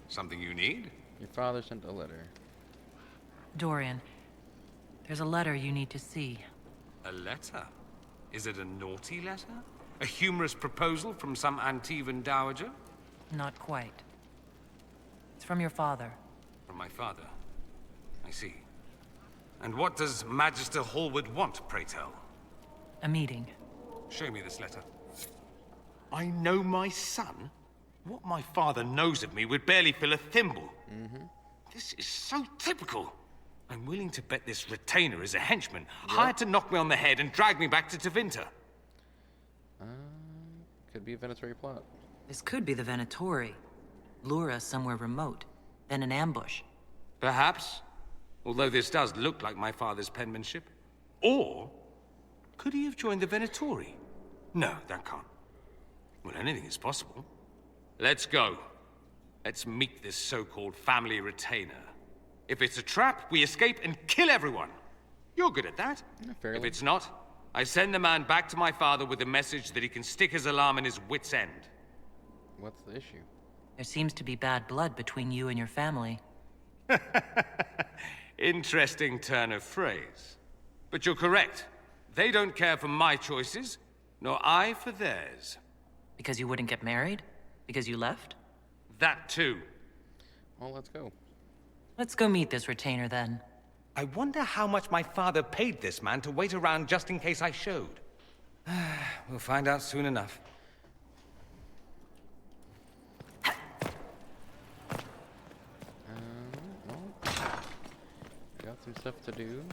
Something you need? Your father sent a letter. Dorian, there's a letter you need to see. A letter? Is it a naughty letter? A humorous proposal from some Antivan dowager? Not quite. It's from your father. From my father? I see. And what does Magister Hallward want, pray tell? A meeting. Show me this letter. I know my son? What my father knows of me would barely fill a thimble. This is so typical. I'm willing to bet this retainer is a henchman, hired to knock me on the head and drag me back to Tevinter. Could be a Venatori plot. This could be the Venatori. Lure us somewhere remote, then an ambush. Perhaps. Although this does look like my father's penmanship. Or could he have joined the Venatori? No, that can't. Well, anything is possible. Let's go. Let's meet this so-called family retainer. If it's a trap, we escape and kill everyone. You're good at that. Fairly. If it's not, I send the man back to my father with a message that he can stick his alarm in his wit's end. What's the issue? There seems to be bad blood between you and your family. Interesting turn of phrase. But you're correct. They don't care for my choices. nor I for theirs. Because you wouldn't get married? Because you left? That too. Well, let's go. Let's go meet this retainer then. I wonder how much my father paid this man to wait around just in case I showed. We'll find out soon enough. Well, got some stuff to do.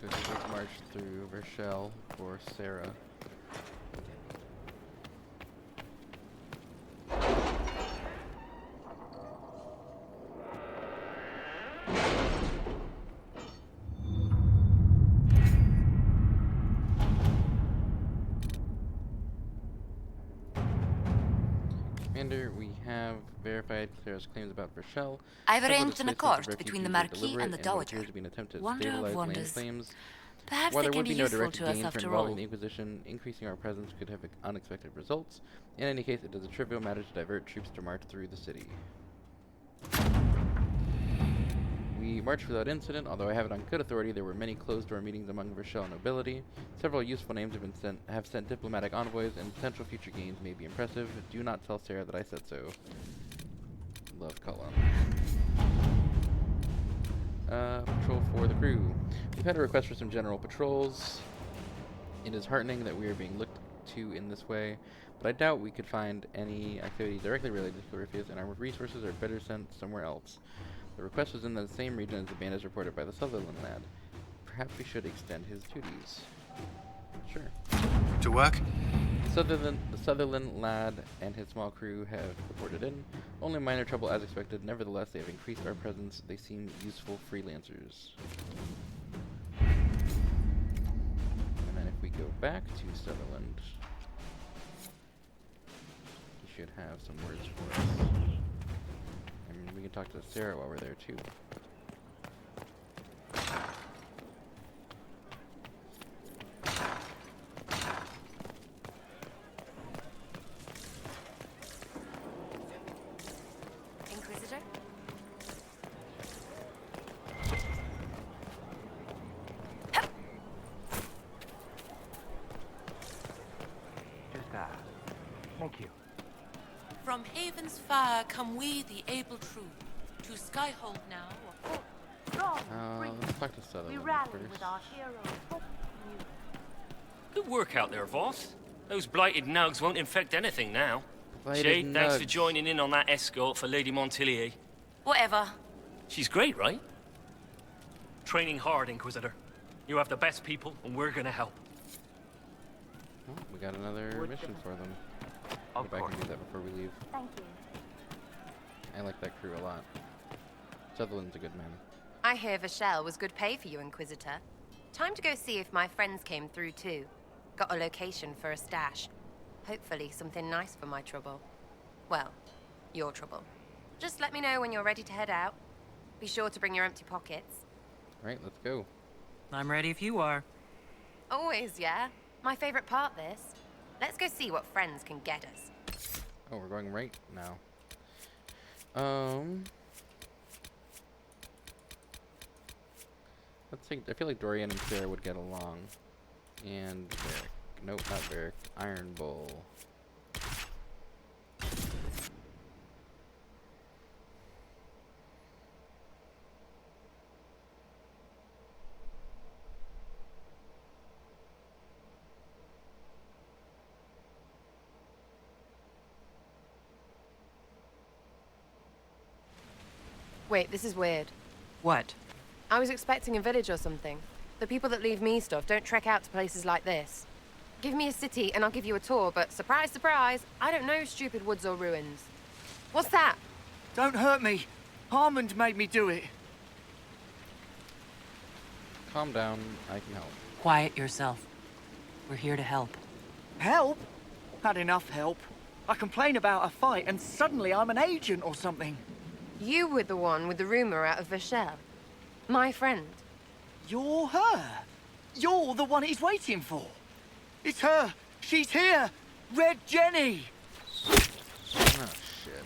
Let's march through Rochelle for Sarah. Commander, we have verified Sarah's claims about Rochelle. I've Several arranged an displacements accord of between the refugees were Marquis and the deliberate in what Dowager. appears to be an attempt to Wonder of stabilize land wonders. claims. Perhaps While they there can would be be no useful direct to us gain for after involving all. the Inquisition, increasing our presence could have unexpected results. In any case, it is a trivial matter to divert troops to march through the city. We marched without incident, although I have it on good authority there were many closed-door meetings among Rochelle nobility. Several useful names have sent diplomatic envoys, and potential future gains may be impressive. Do not tell Sarah that I said so. Love Cullen. Patrol for the crew. We've had a request for some general patrols. It is heartening that we are being looked to in this way, but I doubt we could find any activity directly related to Corypheus, and our resources are better sent somewhere else. The request was in the same region as the bandits reported by the Sutherland lad. Perhaps we should extend his duties. Sure. To work? The Sutherland lad and his small crew have reported in. Only minor trouble as expected. Nevertheless, they have increased our presence. They seem useful freelancers. And then if we go back to Sutherland, he should have some words for us. And we can talk to Sarah while we're there too. Inquisitor? Just that. Thank you. From Haven's fire come we, the able true, to Skyhold now. Let's talk to Sutherland first. Good work out there, Voss. Those blighted nugs won't infect anything now. Blighted Shay, thanks for nugs. joining in on that escort for Lady Montilier. Whatever. She's great, right? Training hard, Inquisitor. You have the best people, and we're gonna help. Oh, we got another mission for them. Of Go back and course. do that before we leave. Thank you. I like that crew a lot. Sutherland's a good man. I hear Vachelle was good pay for you, Inquisitor. Time to go see if my friends came through too. Got a location for a stash. Hopefully something nice for my trouble. Well, your trouble. Just let me know when you're ready to head out. Be sure to bring your empty pockets. Right, let's go. I'm ready if you are. Always, yeah. My favorite part, this. Let's go see what friends can get us. Oh, we're going right now. Let's think. I feel like Dorian and Sarah would get along. And Varric. Nope, not Varric. Iron Bull. Wait, this is weird. What? I was expecting a village or something. The people that leave me stuff don't trek out to places like this. Give me a city and I'll give you a tour, but surprise, surprise, I don't know stupid woods or ruins. What's that? Don't hurt me. Harmond made me do it. Calm down. I can help. Quiet yourself. We're here to help. Help? Had enough help. I complain about a fight and suddenly I'm an agent or something. You were the one with the rumor out of Vachelle. My friend. You're her. You're the one he's waiting for. It's her. She's here. Red Jenny. Oh, shit.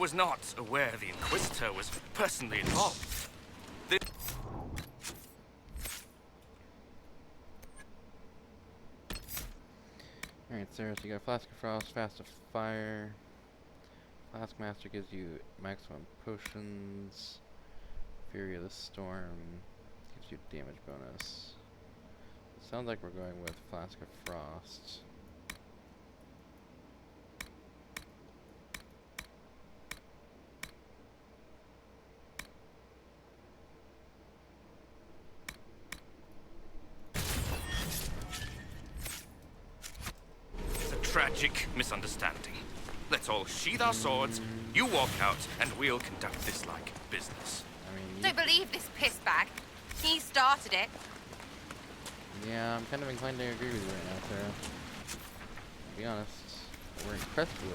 was not aware the Inquisitor was personally involved. This... Alright, Sarah, so you got Flask of Frost, Fast of Fire. Flask Master gives you maximum potions. Fury of the Storm gives you damage bonus. It sounds like we're going with Flask of Frost. It's a tragic misunderstanding. Let's all sheath our swords, you walk out, and we'll conduct this like business. Don't believe this piss bag. He started it. Yeah, I'm kind of inclined to agree with you right now, Sarah. To be honest, we're impressed with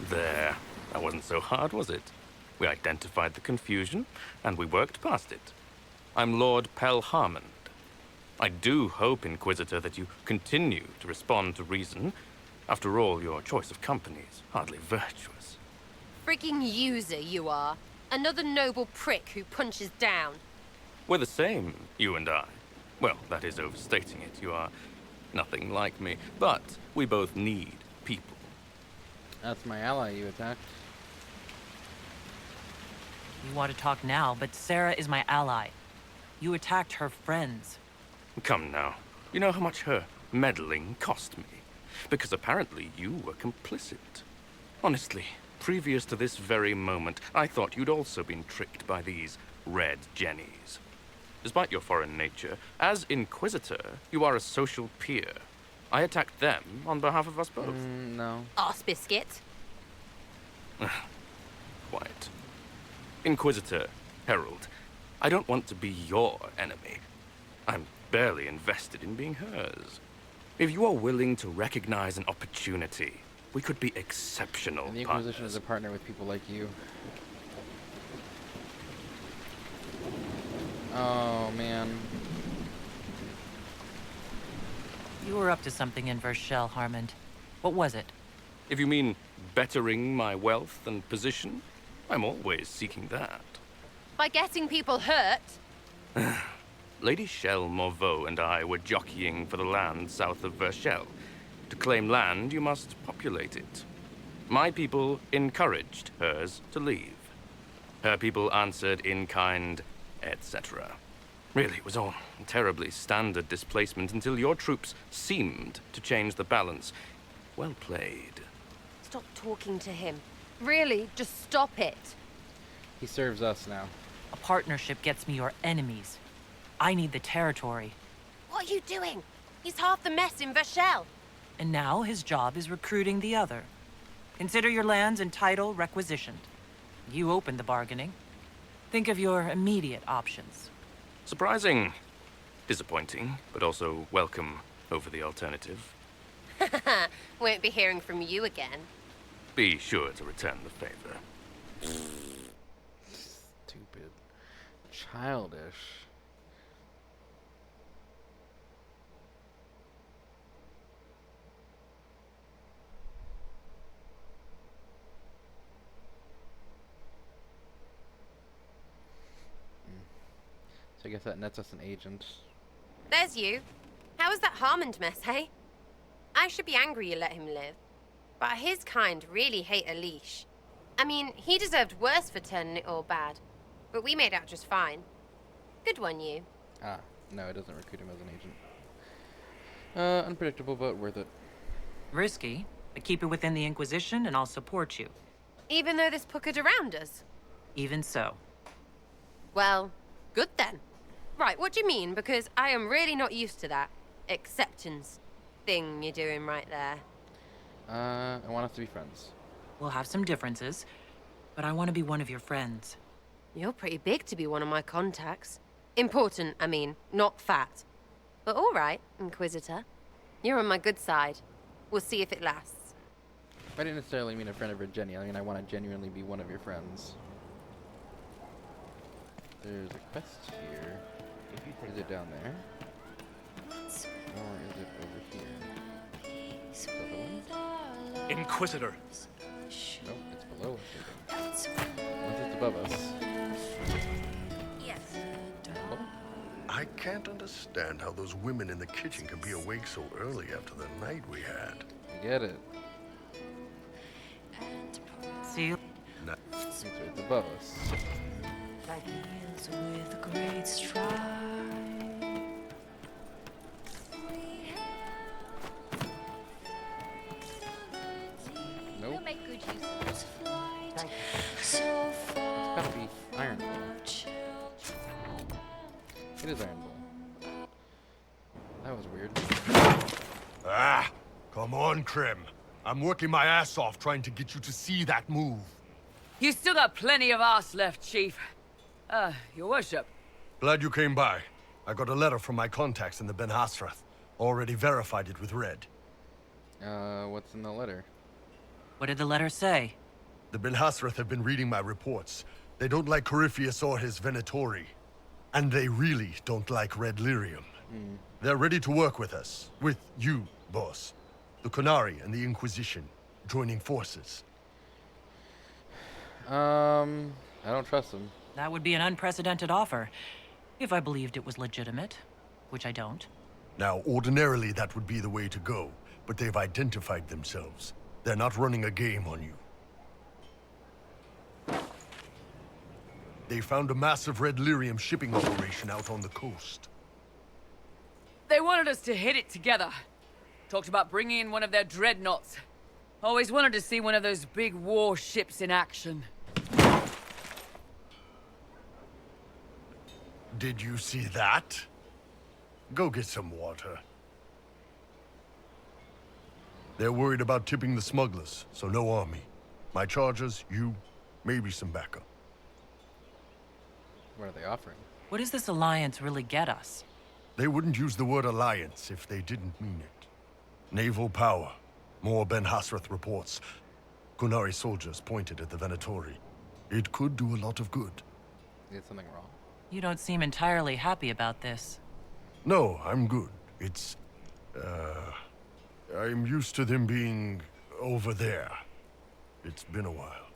it. There. That wasn't so hard, was it? We identified the confusion, and we worked past it. I'm Lord Pelharmond. I do hope, Inquisitor, that you continue to respond to reason. After all, your choice of company is hardly virtuous. Freaking user you are. Another noble prick who punches down. We're the same, you and I. Well, that is overstating it. You are nothing like me. But we both need people. That's my ally you attacked. You want to talk now, but Sarah is my ally. You attacked her friends. Come now. You know how much her meddling cost me. Because apparently you were complicit. Honestly, previous to this very moment, I thought you'd also been tricked by these red jennies. Despite your foreign nature, as Inquisitor, you are a social peer. I attacked them on behalf of us both. No. Arse biscuit. Quiet. Inquisitor, Herald, I don't want to be your enemy. I'm barely invested in being hers. If you are willing to recognize an opportunity, we could be exceptional And the partners. Inquisition is a partner with people like you. Oh, man. You were up to something in Vershel, Harmond. What was it? If you mean bettering my wealth and position, I'm always seeking that. By getting people hurt. Lady Shell Morveau and I were jockeying for the land south of Vershel. To claim land, you must populate it. My people encouraged hers to leave. Her people answered in kind, etc. Really, it was all terribly standard displacement until your troops seemed to change the balance. Well played. Stop talking to him. Really, just stop it. He serves us now. A partnership gets me your enemies. I need the territory. What are you doing? He's half the mess in Vershel. And now his job is recruiting the other. Consider your lands and title requisitioned. You opened the bargaining. Think of your immediate options. Surprising. Disappointing, but also welcome over the alternative. Won't be hearing from you again. Be sure to return the favor. Stupid. Childish. So I guess that nets us an agent. There's you. How was that Harmond mess, hey? I should be angry you let him live. But his kind really hate a leash. I mean, he deserved worse for turning it all bad. But we made out just fine. Good one, you. Ah, no, it doesn't recruit him as an agent. Unpredictable, but worth it. Risky, but keep it within the Inquisition and I'll support you. Even though this puckered around us? Even so. Well, good then. Right, what do you mean? Because I am really not used to that acceptance thing you're doing right there. I want us to be friends. We'll have some differences, but I want to be one of your friends. You're pretty big to be one of my contacts. Important, I mean, not fat. But all right, Inquisitor. You're on my good side. We'll see if it lasts. I didn't necessarily mean a friend of Virginia. I mean, I want to genuinely be one of your friends. There's a quest here. Is it down there? Or is it over here? Inquisitor, below us. Unless it's above us. Yes. I can't understand how those women in the kitchen can be awake so early after the night we had. I get it. See you. No. It's above us. With great stride. Nope. We'll make good use of it. So It's gotta be Iron Bull. It is Iron Bull. That was weird. Ah! Come on, Krim. I'm working my ass off trying to get you to see that move. You still got plenty of arse left, Chief. Your worship. Glad you came by. I got a letter from my contacts in the Ben Hasrath. Already verified it with Red. What's in the letter? What did the letter say? The Ben Hasrath have been reading my reports. They don't like Corypheus or his Venatori. And they really don't like Red Lyrium. They're ready to work with us. With you, boss. The Qunari and the Inquisition joining forces. I don't trust them. That would be an unprecedented offer. If I believed it was legitimate, which I don't. Now, ordinarily that would be the way to go, but they've identified themselves. They're not running a game on you. They found a massive Red Lyrium shipping operation out on the coast. They wanted us to hit it together. Talked about bringing in one of their dreadnoughts. Always wanted to see one of those big warships in action. Did you see that? Go get some water. They're worried about tipping the smugglers, so no army. My chargers, you, maybe some backup. What are they offering? What does this alliance really get us? They wouldn't use the word alliance if they didn't mean it. Naval power. More Ben Hasrath reports. Qunari soldiers pointed at the Venatori. It could do a lot of good. Is something wrong? You don't seem entirely happy about this. No, I'm good. It's... I'm used to them being over there. It's been a while.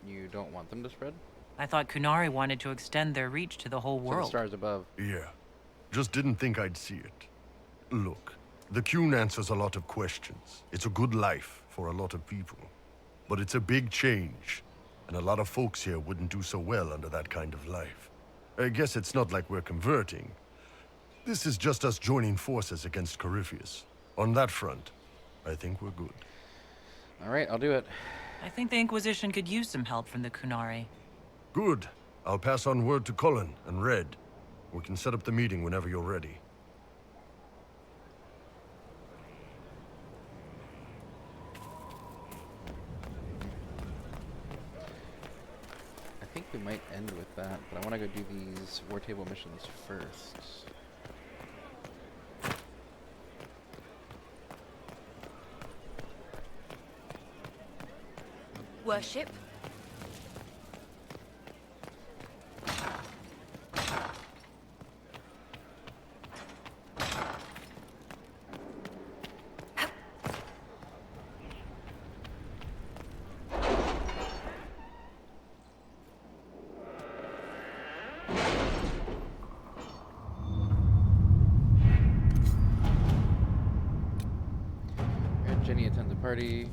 You don't want them to spread? I thought Qunari wanted to extend their reach to the whole To the world. stars above. Yeah. Just didn't think I'd see it. Look, the Qun answers a lot of questions. It's a good life for a lot of people. But it's a big change, and a lot of folks here wouldn't do so well under that kind of life. I guess it's not like we're converting. This is just us joining forces against Corypheus. On that front, I think we're good. Alright, I'll do it. I think the Inquisition could use some help from the Qunari. Good. I'll pass on word to Cullen and Red. We can set up the meeting whenever you're ready. I think we might end with that, but I want to go do these war table missions first. Worship. Jenny attends a party.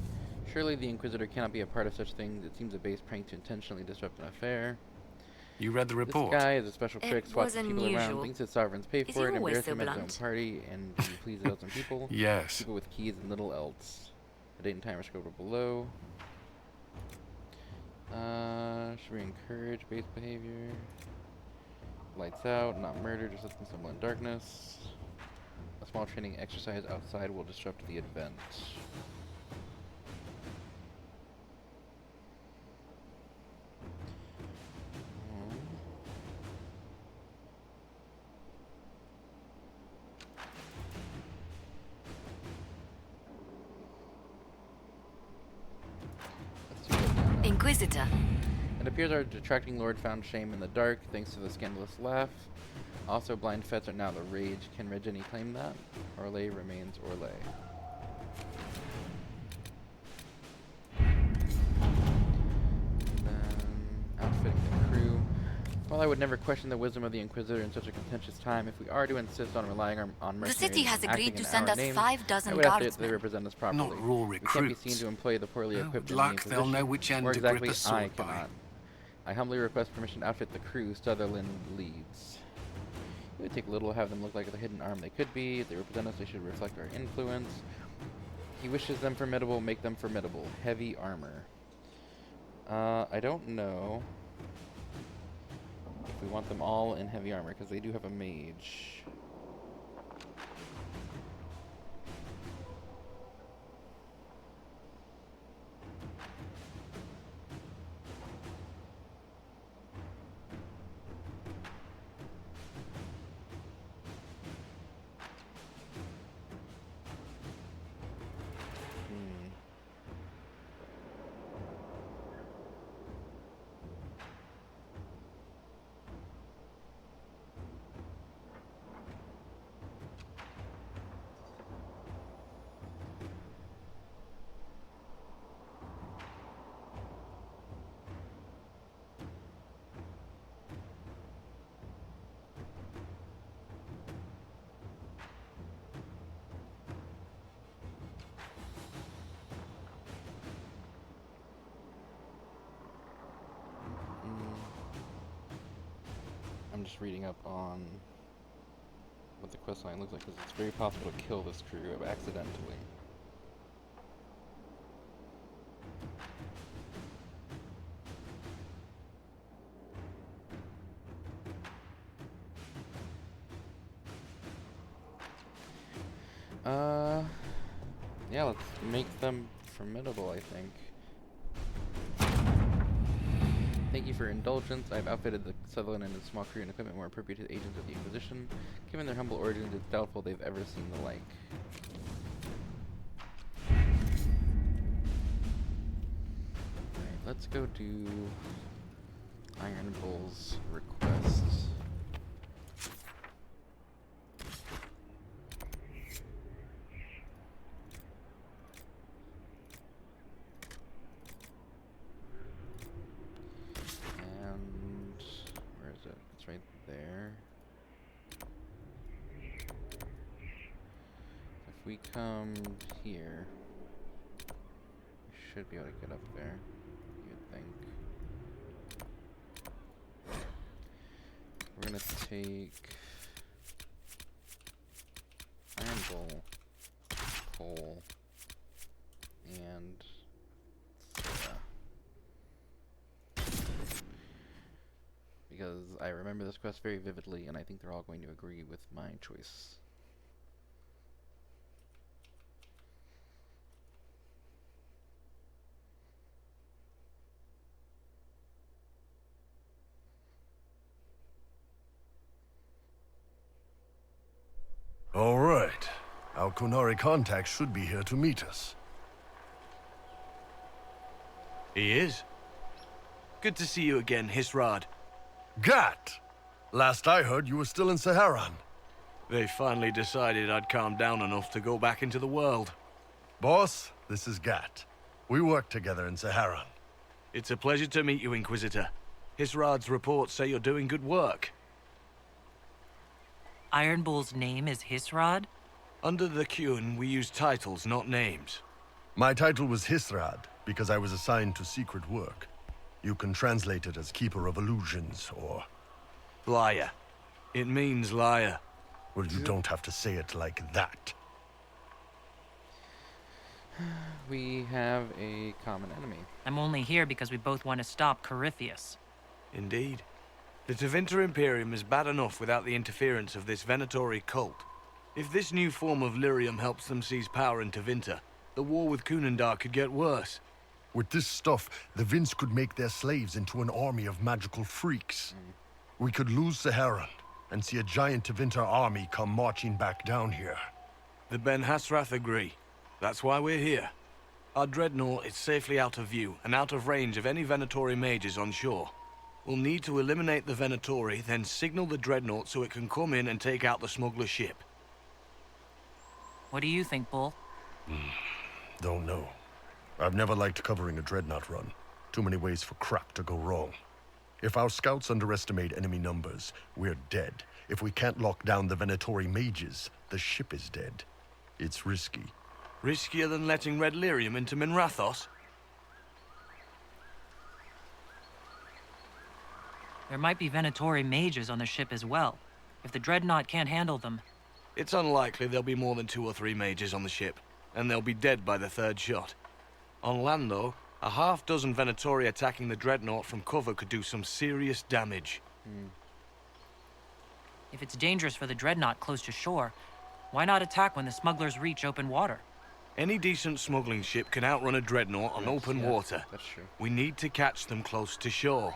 Surely the Inquisitor cannot be a part of such things. It seems a base prank to intentionally disrupt an affair. You read the report? This guy is a special prick, swats was people around, unusual. thinks his sovereigns pay Is for he it, always embarrass so him at his own blunt? party, and he pleases out some people. Yes. People with keys and little else. The date and time are scrolled below. Should we encourage base behavior? Lights out, not murder, just let them stumble in darkness. A small training exercise outside will disrupt the event. Inquisitor. It appears our detracting lord found shame in the dark, thanks to the scandalous laugh. Also, blind fets are now the rage. Can Regini claim that? Orlais remains Orlais. While I would never question the wisdom of the Inquisitor in such a contentious time, if we are to insist on relying on mercenaries The city has and acting agreed to in send our us name, 5 dozen I would ask that guardsmen. they represent us properly. Not raw We can't be recruits. seen to employ the poorly equipped Good in the luck, they'll Inquisition, know which end or to grip exactly a sword I by. cannot. I humbly request permission to outfit the crew Sutherland leads. It would take little to have them look like the hidden arm they could be. If they represent us, they should reflect our influence. He wishes them formidable, make them formidable. Heavy armor. I don't know if we want them all in heavy armor, because they do have a mage. I'm just reading up on what the questline looks like, because it's very possible to kill this crew accidentally. Yeah, let's make them formidable, I think. Thank you for your indulgence. I've outfitted the Sutherland and his small crew and equipment more appropriate to the agents of the Inquisition. Given their humble origins, it's doubtful they've ever seen the like. Alright, let's go do Iron Bull's requests. Right there. If we come here, we should be able to get up there, you'd think. We're gonna take Iron Bull, coal, and soda. Because I remember this quest very vividly, and I think they're all going to agree with my choice. All right. Our Qunari contact should be here to meet us. He is. Good to see you again, Hisrad. Gat! Last I heard, you were still in Saharan. They finally decided I'd calmed down enough to go back into the world. Boss, this is Gat. We work together in Saharan. It's a pleasure to meet you, Inquisitor. Hisrad's reports say you're doing good work. Iron Bull's name is Hisrad? Under the Qun, we use titles, not names. My title was Hisrad, because I was assigned to secret work. You can translate it as Keeper of Illusions, or... Liar. It means liar. Well, you don't have to say it like that. We have a common enemy. I'm only here because we both want to stop Corypheus. Indeed. The Tevinter Imperium is bad enough without the interference of this Venatori cult. If this new form of lyrium helps them seize power in Tevinter, the war with Kunandar could get worse. With this stuff, the Vince could make their slaves into an army of magical freaks. We could lose Saharan, and see a giant Tevinter army come marching back down here. The Ben Hasrath agree. That's why we're here. Our Dreadnought is safely out of view, and out of range of any Venatori mages on shore. We'll need to eliminate the Venatori, then signal the Dreadnought so it can come in and take out the smuggler ship. What do you think, Bull? Don't know. I've never liked covering a Dreadnought run. Too many ways for crap to go wrong. If our scouts underestimate enemy numbers, we're dead. If we can't lock down the Venatori mages, the ship is dead. It's risky. Riskier than letting Red Lyrium into Minrathos? There might be Venatori mages on the ship as well. If the Dreadnought can't handle them... It's unlikely there'll be more than 2 or 3 mages on the ship, and they'll be dead by the 3rd shot. On land, though, a half-dozen Venatori attacking the Dreadnought from cover could do some serious damage. If it's dangerous for the Dreadnought close to shore, why not attack when the smugglers reach open water? Any decent smuggling ship can outrun a Dreadnought on open water. That's true. We need to catch them close to shore.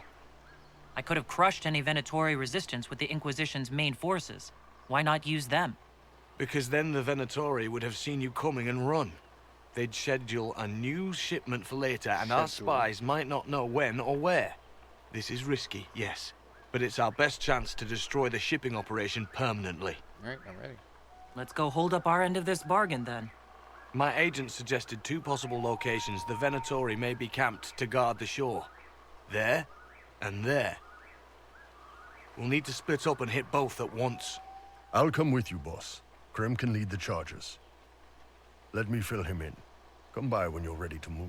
I could have crushed any Venatori resistance with the Inquisition's main forces. Why not use them? Because then the Venatori would have seen you coming and run. They'd schedule a new shipment for later, and our spies might not know when or where. This is risky, yes, but it's our best chance to destroy the shipping operation permanently. Alright, I'm ready. Let's go hold up our end of this bargain, then. My agent suggested 2 possible locations the Venatori may be camped to guard the shore. There, and there. We'll need to split up and hit both at once. I'll come with you, boss. Krem can lead the charges. Let me fill him in. Come by when you're ready to move.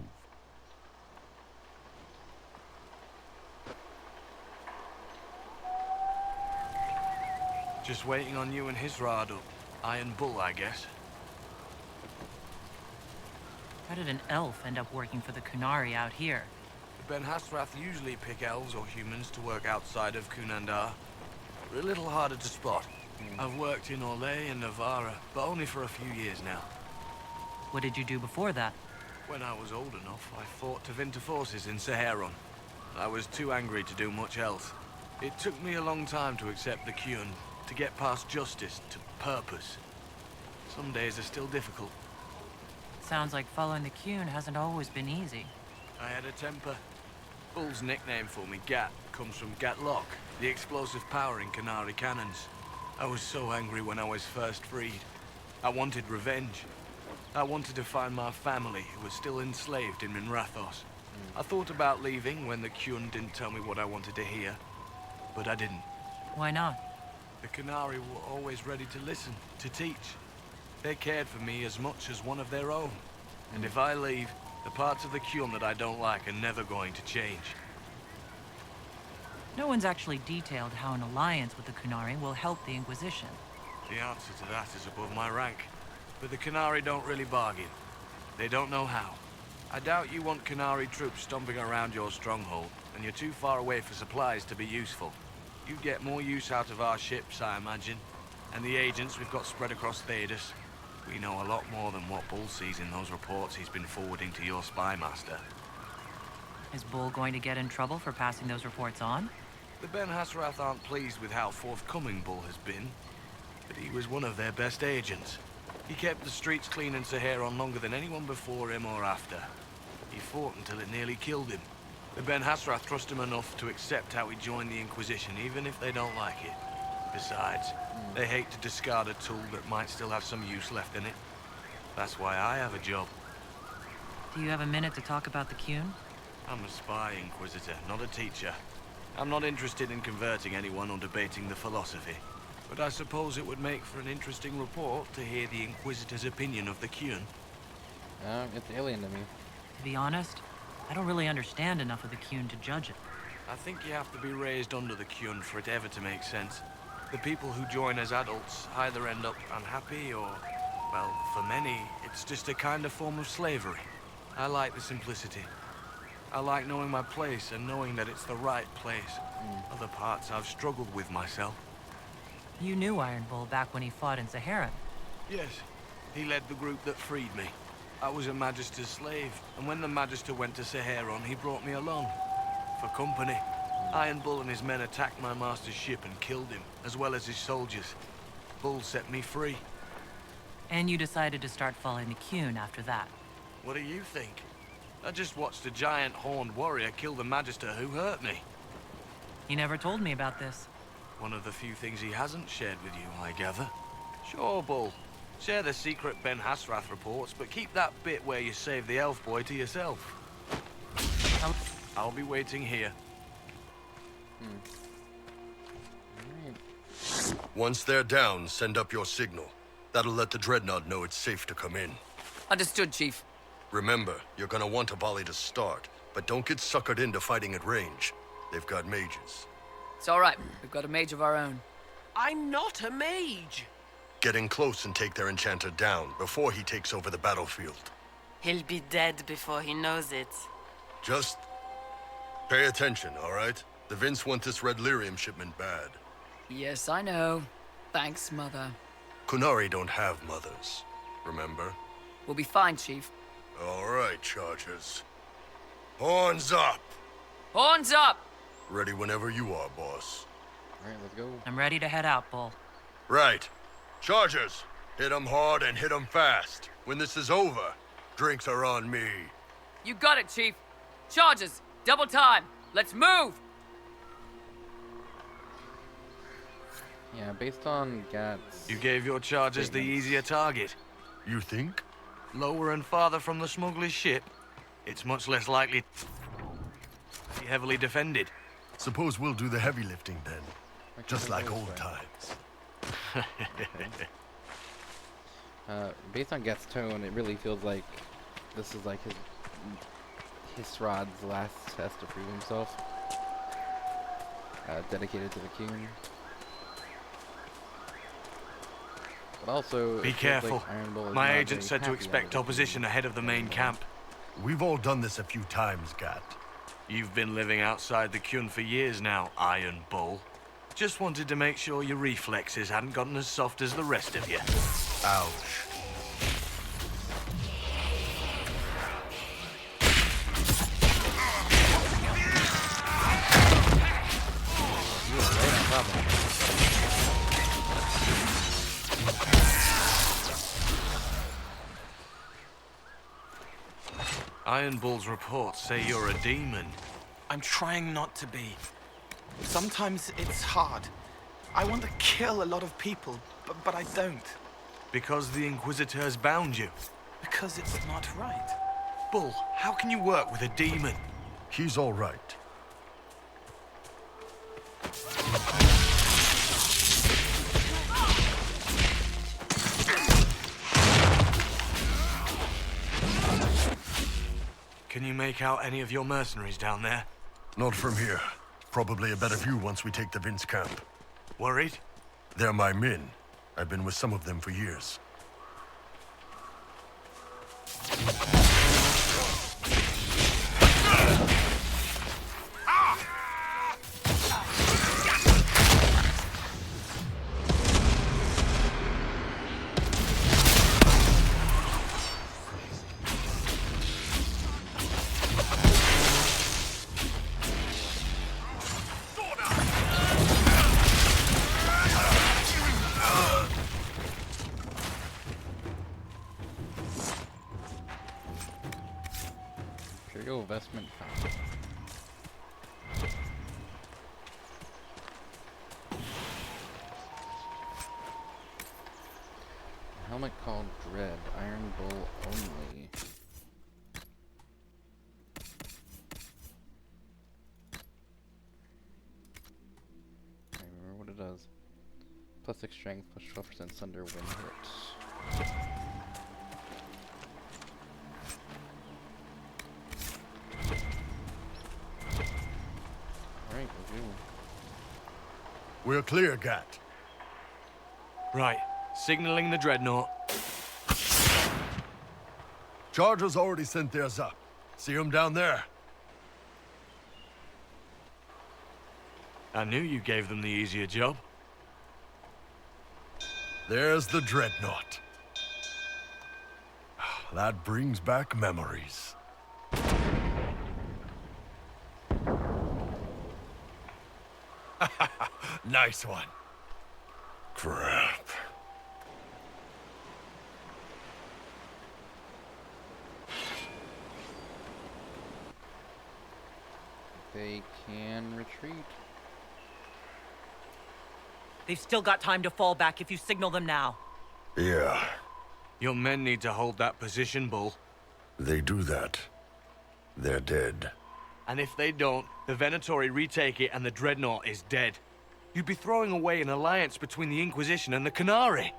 Just waiting on you and his rod up. Iron Bull, I guess. How did an elf end up working for the Qunari out here? The Ben Hasrath usually pick elves or humans to work outside of Kunandar. We're a little harder to spot. I've worked in Orlais and Navarra, but only for a few years now. What did you do before that? When I was old enough, I fought Tevinter forces in Saharon. I was too angry to do much else. It took me a long time to accept the Qun, to get past justice to purpose. Some days are still difficult. Sounds like following the Qun hasn't always been easy. I had a temper. Bull's nickname for me, Gat, comes from Gatlock, the explosive power in Qunari cannons. I was so angry when I was first freed. I wanted revenge. I wanted to find my family, who was still enslaved in Minrathos. I thought about leaving when the Qun didn't tell me what I wanted to hear, but I didn't. Why not? The Qunari were always ready to listen, to teach. They cared for me as much as one of their own. And if I leave, the parts of the Qun that I don't like are never going to change. No one's actually detailed how an alliance with the Qunari will help the Inquisition. The answer to that is above my rank. But the Qunari don't really bargain. They don't know how. I doubt you want Qunari troops stomping around your stronghold, and you're too far away for supplies to be useful. You'd get more use out of our ships, I imagine. And the agents we've got spread across Thedas. We know a lot more than what Bull sees in those reports he's been forwarding to your spy master. Is Bull going to get in trouble for passing those reports on? The Ben Hasrath aren't pleased with how forthcoming Bull has been, but he was one of their best agents. He kept the streets clean in Saharon longer than anyone before him or after. He fought until it nearly killed him. The Ben Hasrath trust him enough to accept how he joined the Inquisition, even if they don't like it. Besides, they hate to discard a tool that might still have some use left in it. That's why I have a job. Do you have a minute to talk about the Qun? I'm a spy, Inquisitor, not a teacher. I'm not interested in converting anyone or debating the philosophy. But I suppose it would make for an interesting report to hear the Inquisitor's opinion of the Qun. It's alien to me. To be honest, I don't really understand enough of the Qun to judge it. I think you have to be raised under the Qun for it ever to make sense. The people who join as adults either end up unhappy or, well, for many, it's just a kind of form of slavery. I like the simplicity. I like knowing my place and knowing that it's the right place. Other parts I've struggled with myself. You knew Iron Bull back when he fought in Saharan. Yes, he led the group that freed me. I was a Magister's slave, and when the Magister went to Saharon, he brought me along. For company. Iron Bull and his men attacked my master's ship and killed him, as well as his soldiers. Bull set me free. And you decided to start following the Qun after that. What do you think? I just watched a giant horned warrior kill the Magister who hurt me. He never told me about this. One of the few things he hasn't shared with you, I gather. Sure, Bull. Share the secret Ben Hasrath reports, but keep that bit where you save the elf boy to yourself. I'll be waiting here. Once they're down, send up your signal. That'll let the Dreadnought know it's safe to come in. Understood, Chief. Remember, you're gonna want a volley to start, but don't get suckered into fighting at range. They've got mages. It's all right. We've got a mage of our own. I'm not a mage. Get in close and take their enchanter down before he takes over the battlefield. He'll be dead before he knows it. Just pay attention, all right? The Vince want this red lyrium shipment bad. Yes, I know. Thanks, Mother. Qunari don't have mothers, remember? We'll be fine, Chief. All right, Chargers. Horns up! Horns up! Ready whenever you are, boss. All right, let's go. I'm ready to head out, Bull. Right. Chargers, hit 'em hard and hit 'em fast. When this is over, drinks are on me. You got it, Chief. Charges, double time. Let's move! Yeah, based on Gat's... You gave your chargers the easier target. You think? Lower and farther from the smuggler's ship, it's much less likely to be heavily defended. Suppose we'll do the heavy lifting then. Just like old times. Based on Gat's tone, it really feels like this is like Hissrod's last test to prove himself. Dedicated to the king. But also, be careful. Like Iron Bull is My not agent very said to happy expect about opposition ahead of the main camp. We've all done this a few times, Gat. You've been living outside the Qun for years now, Iron Bull. Just wanted to make sure your reflexes hadn't gotten as soft as the rest of you. Ouch. You were right on top of him. Iron Bull's reports say you're a demon. I'm trying not to be. Sometimes it's hard. I want to kill a lot of people, but I don't. Because the Inquisitors bound you. Because it's not right. Bull, how can you work with a demon? He's all right. Can you make out any of your mercenaries down there? Not from here. Probably a better view once we take the Vince camp. Worried? They're my men. I've been with some of them for years. Material investment found. A helmet called Dread, Iron Bull only. I remember what it does. +6 strength, +12% thunder when hit. Alright, we'll do. We're clear, Gat. Right. Signaling the Dreadnought. Chargers already sent theirs up. See them down there? I knew you gave them the easier job. There's the Dreadnought. That brings back memories. Nice one. Crap. They can retreat. They've still got time to fall back if you signal them now. Yeah, Your men need to hold that position, Bull. they do that. They're dead. And if they don't, the Venatori retake it and the Dreadnought is dead. You'd be throwing away an alliance between the Inquisition and the Qunari.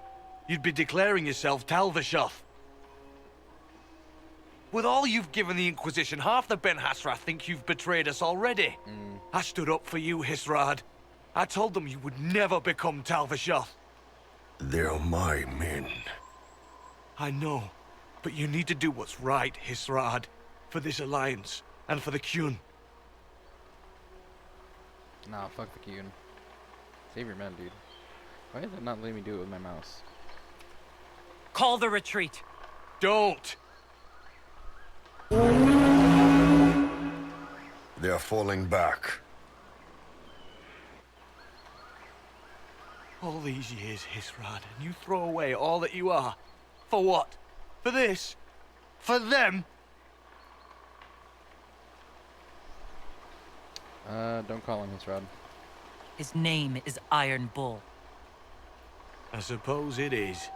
You'd be declaring yourself Talvishoth. With all you've given the Inquisition, half the Ben Hasrath think you've betrayed us already. I stood up for you, Hisrad. I told them you would never become Talvishoth. They're my men. I know, but you need to do what's right, Hisrad. For this alliance, and for the Qun. Nah, fuck the Qun. Save your men, dude. Why is it not letting me do it with my mouse? Call the retreat. Don't! They're falling back. All these years, Hisrad, and you throw away all that you are. For what? For this? For them? Don't call him Hisrad. His name is Iron Bull. I suppose it is.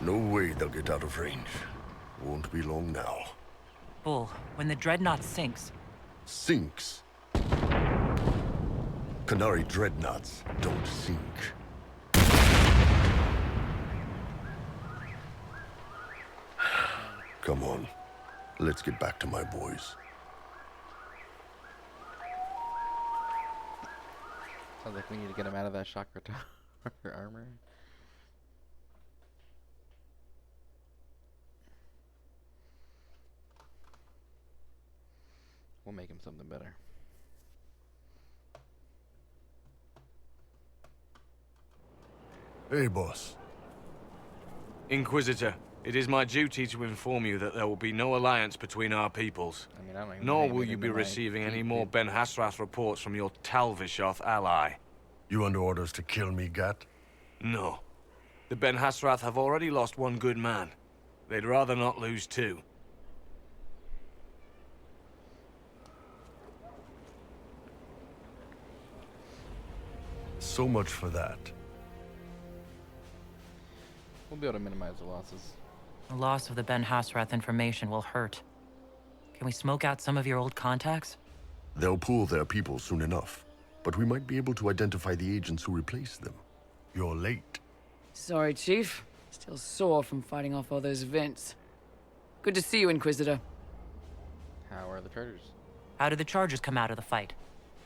No way they'll get out of range. Won't be long now. Bull, when the Dreadnought sinks... Sinks? Qunari Dreadnoughts don't sink. Come on. Let's get back to my boys. Sounds like we need to get him out of that chakra armor. We'll make him something better. Hey, boss. Inquisitor, it is my duty to inform you that there will be no alliance between our peoples. I mean, I don't even Nor know will you be receiving any more Ben Hasrath reports from your Talvishoth ally. You under orders to kill me, Gat? No. The Ben Hasrath have already lost one good man. They'd rather not lose two. So much for that. We'll be able to minimize the losses. The loss of the Ben Hasrath information will hurt. Can we smoke out some of your old contacts? They'll pool their people soon enough. But we might be able to identify the agents who replaced them. You're late. Sorry, Chief. Still sore from fighting off all those vents. Good to see you, Inquisitor. How are the Chargers? How did the Chargers come out of the fight?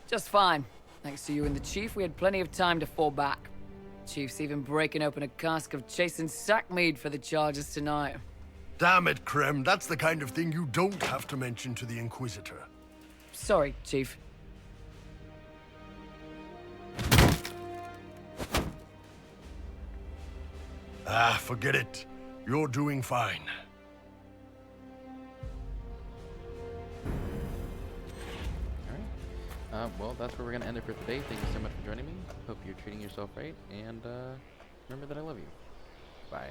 Just fine. Thanks to you and the Chief, we had plenty of time to fall back. Chief's even breaking open a cask of chasing sackmead for the Chargers tonight. Damn it, Krem. That's the kind of thing you don't have to mention to the Inquisitor. Sorry, Chief. Ah, forget it. You're doing fine. Well, that's where we're going to end it for today. Thank you so much for joining me. Hope you're treating yourself right. And remember that I love you. Bye.